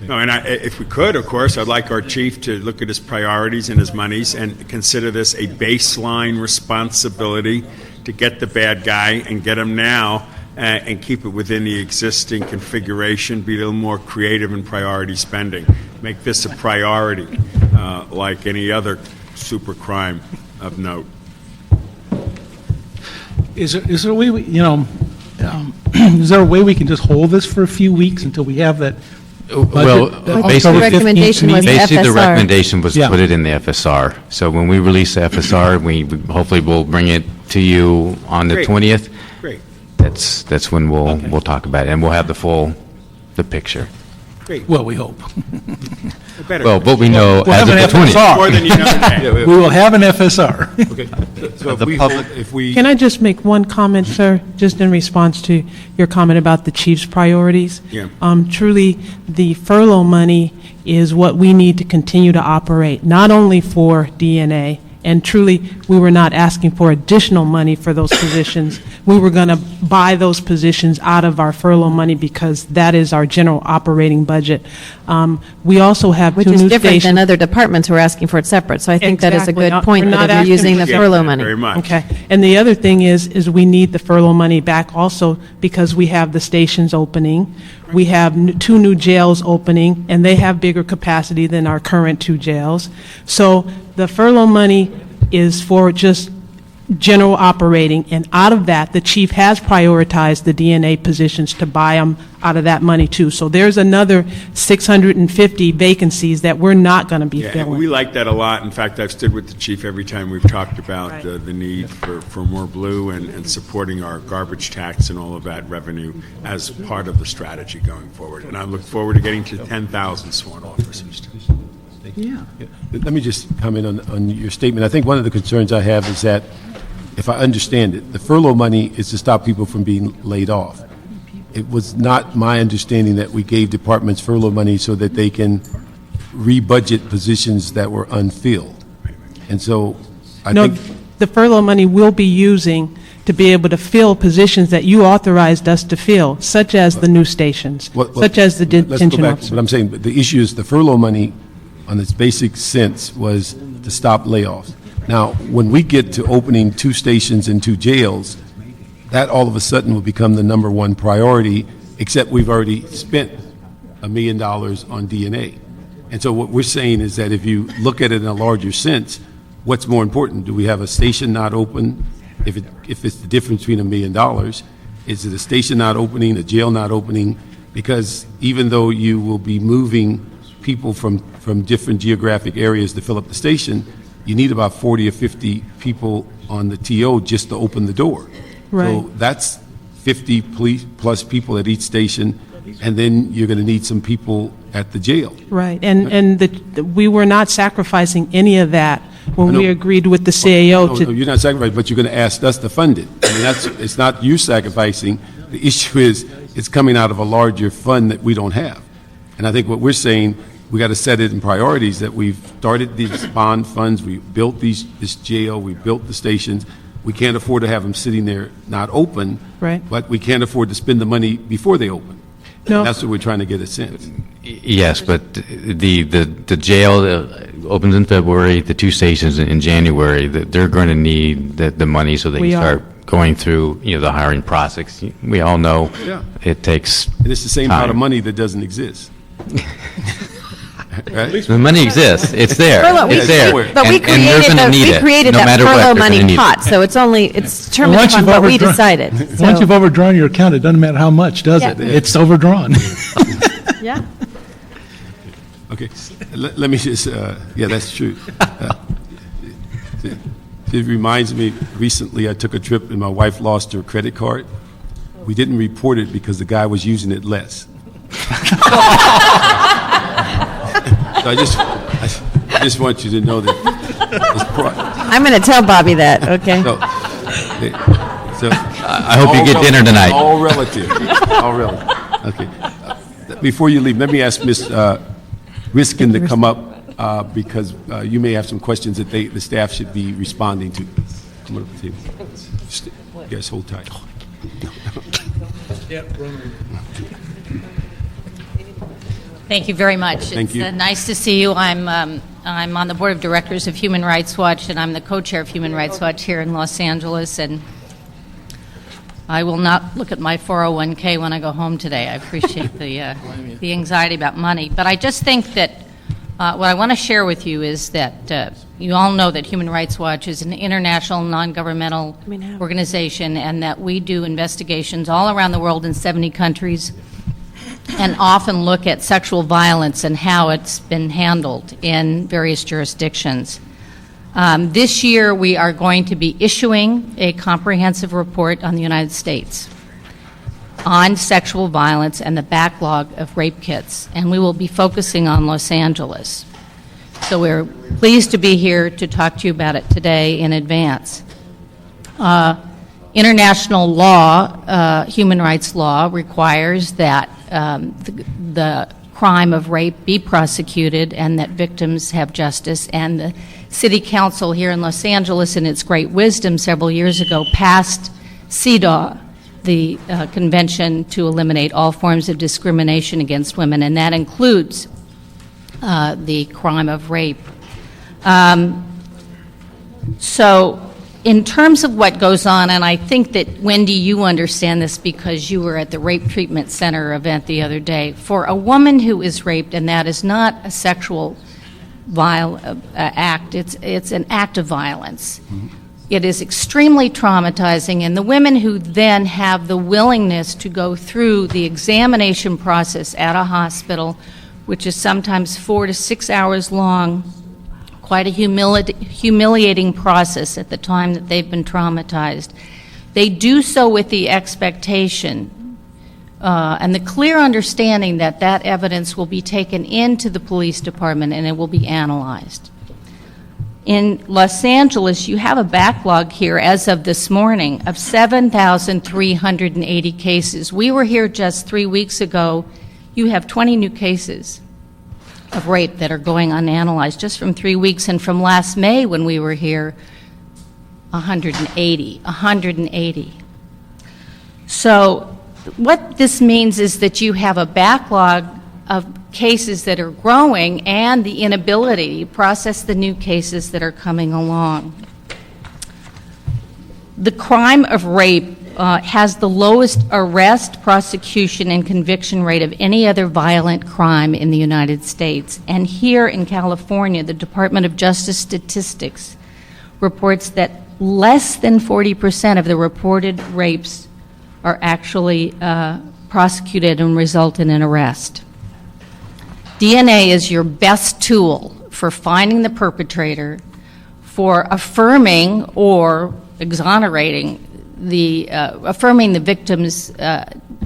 No, and if we could, of course, I'd like our chief to look at his priorities and his monies and consider this a baseline responsibility to get the bad guy and get him now and keep it within the existing configuration, be a little more creative in priority spending. Make this a priority like any other super crime of note. Is there a way is there a way we can just hold this for a few weeks until we have that? Basically, the recommendation was to put it in the FSR. So when we release the FSR, we hopefully will bring it to you on the 20th. Great. That's when we'll talk about it, and we'll have the picture. Great. Well, we hope. Well, what we know we'll as of the 20th. More than you know today. We will have an FSR. Okay. So if we Can I just make one comment, sir, just in response to your comment about the chief's priorities? Yeah. Truly, the furlough money is what we need to continue to operate, not only for DNA, and truly, we were not asking for additional money for those positions. We were going to buy those positions out of our furlough money because that is our general operating budget. We also have Which two is new different stations. than other departments who are asking for it separate. So I think that is a Exactly. good point, We're not that if you're asking using the for- furlough money. Very much. Okay. And the other thing is we need the furlough money back also because we have the stations opening. We have two new jails opening, and they have bigger capacity than our current two jails. So the furlough money is for just general operating, and out of that, the chief has prioritized the DNA positions to buy them out of that money too. So there's another 650 vacancies that we're not going to be And filling. we like that a lot. In fact, I've stood with the chief every time we've talked about the need for more blue and supporting our garbage tax and all of that revenue as part of the strategy going forward. And I look forward to getting to 10,000 sworn officers. Yeah. Let me just comment on your statement. I think one of the concerns I have is that, if I understand it, the furlough money is to stop people from being laid off. It was not my understanding that we gave departments furlough money so that they can rebudget positions that were unfilled. And so I No, think... the furlough money will be using to be able to fill positions that you authorized us to fill, such as the new stations, such as the Let's go detention back. officers. But I'm saying, but the issue is the furlough money, on its basic sense, was to stop layoffs. Now, when we get to opening 2 stations and 2 jails, that all of a sudden will become the number one priority, except we've already spent $1 million on DNA. And so what we're saying is that if you look at it in a larger sense, what's more important? Do we have a station not open? If it's the difference between $1 million, is it a station not opening, a jail not opening? Because even though you will be moving people from different geographic areas to fill up the station, you need about 40 or 50 people on the TO just to open the door. Right. So that's 50 plus people at each station, and then you're going to need some people at the jail. Right, and we were not sacrificing any of that when we No. agreed with the CAO No, to... no, you're not sacrificing, but you're going to ask us to fund it. I mean, it's not you sacrificing. The issue is it's coming out of a larger fund that we don't have. And I think what we're saying, we got to set it in priorities, that we've started these bond funds, we built this jail, we built the stations. We can't afford to have them sitting there not open. Right. But we can't afford to spend the money before they open. No. That's what we're trying to get a sense. Yes, but the jail opens in February, the 2 stations in January. They're going to need the money so they We can are. start going through, the hiring process. We all know Yeah. it takes And it's the same time. pot of money that doesn't exist. Right? The money exists. It's there. Furlough, It's there. But we And they're created, gonna need it. No that matter what, furlough they're gonna money need it. pot, so it's determined Once upon you've what we overdrawn- decided. Once So- you've overdrawn your account, it doesn't matter how much, does it? Yeah. It's overdrawn. Yeah. Okay, let me just, yeah, that's true. It reminds me, recently I took a trip and my wife lost her credit card. We didn't report it because the guy was using it less. So I just want you to know that. I'm going to tell Bobby that, okay? So I hope you get dinner tonight. All relative. All relative. Okay. Before you leave, let me ask Ms. Riskin to come up because you may have some questions that the staff should be responding to. Come on up to the table. You guys hold tight. Thank you very much. Thank you. It's nice to see you. I'm on the board of directors of Human Rights Watch, and I'm the co-chair of Human Rights Watch here in Los Angeles. And I will not look at my 401k when I go home today. I appreciate the anxiety about money, but I just think that what I want to share with you is that you all know that Human Rights Watch is an international, non-governmental organization, and that we do investigations all around the world in 70 countries, and often look at sexual violence and how it's been handled in various jurisdictions. This year, we are going to be issuing a comprehensive report on the United States on sexual violence and the backlog of rape kits, and we will be focusing on Los Angeles. So we're pleased to be here to talk to you about it today in advance. International law, human rights law, requires that the crime of rape be prosecuted and that victims have justice. And the City Council here in Los Angeles, in its great wisdom several years ago, passed CEDAW, the Convention to Eliminate All Forms of Discrimination Against Women, and that includes the crime of rape. So in terms of what goes on, and I think that, Wendy, you understand this because you were at the Rape Treatment Center event the other day, for a woman who is raped, and that is not a sexual act, it's an act of violence. It is extremely traumatizing, and the women who then have the willingness to go through the examination process at a hospital, which is sometimes 4 to 6 hours long, quite a humiliating process at the time that they've been traumatized. They do so with the expectation and the clear understanding that that evidence will be taken into the police department and it will be analyzed. In Los Angeles, you have a backlog here as of this morning of 7,380 cases. We were here just 3 weeks ago. You have 20 new cases of rape that are going unanalyzed just from 3 weeks, and from last May when we were here, 180. So what this means is that you have a backlog of cases that are growing and the inability to process the new cases that are coming along. The crime of rape has the lowest arrest, prosecution, and conviction rate of any other violent crime in the United States. And here in California, the Department of Justice statistics reports that less than 40% of the reported rapes are actually prosecuted and result in an arrest. DNA is your best tool for finding the perpetrator, for affirming or exonerating affirming the victim's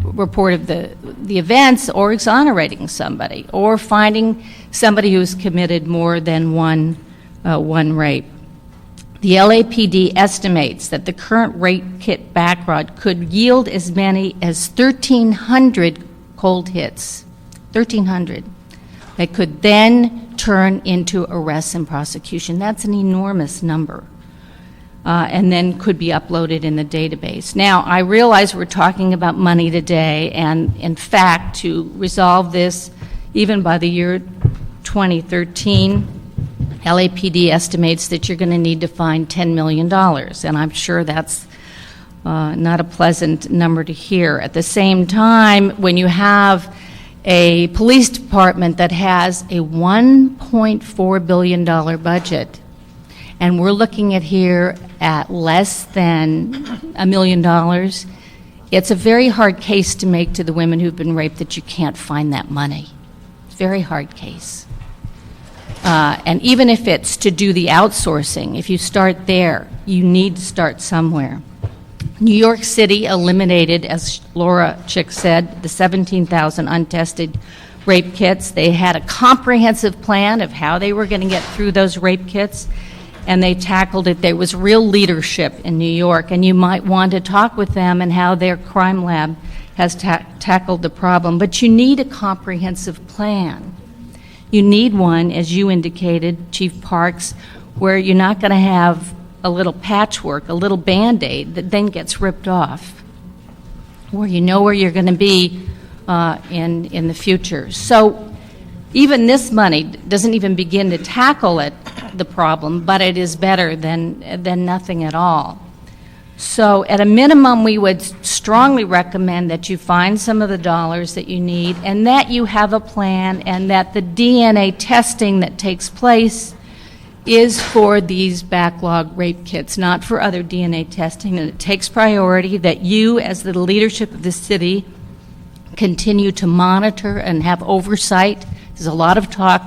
report of the events, or exonerating somebody, or finding somebody who's committed more than one rape. The LAPD estimates that the current rape kit backlog could yield as many as 1,300 cold hits, 1,300, that could then turn into arrests and prosecution. That's an enormous number. And then could be uploaded in the database. Now, I realize we're talking about money today, and in fact, to resolve this, even by the year 2013, LAPD estimates that you're going to need to find $10 million, and I'm sure that's not a pleasant number to hear. At the same time, when you have a police department that has a $1.4 billion budget, and we're looking at less than $1 million, it's a very hard case to make to the women who've been raped that you can't find that money. It's a very hard case. And even if it's to do the outsourcing, if you start there, you need to start somewhere. New York City eliminated, as Laura Chick said, the 17,000 untested rape kits. They had a comprehensive plan of how they were going to get through those rape kits, and they tackled it. There was real leadership in New York, and you might want to talk with them and how their crime lab has tackled the problem. But you need a comprehensive plan. You need one, as you indicated, Chief Parks, where you're not going to have a little patchwork, a little Band-Aid that then gets ripped off, where you know where you're going to be in the future. So even this money doesn't even begin to tackle the problem, but it is better than nothing at all. So at a minimum, we would strongly recommend that you find some of the dollars that you need, and that you have a plan, and that the DNA testing that takes place is for these backlog rape kits, not for other DNA testing, and it takes priority that you, as the leadership of the city, continue to monitor and have oversight. There's a lot of talk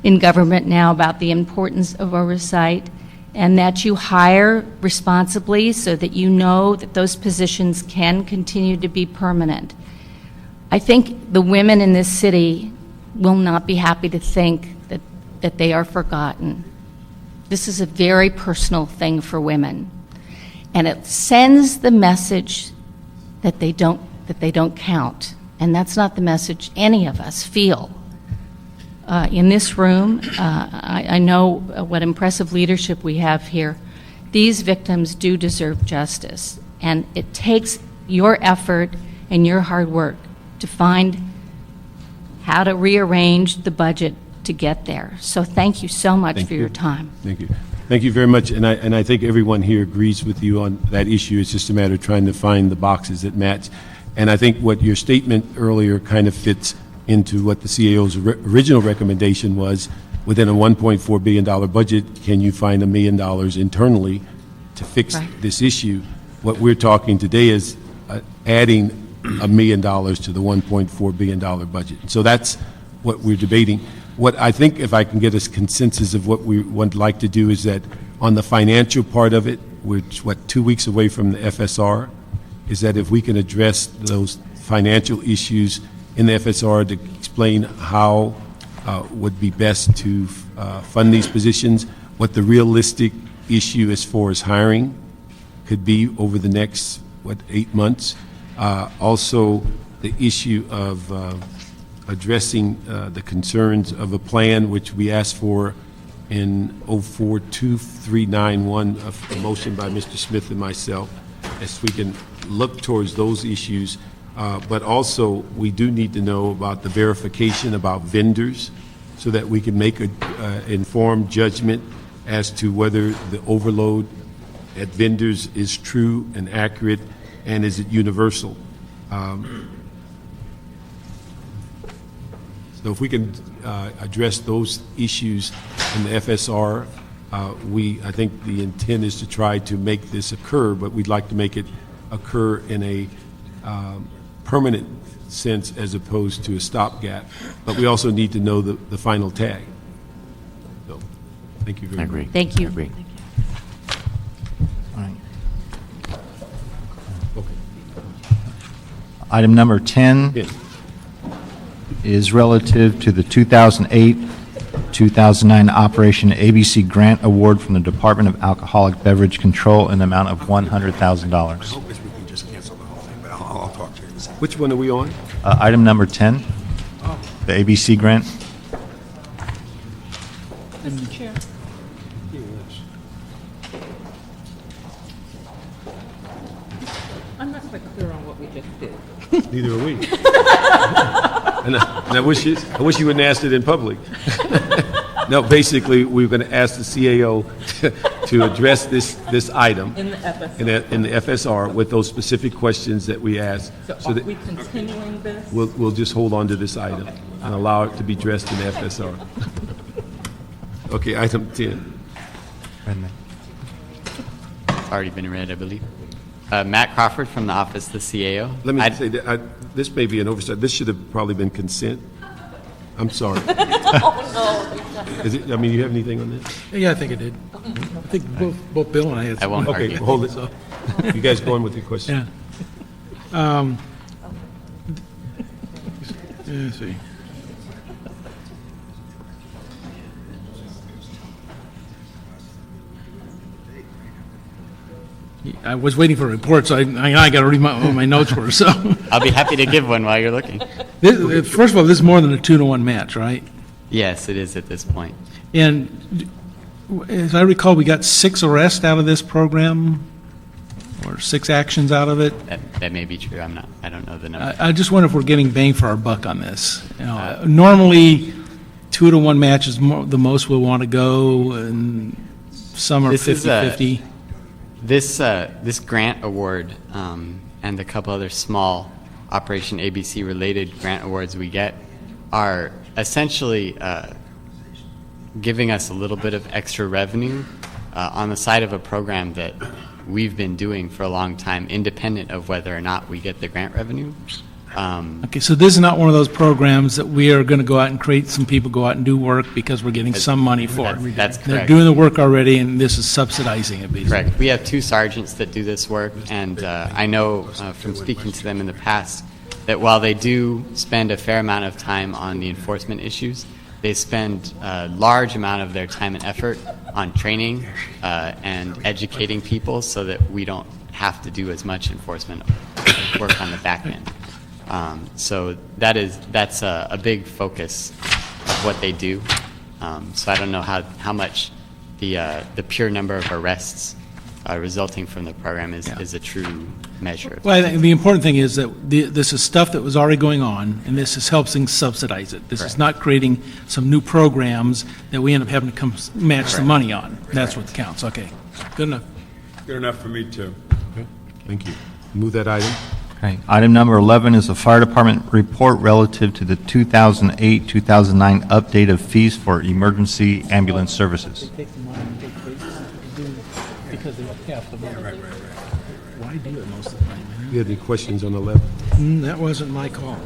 in government now about the importance of oversight, and that you hire responsibly so that you know that those positions can continue to be permanent. I think the women in this city will not be happy to think that they are forgotten. This is a very personal thing for women, and it sends the message that they don't count, and that's not the message any of us feel. In this room, I know what impressive leadership we have here. These victims do deserve justice, and it takes your effort and your hard work to find how to rearrange the budget to get there. So thank you so much for your time. Thank you. Thank you very much, and I think everyone here agrees with you on that issue. It's just a matter of trying to find the boxes that match. And I think what your statement earlier kind of fits into what the CAO's original recommendation was. Within a $1.4 billion budget, can you find $1 million internally to fix this issue. What we're talking today is adding $1 million to the $1.4 billion budget. So that's what we're debating. What I think, if I can get a consensus of what we would like to do, is that on the financial part of it, we're, 2 weeks away from the FSR, is that if we can address those financial issues in the FSR to explain how would be best to fund these positions, what the realistic issue as far as hiring could be over the next, 8 months. Also, the issue of addressing the concerns of a plan which we asked for in 042391, a motion by Mr. Smith and myself, as we can look towards those issues. But also, we do need to know about the verification about vendors so that we can make an informed judgment as to whether the overload at vendors is true and accurate, and is it universal. So if we can address those issues in the FSR, I think the intent is to try to make this occur, but we'd like to make it occur in a permanent sense as opposed to a stopgap. But we also need to know the final tag. So, thank you very much. Thank you. All right. Item number 10 is relative to the 2008-2009 Operation ABC Grant Award from the Department of Alcoholic Beverage Control in the amount of $100,000. I'll talk to you. Which one are we on? Item number 10, the ABC grant. Mr. Chair. I'm not quite clear on what we just did. Neither are we. And I wish you wouldn't ask it in public. No, basically, we're going to ask the CAO to address this item In the FSR. in the FSR with those specific questions that we asked. So that are we continuing this? we'll just hold on to this item and allow it to be addressed in the FSR. Okay, item 10. It's already been read, I believe. Matt Crawford from the Office of the CAO. Let me say that this may be an oversight. This should have probably been consent. I'm sorry. Is it, I mean, you have anything on this? Yeah, I think it did. I think both Bill and I had. I won't Okay, argue. hold it. You guys go on with your question. Yeah. Let's see. I was waiting for a report, so I got to read what my notes were, so. I'll be happy to give one while you're looking. First of all, this is more than a 2-to-1 match, right? Yes, it is at this point. And as I recall, we got 6 arrests out of this program, or 6 actions out of it. That may be true. I don't know the number. I just wonder if we're getting bang for our buck on this. You know, normally, 2-to-1 match is the most we want to go, and some are 50-50. This grant award and a couple other small Operation ABC related grant awards we get are essentially giving us a little bit of extra revenue on the side of a program that we've been doing for a long time, independent of whether or not we get the grant revenue. Okay, so this is not one of those programs that we are going to go out and create some people go out and do work because we're getting some money for it. That's correct. They're doing the work already, and this is subsidizing it, basically. Correct. We have 2 sergeants that do this work, and I know from speaking to them in the past that while they do spend a fair amount of time on the enforcement issues, they spend a large amount of their time and effort on training and educating people so that we don't have to do as much enforcement work on the back end. So that's a big focus of what they do. So I don't know how much the pure number of arrests resulting from the program is a true measure. Well, I think the important thing is that this is stuff that was already going on, and this is helping subsidize it. This is not creating some new programs that we end up having to come match the money on. That's what counts. Okay, good enough. Good enough for me, too. Okay, thank you. Move that item. Okay. Item number 11 is the Fire Department report relative to the 2008-2009 update of fees for emergency ambulance services. because they want half the money. Why do it most of the time? You had any questions on 11? That wasn't my call.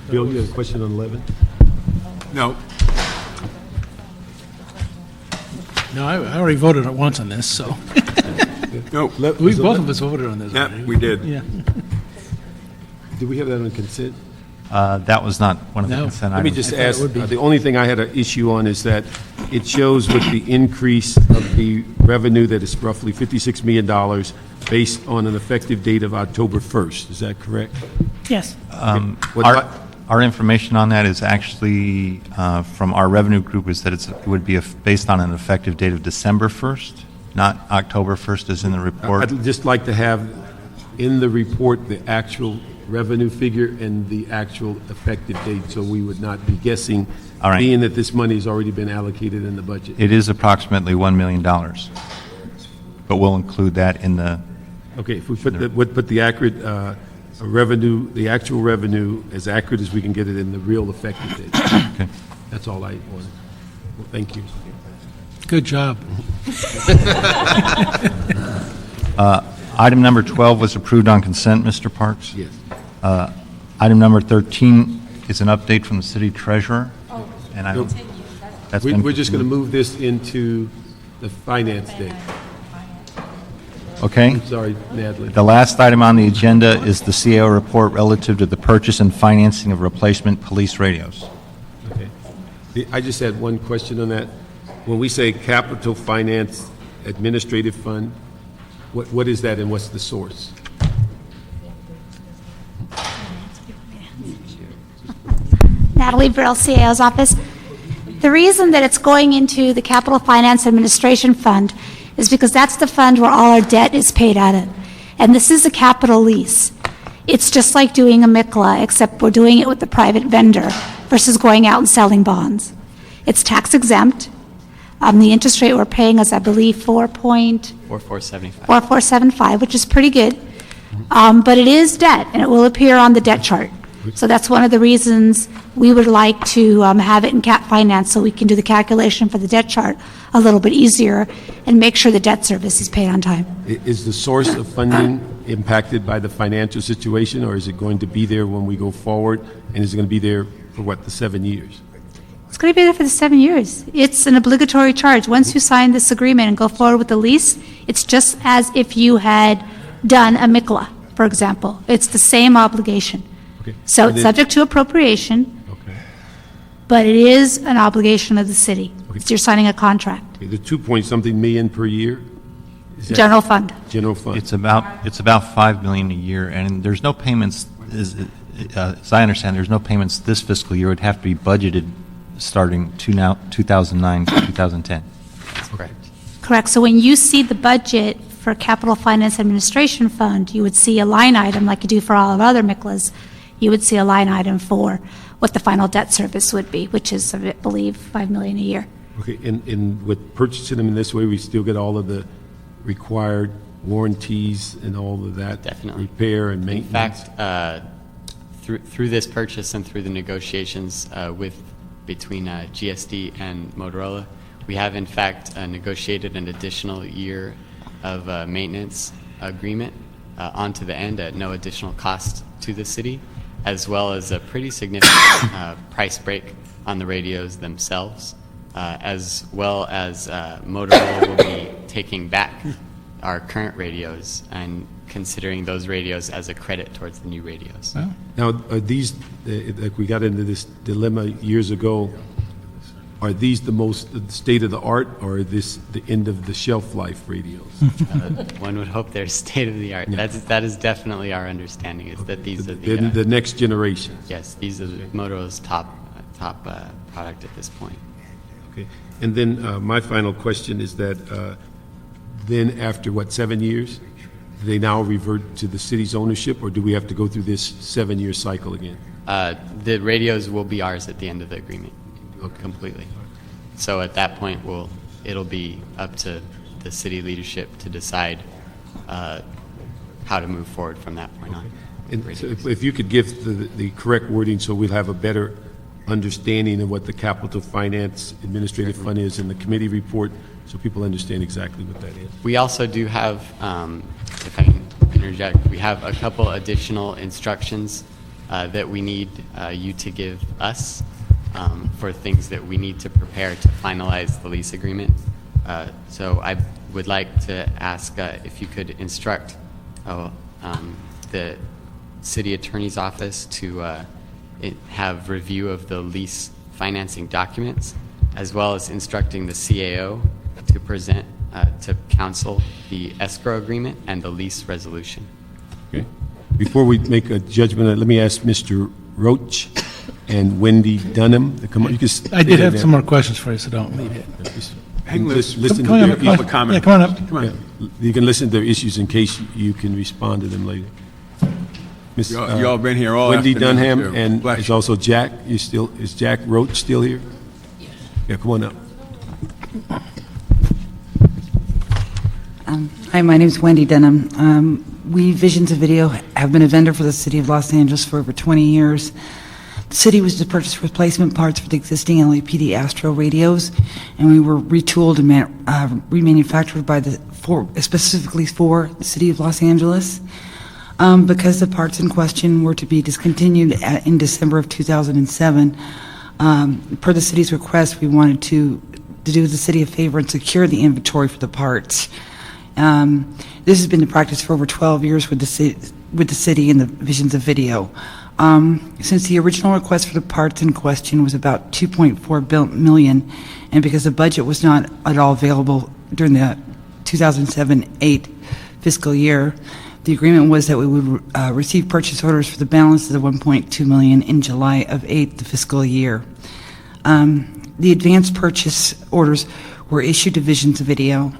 Bill, you have a question on 11? No. No, I already voted once on this, so. No. We, both of us voted on this. Yeah, already. we did. Yeah. Did we have that on consent? That was not one of the No. consent Let me items. just ask, the only thing I had an issue on is that it shows with the increase of the revenue that is roughly $56 million based on an effective date of October 1st. Is that correct? Yes. Our information on that is actually from our revenue group is that it would be based on an effective date of December 1st, not October 1st as in the report. I'd just like to have in the report the actual revenue figure and the actual effective date, so we would not be guessing, All right. being that this money has already been allocated in the budget. It is approximately $1 million, but we'll include that in the. Okay, if we put the accurate revenue, the actual revenue, as accurate as we can get it in the real effective date. Okay. That's all I wanted. Well, thank you. Good job. Item number 12 was approved on consent, Mr. Parks. Yes. Item number 13 is an update from the city treasurer. And I don't. We're just going to move this into the finance day. Okay. I'm sorry, Natalie. The last item on the agenda is the CAO report relative to the purchase and financing of replacement police radios. Okay. I just had one question on that. When we say capital finance administrative fund, what is that and what's the source? Natalie Brill, CAO's office. The reason that it's going into the Capital Finance Administration Fund is because that's the fund where all our debt is paid out of. And this is a capital lease. It's just like doing a MICLA, except we're doing it with the private vendor versus going out and selling bonds. It's tax exempt. The interest rate we're paying is, I believe, 4.4475, which is pretty good. But it is debt, and it will appear on the debt chart. So that's one of the reasons we would like to have it in cap finance, so we can do the calculation for the debt chart a little bit easier and make sure the debt service is paid on time. Is the source of funding impacted by the financial situation, or is it going to be there when we go forward, and is it going to be there for, the 7 years? It's going to be there for the 7 years. It's an obligatory charge. Once you sign this agreement and go forward with the lease, it's just as if you had done a MICLA, for example. It's the same obligation. Okay. So it's subject to appropriation, but it is an obligation of the city. So you're signing a contract. Okay, the 2-point-something million per year? Is that- General fund. General fund. It's about $5 million a year, and there's no payments. As I understand, there's no payments this fiscal year. It would have to be budgeted starting 2009 to 2010. That's correct. Correct. So when you see the budget for Capital Finance Administration Fund, you would see a line item like you do for all of other MICLAs. You would see a line item for what the final debt service would be, which is, I believe, $5 million a year. Okay, and with purchasing them in this way, we still get all of the required warranties and all of that? Definitely. Repair and maintenance? In fact, through this purchase and through the negotiations between GSD and Motorola, we have in fact negotiated an additional year of maintenance agreement onto the end at no additional cost to the city, as well as a pretty significant price break on the radios themselves, as well as Motorola will be taking back our current radios and considering those radios as a credit towards the new radios. Wow. Now, are these, like we got into this dilemma years ago, are these the most state-of-the-art, or are this the end-of-the-shelf life radios? One would hope they're state-of-the-art. Yeah. That is definitely our understanding, is that these are the... The next generation? Yes, these are Motorola's top product at this point. Okay. And then my final question is that then after, 7 years, do they now revert to the city's ownership, or do we have to go through this 7-year cycle again? The radios will be ours at the end of the agreement, completely. So at that point, it'll be up to the city leadership to decide how to move forward from that point on. And so if you could give the correct wording so we'll have a better understanding of what the Capital Finance Administrative Fund is in the committee report, so people understand exactly what that is. We also do have, if I can interject, we have a couple additional instructions that we need you to give us for things that we need to prepare to finalize the lease agreement. So I would like to ask if you could instruct the city attorney's office to have review of the lease financing documents, as well as instructing the CAO to present to council the escrow agreement and the lease resolution. Okay. Before we make a judgment, let me ask Mr. Roach and Wendy Dunham to come up. You can I did have some more questions for you, so don't leave it. Listen Come to on their up, come on. Yeah, come on up. Come on. Yeah, you can listen to their issues in case you can respond to them later. Miss, You all been here all Wendy afternoon, Dunham, too. and Bless there's you. also Jack. Is Jack Roach still here? Yeah, come on up. Hi, my name is Wendy Dunham. We, Visions of Video, have been a vendor for the City of Los Angeles for over 20 years. The city was to purchase replacement parts for the existing LAPD Astro radios, and we were retooled and remanufactured specifically for the City of Los Angeles. Because the parts in question were to be discontinued in December of 2007, per the city's request, we wanted to do the city a favor and secure the inventory for the parts. This has been the practice for over 12 years with the city and the Visions of Video. Since the original request for the parts in question was about $2.4 million, and because the budget was not at all available during the 2007-8 fiscal year, the agreement was that we would receive purchase orders for the balance of the $1.2 million in July of the fiscal year. The advanced purchase orders were issued to Visions of Video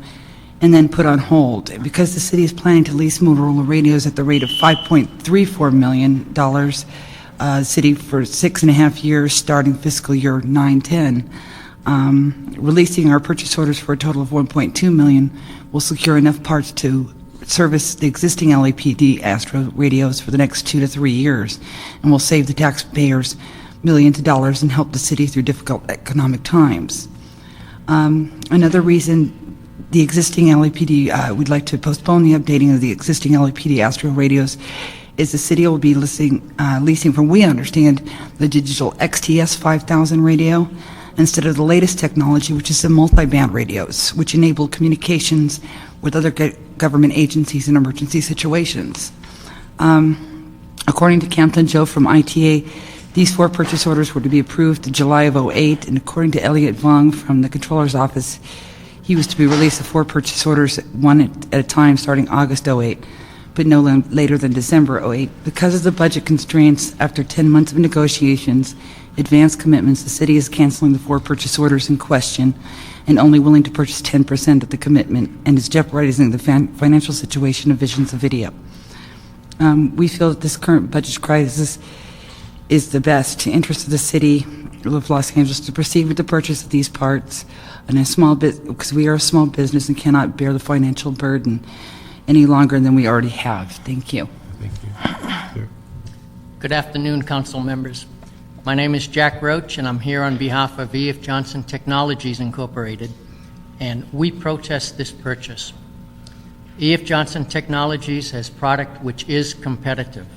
and then put on hold. Because the city is planning to lease Motorola radios at the rate of $5.34 million, city for 6.5 years starting fiscal year 9-10, releasing our purchase orders for a total of $1.2 million will secure enough parts to service the existing LAPD Astro radios for the next 2 to 3 years, and will save the taxpayers millions of dollars and help the city through difficult economic times. Another reason the existing LAPD, we'd like to postpone the updating of the existing LAPD Astro radios is the city will be leasing, from we understand, the digital XTS 5000 radio instead of the latest technology, which is the multi-band radios, which enable communications with other government agencies in emergency situations. According to Campton Joe from ITA, these 4 purchase orders were to be approved in July of 2008, and according to Elliot Vong from the Controller's Office, he was to be released the 4 purchase orders, one at a time, starting August 2008, but no later than December 2008. Because of the budget constraints, after 10 months of negotiations, advance commitments, the city is canceling the 4 purchase orders in question and only willing to purchase 10% of the commitment, and is jeopardizing the financial situation of Visions of Video. We feel that this current budget crisis is the best interest of the city of Los Angeles to proceed with the purchase of these parts, and because we are a small business and cannot bear the financial burden any longer than we already have. Thank you. Thank you. Good afternoon, council members. My name is Jack Roach, and I'm here on behalf of E.F. Johnson Technologies Incorporated, and we protest this purchase. E.F. Johnson Technologies has product which is competitive.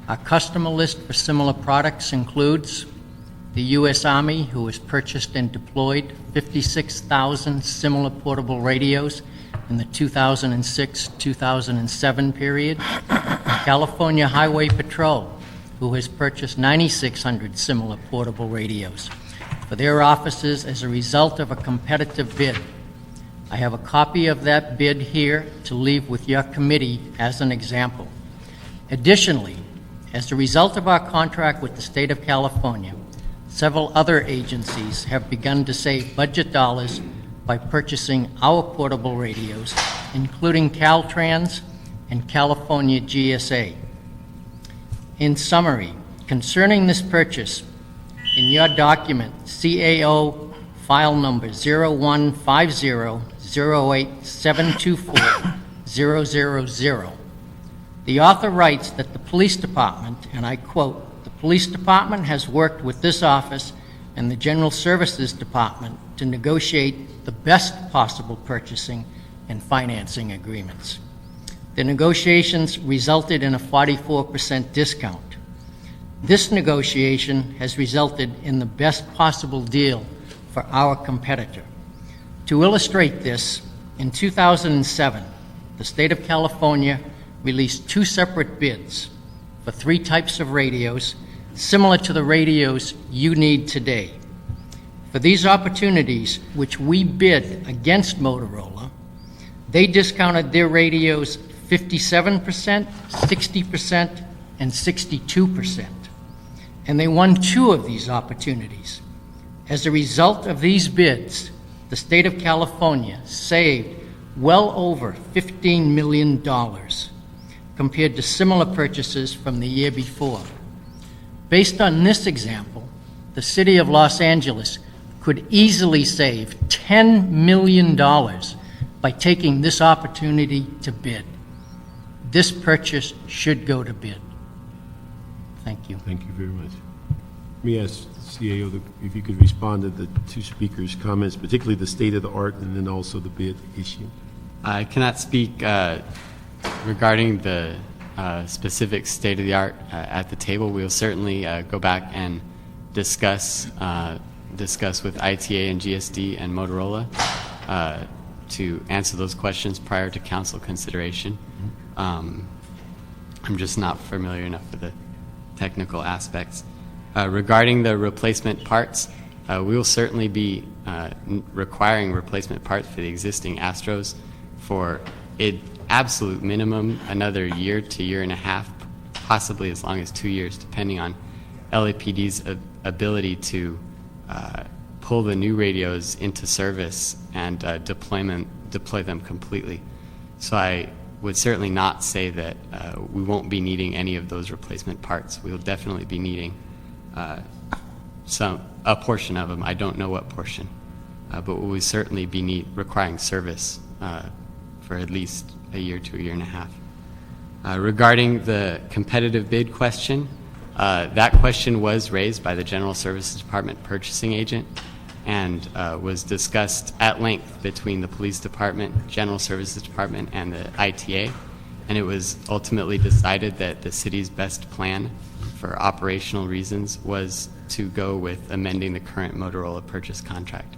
Our customer list for similar products includes the U.S. Army, who has purchased and deployed 56,000 similar portable radios in the 2006-2007 period, California Highway Patrol, who has purchased 9,600 similar portable radios for their offices as a result of a competitive bid. I have a copy of that bid here to leave with your committee as an example. Additionally, as a result of our contract with the state of California, several other agencies have begun to save budget dollars by purchasing our portable radios, including Caltrans and California GSA. In summary, concerning this purchase, in your document, CAO file number 015008724000, the author writes that the police department, and I quote, the police department has worked with this office and the General Services Department to negotiate the best possible purchasing and financing agreements. The negotiations resulted in a 44% discount. This negotiation has resulted in the best possible deal for our competitor. To illustrate this, in 2007, the state of California released 2 separate bids for 3 types of radios similar to the radios you need today. For these opportunities, which we bid against Motorola, they discounted their radios 57%, 60%, and 62%. And they won 2 of these opportunities. As a result of these bids, the state of California saved well over $15 million compared to similar purchases from the year before. Based on this example, the city of Los Angeles could easily save $10 million by taking this opportunity to bid. This purchase should go to bid. Thank you. Thank you very much. Let me ask the CAO if you could respond to the 2 speakers' comments, particularly the state of the art and then also the bid issue. I cannot speak regarding the specific state of the art at the table. We will certainly go back and discuss with ITA and GSD and Motorola to answer those questions prior to council consideration. I'm just not familiar enough with the technical aspects. Regarding the replacement parts, we will certainly be requiring replacement parts for the existing Astros for an absolute minimum another year to year and a half, possibly as long as 2 years, depending on LAPD's ability to pull the new radios into service and deploy them completely. So I would certainly not say that we won't be needing any of those replacement parts. We will definitely be needing a portion of them. I don't know what portion, but we will certainly be requiring service for at least a year to a year and a half. Regarding the competitive bid question, that question was raised by the General Services Department purchasing agent and was discussed at length between the Police Department, General Services Department, and the ITA, and it was ultimately decided that the city's best plan for operational reasons was to go with amending the current Motorola purchase contract.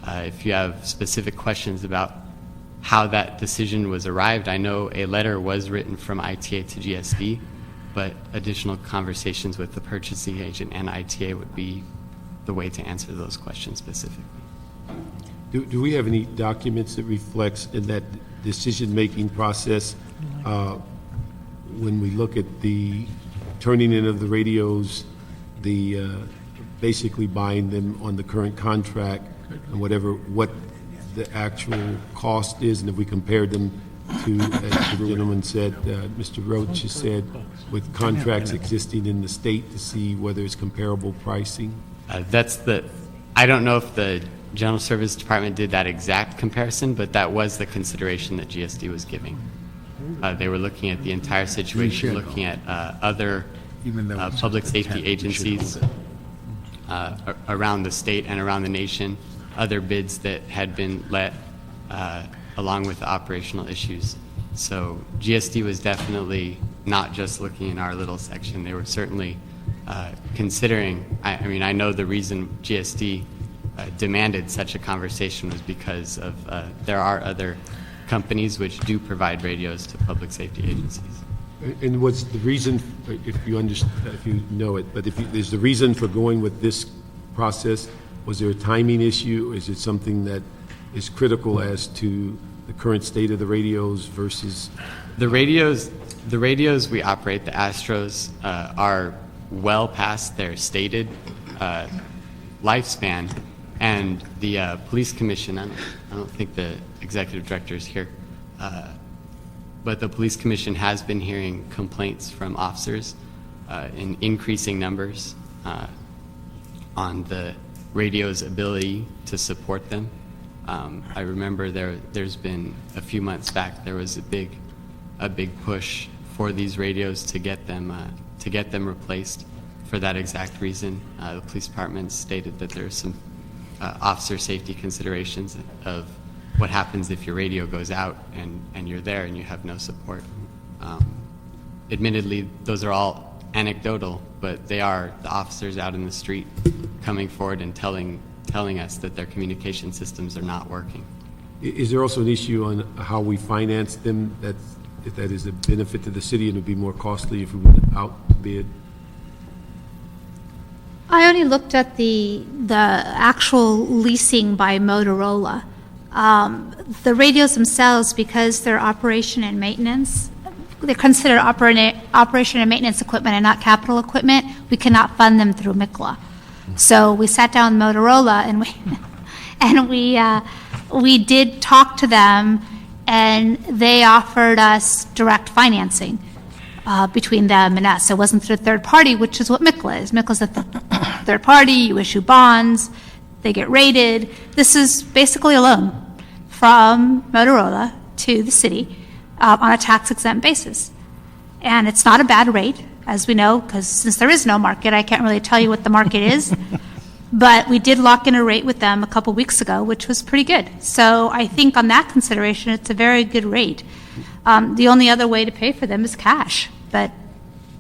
If you have specific questions about how that decision was arrived, I know a letter was written from ITA to GSD, but additional conversations with the purchasing agent and ITA would be the way to answer those questions specifically. Do we have any documents that reflects in that decision-making process when we look at the turning in of the radios, the basically buying them on the current contract and what the actual cost is, and if we compared them to, as the gentleman said, Mr. Roach has said, with contracts existing in the state to see whether it's comparable pricing? I don't know if the General Services Department did that exact comparison, but that was the consideration that GSD was giving. They were looking at the entire situation, looking at other public safety agencies around the state and around the nation, other bids that had been let along with the operational issues. So GSD was definitely not just looking in our little section. They were certainly considering, I know the reason GSD demanded such a conversation was because of there are other companies which do provide radios to public safety agencies. And what's the reason, if you know it, but is the reason for going with this process, was there a timing issue? Is it something that is critical as to the current state of the radios versus? The radios we operate, the Astros, are well past their stated lifespan, and the police commission, I don't think the executive director is here, but the police commission has been hearing complaints from officers in increasing numbers on the radio's ability to support them. I remember there's been a few months back there was a big push for these radios to get them replaced, for that exact reason. The police department stated that there's some officer safety considerations of what happens if your radio goes out and you're there and you have no support. Admittedly, those are all anecdotal, but they are the officers out in the street coming forward and telling us that their communication systems are not working. Is there also an issue on how we finance them, that is a benefit to the city and it would be more costly if we went out to bid? I only looked at the actual leasing by Motorola. The radios themselves, because they're operation and maintenance, they're considered operation and maintenance equipment and not capital equipment. We cannot fund them through MICLA. So we sat down with Motorola and we did talk to them, and they offered us direct financing between them and us. It wasn't through a third party, which is what MICLA is. MICLA is a third party. You issue bonds, they get rated. This is basically a loan from Motorola to the city on a tax-exempt basis. And it's not a bad rate, as we know, because since there is no market, I can't really tell you what the market is. But we did lock in a rate with them a couple weeks ago, which was pretty good. So I think on that consideration, it's a very good rate. The only other way to pay for them is cash.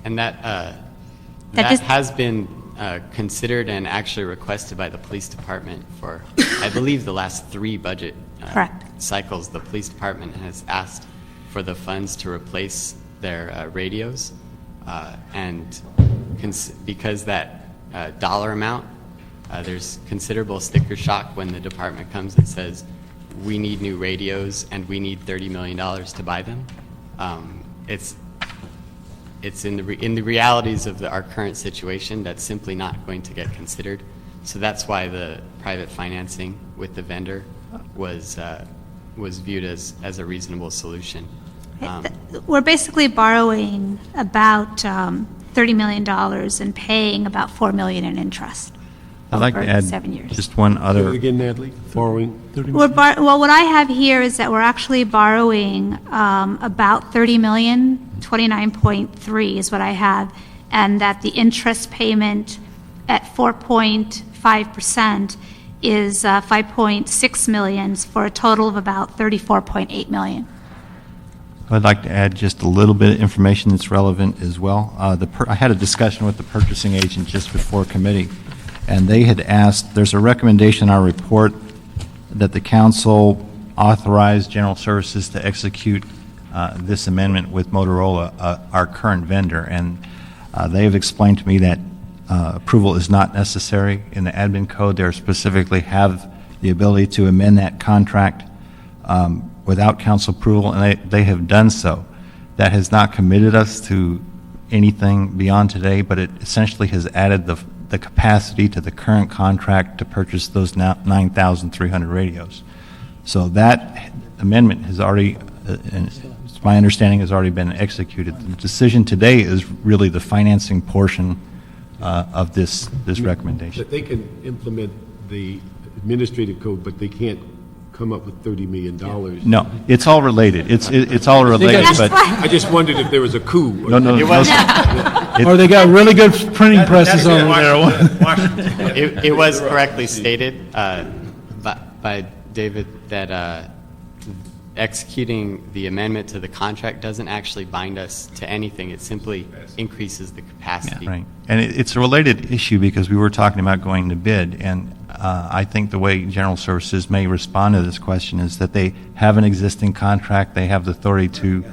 And that has been considered and actually requested by the police department for, I believe, the last 3 budget cycles. The police department has asked for the funds to replace their radios, and because that dollar amount, there's considerable sticker shock when the department comes and says, we need new radios and we need $30 million to buy them. It's in the realities of our current situation that's simply not going to get considered. So that's why the private financing with the vendor was viewed as a reasonable solution. We're basically borrowing about $30 million and paying about $4 million in interest. I'd like to add 7 years. just one other. Again, Natalie, borrowing. Well, what I have here is that we're actually borrowing about $30 million, 29.3 is what I have, and that the interest payment at 4.5% is 5.6 million for a total of about 34.8 million. I'd like to add just a little bit of information that's relevant as well. I had a discussion with the purchasing agent just before committee, and they had asked, there's a recommendation in our report that the council authorize General Services to execute this amendment with Motorola, our current vendor, and they have explained to me that approval is not necessary. In the admin code, they specifically have the ability to amend that contract without council approval, and they have done so. That has not committed us to anything beyond today, but it essentially has added the capacity to the current contract to purchase those 9,300 radios. So that amendment has already, it's my understanding, has already been executed. The decision today is really the financing portion of this recommendation. That they can implement the administrative code, but they can't come up with $30 million. No, it's all related. It's all related. But I just wondered if there was a coup. No. Or they got really good printing presses over there. It was correctly stated by David that executing the amendment to the contract doesn't actually bind us to anything. It simply increases the capacity. Yeah, right. And it's a related issue because we were talking about going to bid, and I think the way General Services may respond to this question is that they have an existing contract. They have the authority to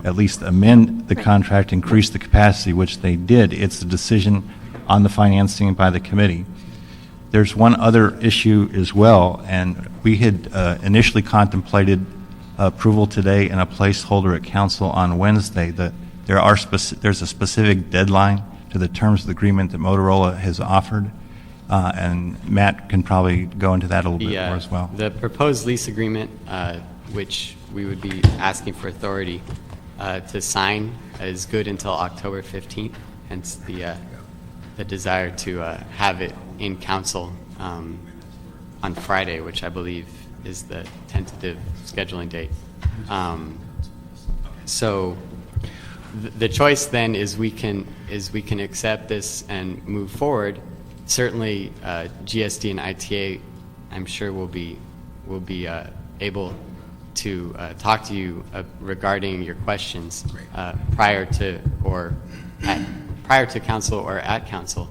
at least amend the contract, increase the capacity, which they did. It's a decision on the financing by the committee. There's one other issue as well, and we had initially contemplated approval today and a placeholder at council on Wednesday. There's a specific deadline to the terms of the agreement that Motorola has offered, and Matt can probably go into that a little bit more as well. The proposed lease agreement, which we would be asking for authority to sign, is good until October 15th, hence the desire to have it in council on Friday, which I believe is the tentative scheduling date. So the choice then is we can accept this and move forward. Certainly, GSD and ITA, I'm sure will be able to talk to you regarding your questions prior to council or at council.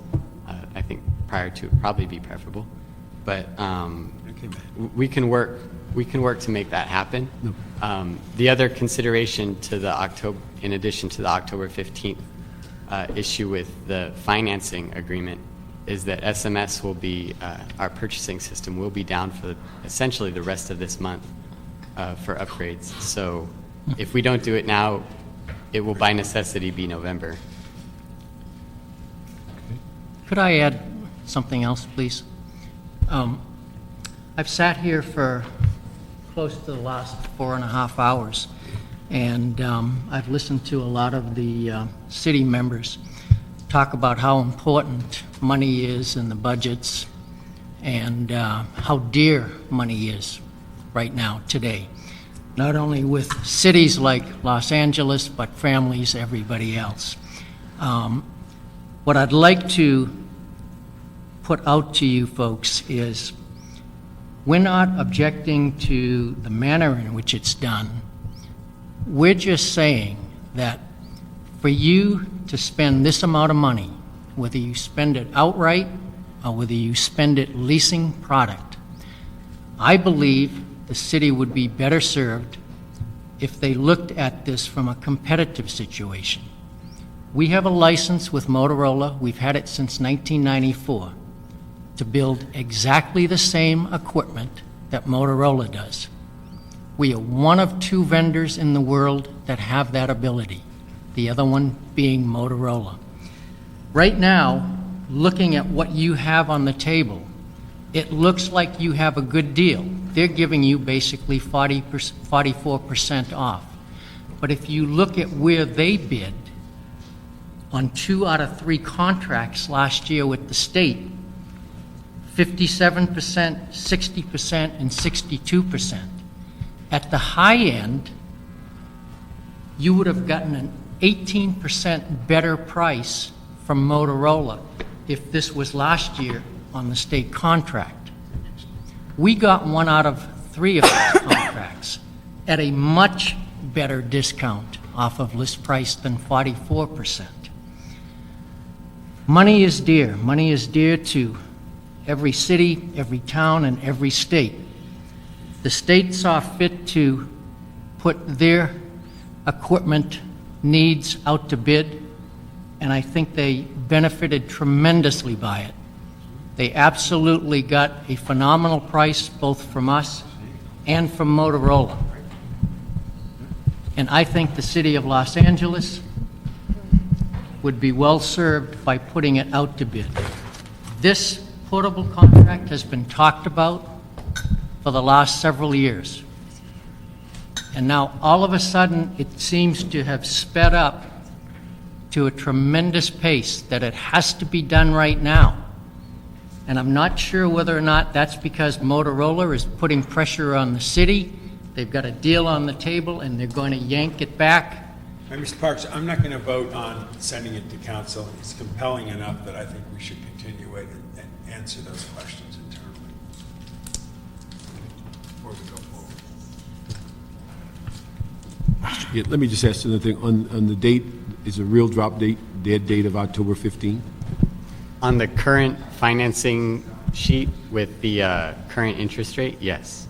I think prior to would probably be preferable, but we can work to make that happen. The other consideration to in addition to the October 15th issue with the financing agreement, is that SMS will be, our purchasing system will be down for essentially the rest of this month for upgrades. So if we don't do it now, it will by necessity be November. Could I add something else, please? I've sat here for close to the last 4.5 hours, and I've listened to a lot of the city members talk about how important money is in the budgets and how dear money is right now, today. Not only with cities like Los Angeles, but families, everybody else. What I'd like to put out to you folks is we're not objecting to the manner in which it's done. We're just saying that for you to spend this amount of money, whether you spend it outright or whether you spend it leasing product, I believe the city would be better served if they looked at this from a competitive situation. We have a license with Motorola, we've had it since 1994, to build exactly the same equipment that Motorola does. We are one of 2 vendors in the world that have that ability, the other one being Motorola. Right now, looking at what you have on the table, it looks like you have a good deal. They're giving you basically 44% off. But if you look at where they bid on 2 out of 3 contracts last year with the state, 57%, 60%, and 62%. At the high end, you would have gotten an 18% better price from Motorola if this was last year on the state contract. We got 1 out of 3 of those contracts at a much better discount off of list price than 44%. Money is dear. Money is dear to every city, every town, and every state. The state saw fit to put their equipment needs out to bid, and I think they benefited tremendously by it. They absolutely got a phenomenal price both from us and from Motorola. And I think the city of Los Angeles would be well served by putting it out to bid. This portable contract has been talked about for the last several years. And now all of a sudden it seems to have sped up to a tremendous pace that it has to be done right now. And I'm not sure whether or not that's because Motorola is putting pressure on the city. They've got a deal on the table and they're going to yank it back. Mr. Parks, I'm not going to vote on sending it to council. It's compelling enough that I think we should continue it and answer those questions internally before we go forward. Yeah, let me just ask another thing. On the date, is a real drop date, dead date of October 15? On the current financing sheet with the current interest rate, yes.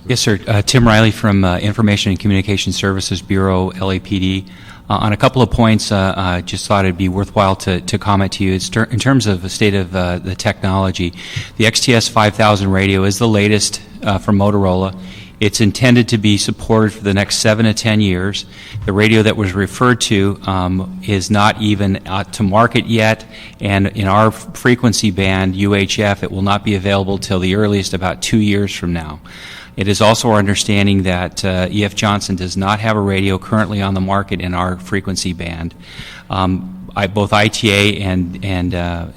Yes, sir. Tim Riley from Information and Communication Services Bureau, LAPD. On a couple of points, I just thought it'd be worthwhile to comment to you. It's in terms of the state of the technology, the XTS 5000 radio is the latest from Motorola. It's intended to be supported for the next 7 to 10 years. The radio that was referred to is not even to market yet, and in our frequency band, UHF, it will not be available till the earliest about 2 years from now. It is also our understanding that E.F. Johnson does not have a radio currently on the market in our frequency band. Both ITA and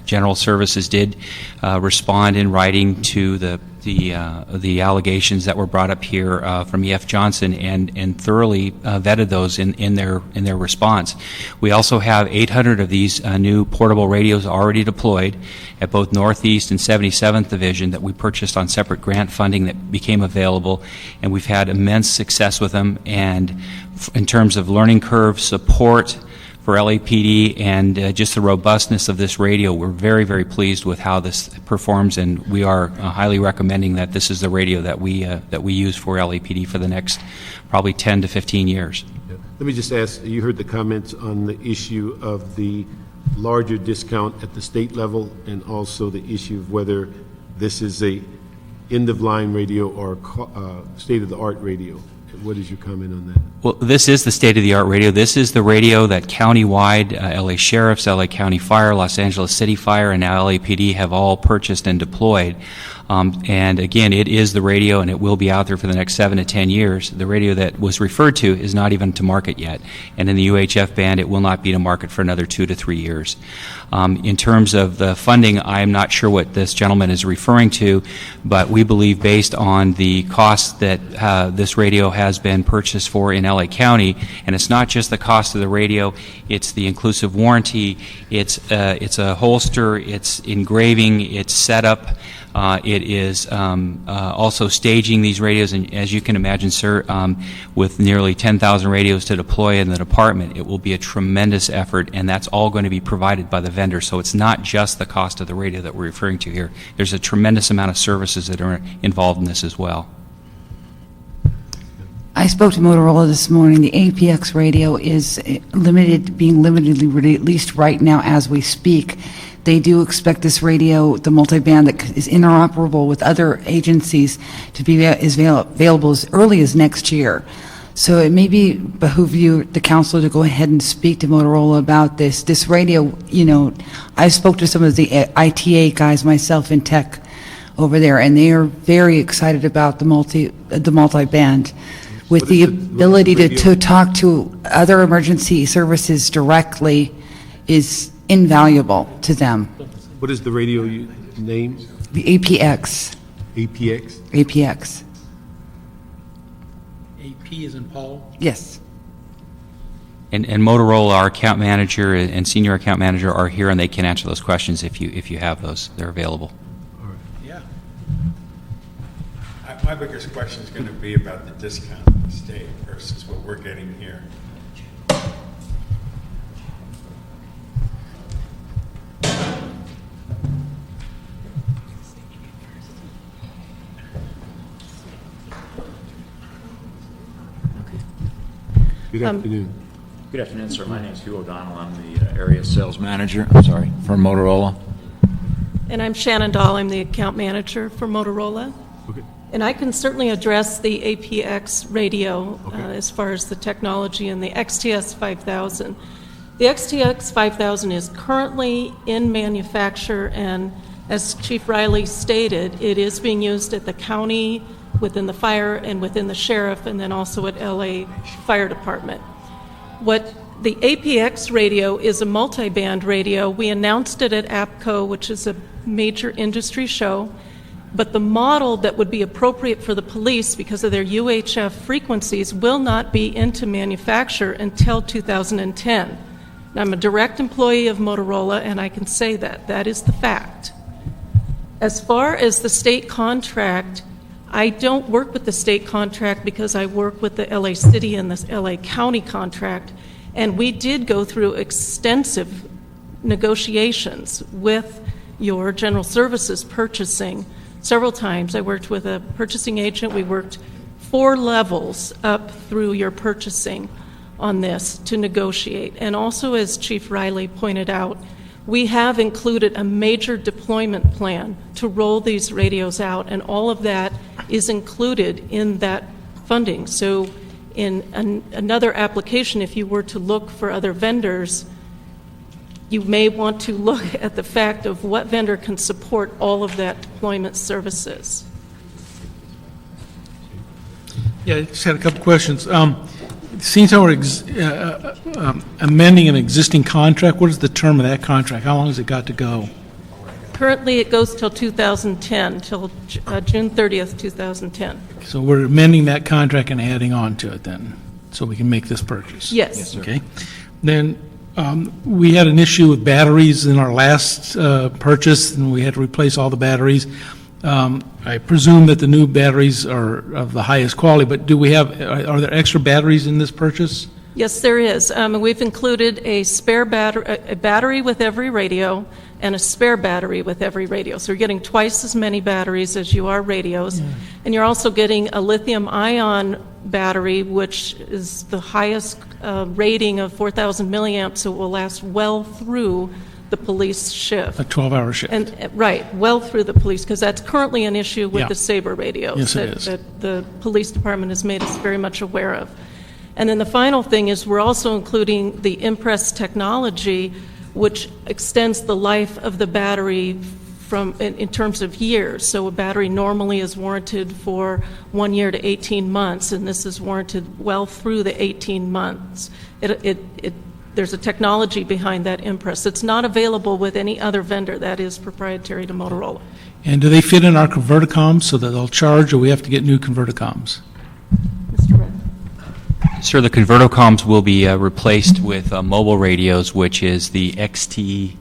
General Services did respond in writing to the the allegations that were brought up here from E.F. Johnson and thoroughly vetted those in their response. We also have 800 of these new portable radios already deployed at both Northeast and 77th Division that we purchased on separate grant funding that became available, and we've had immense success with them. And in terms of learning curve support for LAPD and just the robustness of this radio, we're very, very pleased with how this performs, and we are highly recommending that this is the radio that we use for LAPD for the next probably 10 to 15 years. Let me just ask, you heard the comments on the issue of the larger discount at the state level and also the issue of whether this is a end-of-line radio or state-of-the-art radio. What is your comment on that? Well, this is the state-of-the-art radio. This is the radio that countywide, LA Sheriffs, LA County Fire, Los Angeles City Fire, and now LAPD have all purchased and deployed. And again, it is the radio, and it will be out there for the next 7 to 10 years. The radio that was referred to is not even to market yet. And in the UHF band, it will not be to market for another 2 to 3 years. In terms of the funding, I'm not sure what this gentleman is referring to, but we believe based on the cost that this radio has been purchased for in LA County, and it's not just the cost of the radio, it's the inclusive warranty, it's a holster, it's engraving, it's setup, it is also staging these radios, and as you can imagine, sir, with nearly 10,000 radios to deploy in the department, it will be a tremendous effort, and that's all going to be provided by the vendor. So it's not just the cost of the radio that we're referring to here. There's a tremendous amount of services that are involved in this as well. I spoke to Motorola this morning. The APX radio is being limitedly released right now as we speak. They do expect this radio, the multiband that is interoperable with other agencies, to be available as early as next year. So it may behoove you, the council, to go ahead and speak to Motorola about this. This radio, I spoke to some of the ITA guys myself in tech over there, and they are very excited about the multiband. With the ability to talk to other emergency services directly is invaluable to them. What is the radio name? The APX. APX? APX. AP is in Paul? Yes. And Motorola, our account manager and senior account manager are here, and they can answer those questions if you have those. They're available. Yeah. My biggest question is going to be about the discount of the state versus what we're getting here. Good afternoon. Good afternoon, sir. My name is Hugh O'Donnell. I'm the area sales manager, for Motorola. And I'm Shannon Dahl. I'm the account manager for Motorola. Okay. And I can certainly address the APX radio as far as the technology and the XTS 5000. The XTX 5000 is currently in manufacture, and as Chief Riley stated, it is being used at the county, within the fire, and within the sheriff, and then also at LA Fire Department. What the APX radio is a multi-band radio. We announced it at APCO, which is a major industry show, but the model that would be appropriate for the police because of their UHF frequencies will not be into manufacture until 2010. Now, I'm a direct employee of Motorola, and I can say that. That is the fact. As far as the state contract, I don't work with the state contract because I work with the LA City and the LA County contract, and we did go through extensive negotiations with your general services purchasing several times. I worked with a purchasing agent. We worked 4 levels up through your purchasing on this to negotiate. And also, as Chief Riley pointed out, we have included a major deployment plan to roll these radios out, and all of that is included in that funding. So in another application, if you were to look for other vendors, you may want to look at the fact of what vendor can support all of that deployment services. Yeah, I just had a couple questions. Since we're amending an existing contract, what is the term of that contract? How long has it got to go? Currently, it goes till 2010, till June 30th, 2010. So we're amending that contract and adding on to it then, so we can make this purchase? Yes. Yes, sir. Okay. Then we had an issue with batteries in our last purchase, and we had to replace all the batteries. I presume that the new batteries are of the highest quality, but do we have, are there extra batteries in this purchase? Yes, there is. We've included a spare battery with every radio and a spare battery with every radio. So you're getting twice as many batteries as you are radios. Yeah. And you're also getting a lithium-ion battery, which is the highest rating of 4,000 milliamps, so it will last well through the police shift. A 12-hour shift. And right, well through the police, because that's currently an issue with the Sabre radios. Yes, it is. That the police department has made us very much aware of. And then the final thing is we're also including the Impress technology, which extends the life of the battery from in terms of years. So a battery normally is warranted for 1 year to 18 months, and this is warranted well through the 18 months. There's a technology behind that Impress. It's not available with any other vendor. That is proprietary to Motorola. And do they fit in our converticoms so that they'll charge, or we have to get new converticoms? Mr. Red. Sir, the converticoms will be replaced with mobile radios, which is the XTL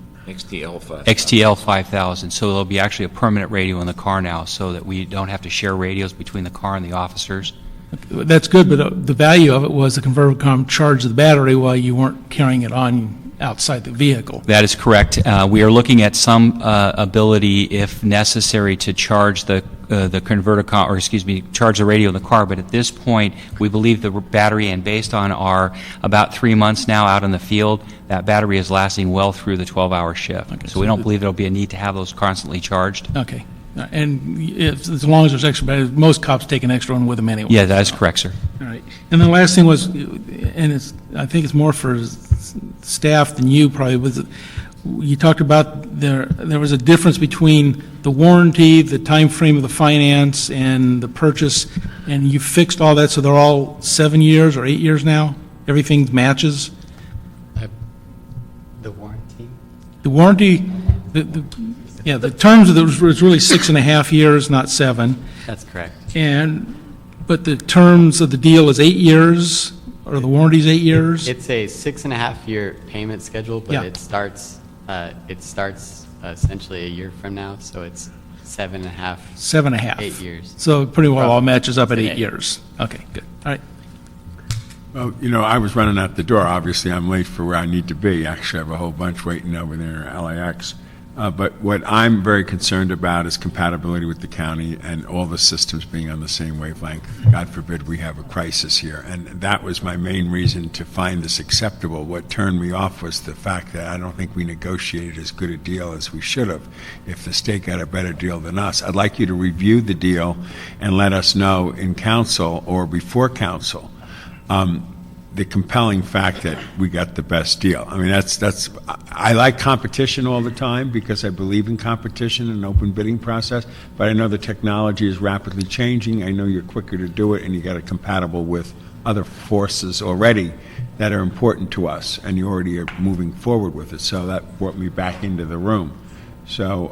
5000. So there'll be actually a permanent radio in the car now, so that we don't have to share radios between the car and the officers. That's good, but the value of it was the converticom charged the battery while you weren't carrying it on outside the vehicle. That is correct. We are looking at some ability, if necessary, to charge the converticom, or excuse me, charge the radio in the car. But at this point, we believe the battery, and based on our about 3 months now out in the field, that battery is lasting well through the 12-hour shift. Okay, so we don't believe there'll be a need to have those constantly charged. Okay. And as long as there's extra batteries, most cops take an extra one with them anyway. Yeah, that is correct, sir. All right. And the last thing was, and I think it's more for staff than you probably, was you talked about there was a difference between the warranty, the time frame of the finance, and the purchase, and you fixed all that, so they're all 7 years or 8 years now? Everything matches? The warranty? The warranty, the terms of it was really 6.5 years, not 7. That's correct. But the terms of the deal is 8 years, or the warranty's 8 years? It's a 6.5 year payment schedule, but it starts essentially a year from now, so it's 7.5. 7.5. 8 years. So pretty well all matches up at 8 years. Okay, good. All right. Well, I was running out the door. Obviously, I'm late for where I need to be. Actually, I have a whole bunch waiting over there at LAX. But what I'm very concerned about is compatibility with the county and all the systems being on the same wavelength. God forbid we have a crisis here. And that was my main reason to find this acceptable. What turned me off was the fact that I don't think we negotiated as good a deal as we should have. If the state got a better deal than us, I'd like you to review the deal and let us know in council or before council the compelling fact that we got the best deal. I mean, I like competition all the time because I believe in competition and open bidding process, but I know the technology is rapidly changing. I know you're quicker to do it, and you got it compatible with other forces already that are important to us, and you already are moving forward with it. So that brought me back into the room. So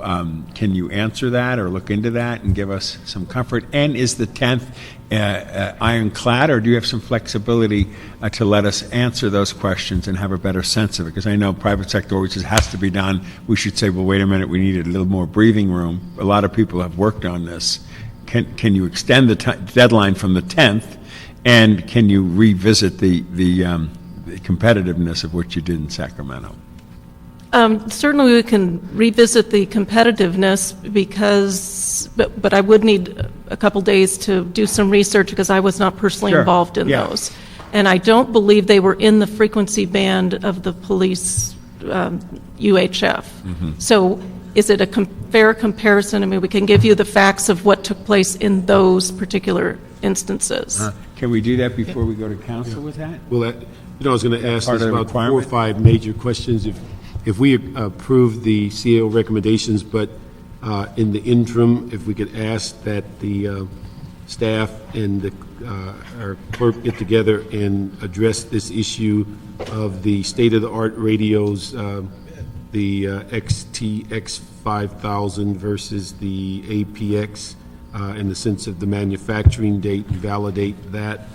can you answer that or look into that and give us some comfort? And is the 10th ironclad, or do you have some flexibility to let us answer those questions and have a better sense of it? Because I know private sector always says it has to be done. We should say, well, wait a minute, we need a little more breathing room. A lot of people have worked on this. Can you extend the deadline from the 10th, and can you revisit the competitiveness of what you did in Sacramento? Certainly we can revisit the competitiveness but I would need a couple days to do some research because I was not personally involved in those. And I don't believe they were in the frequency band of the police UHF. Mm-hmm. So is it a fair comparison? I mean, we can give you the facts of what took place in those particular instances. Can we do that before we go to council with that? Well, I was going to ask this about 4 or 5 major questions. If we approve the CO recommendations, but in the interim, if we could ask that the staff and our clerk get together and address this issue of the state-of-the-art radios the XTX 5000 versus the APX in the sense of the manufacturing date and validate that.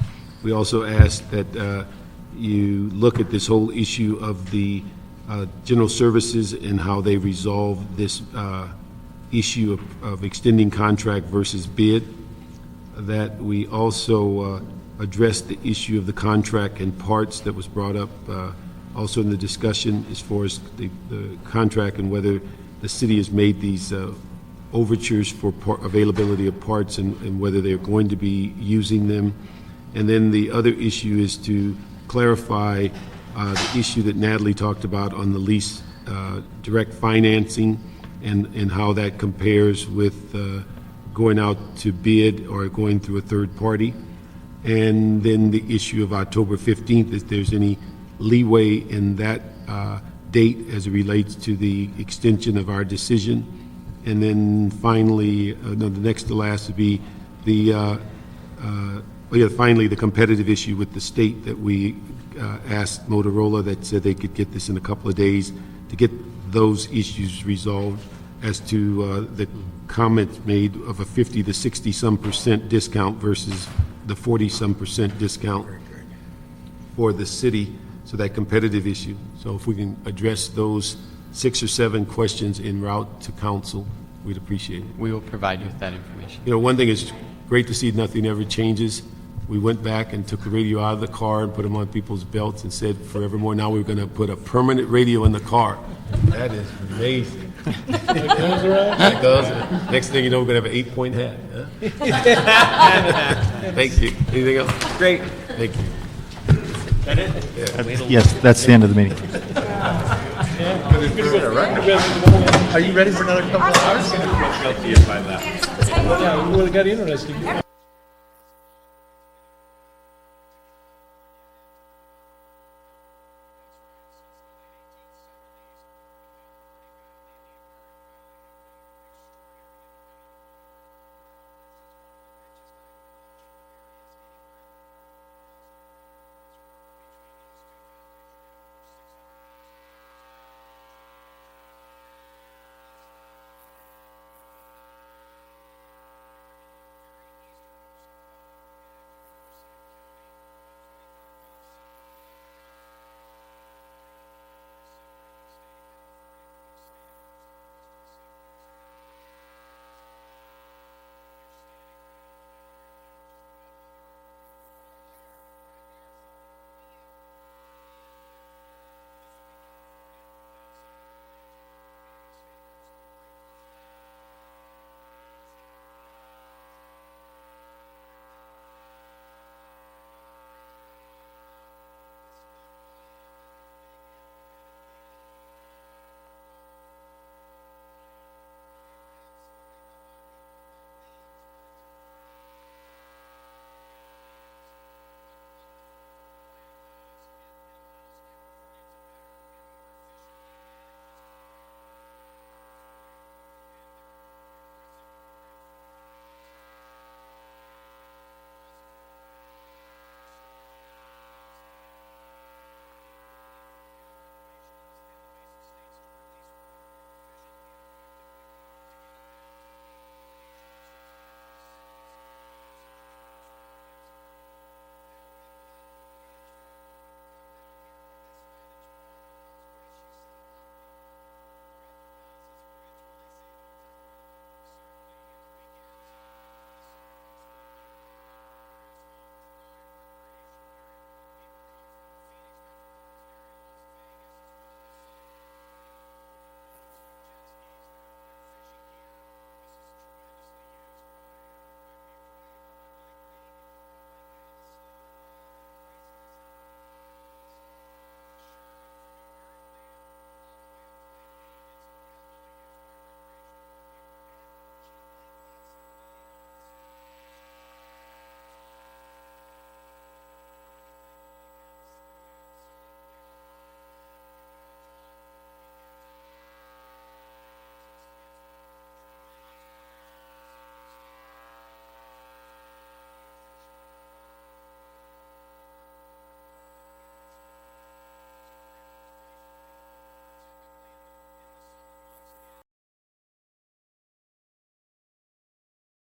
We also asked that you look at this whole issue of the general services and how they resolve this issue of extending contract versus bid. That we also address the issue of the contract and parts that was brought up also in the discussion as far as the contract and whether the city has made these overtures for availability of parts and whether they're going to be using them. And then the other issue is to clarify the issue that Natalie talked about on the lease direct financing and how that compares with going out to bid or going through a third party. And then the issue of October 15th, if there's any leeway in that date as it relates to the extension of our decision. And then finally, the next to last would be finally the competitive issue with the state that we asked Motorola that said they could get this in a couple of days to get those issues resolved as to the comments made of a 50 to 60 some percent discount versus the 40 some percent discount for the city, so that competitive issue. So if we can address those 6 or 7 questions en route to council, we'd appreciate it. We will provide you with that information. You know, one thing is great to see nothing ever changes. We went back and took the radio out of the car and put them on people's belts and said forevermore, now we're going to put a permanent radio in the car. That is amazing. That goes around? That goes. Next thing you know, we're going to have an 8-point hat. Huh? Thank you. Anything else? Great. Thank you. Is that it? Yeah. Yes, that's the end of the meeting. Are you ready for another couple of hours? I'm going to feel guilty if I left. Yeah, we would have got interesting.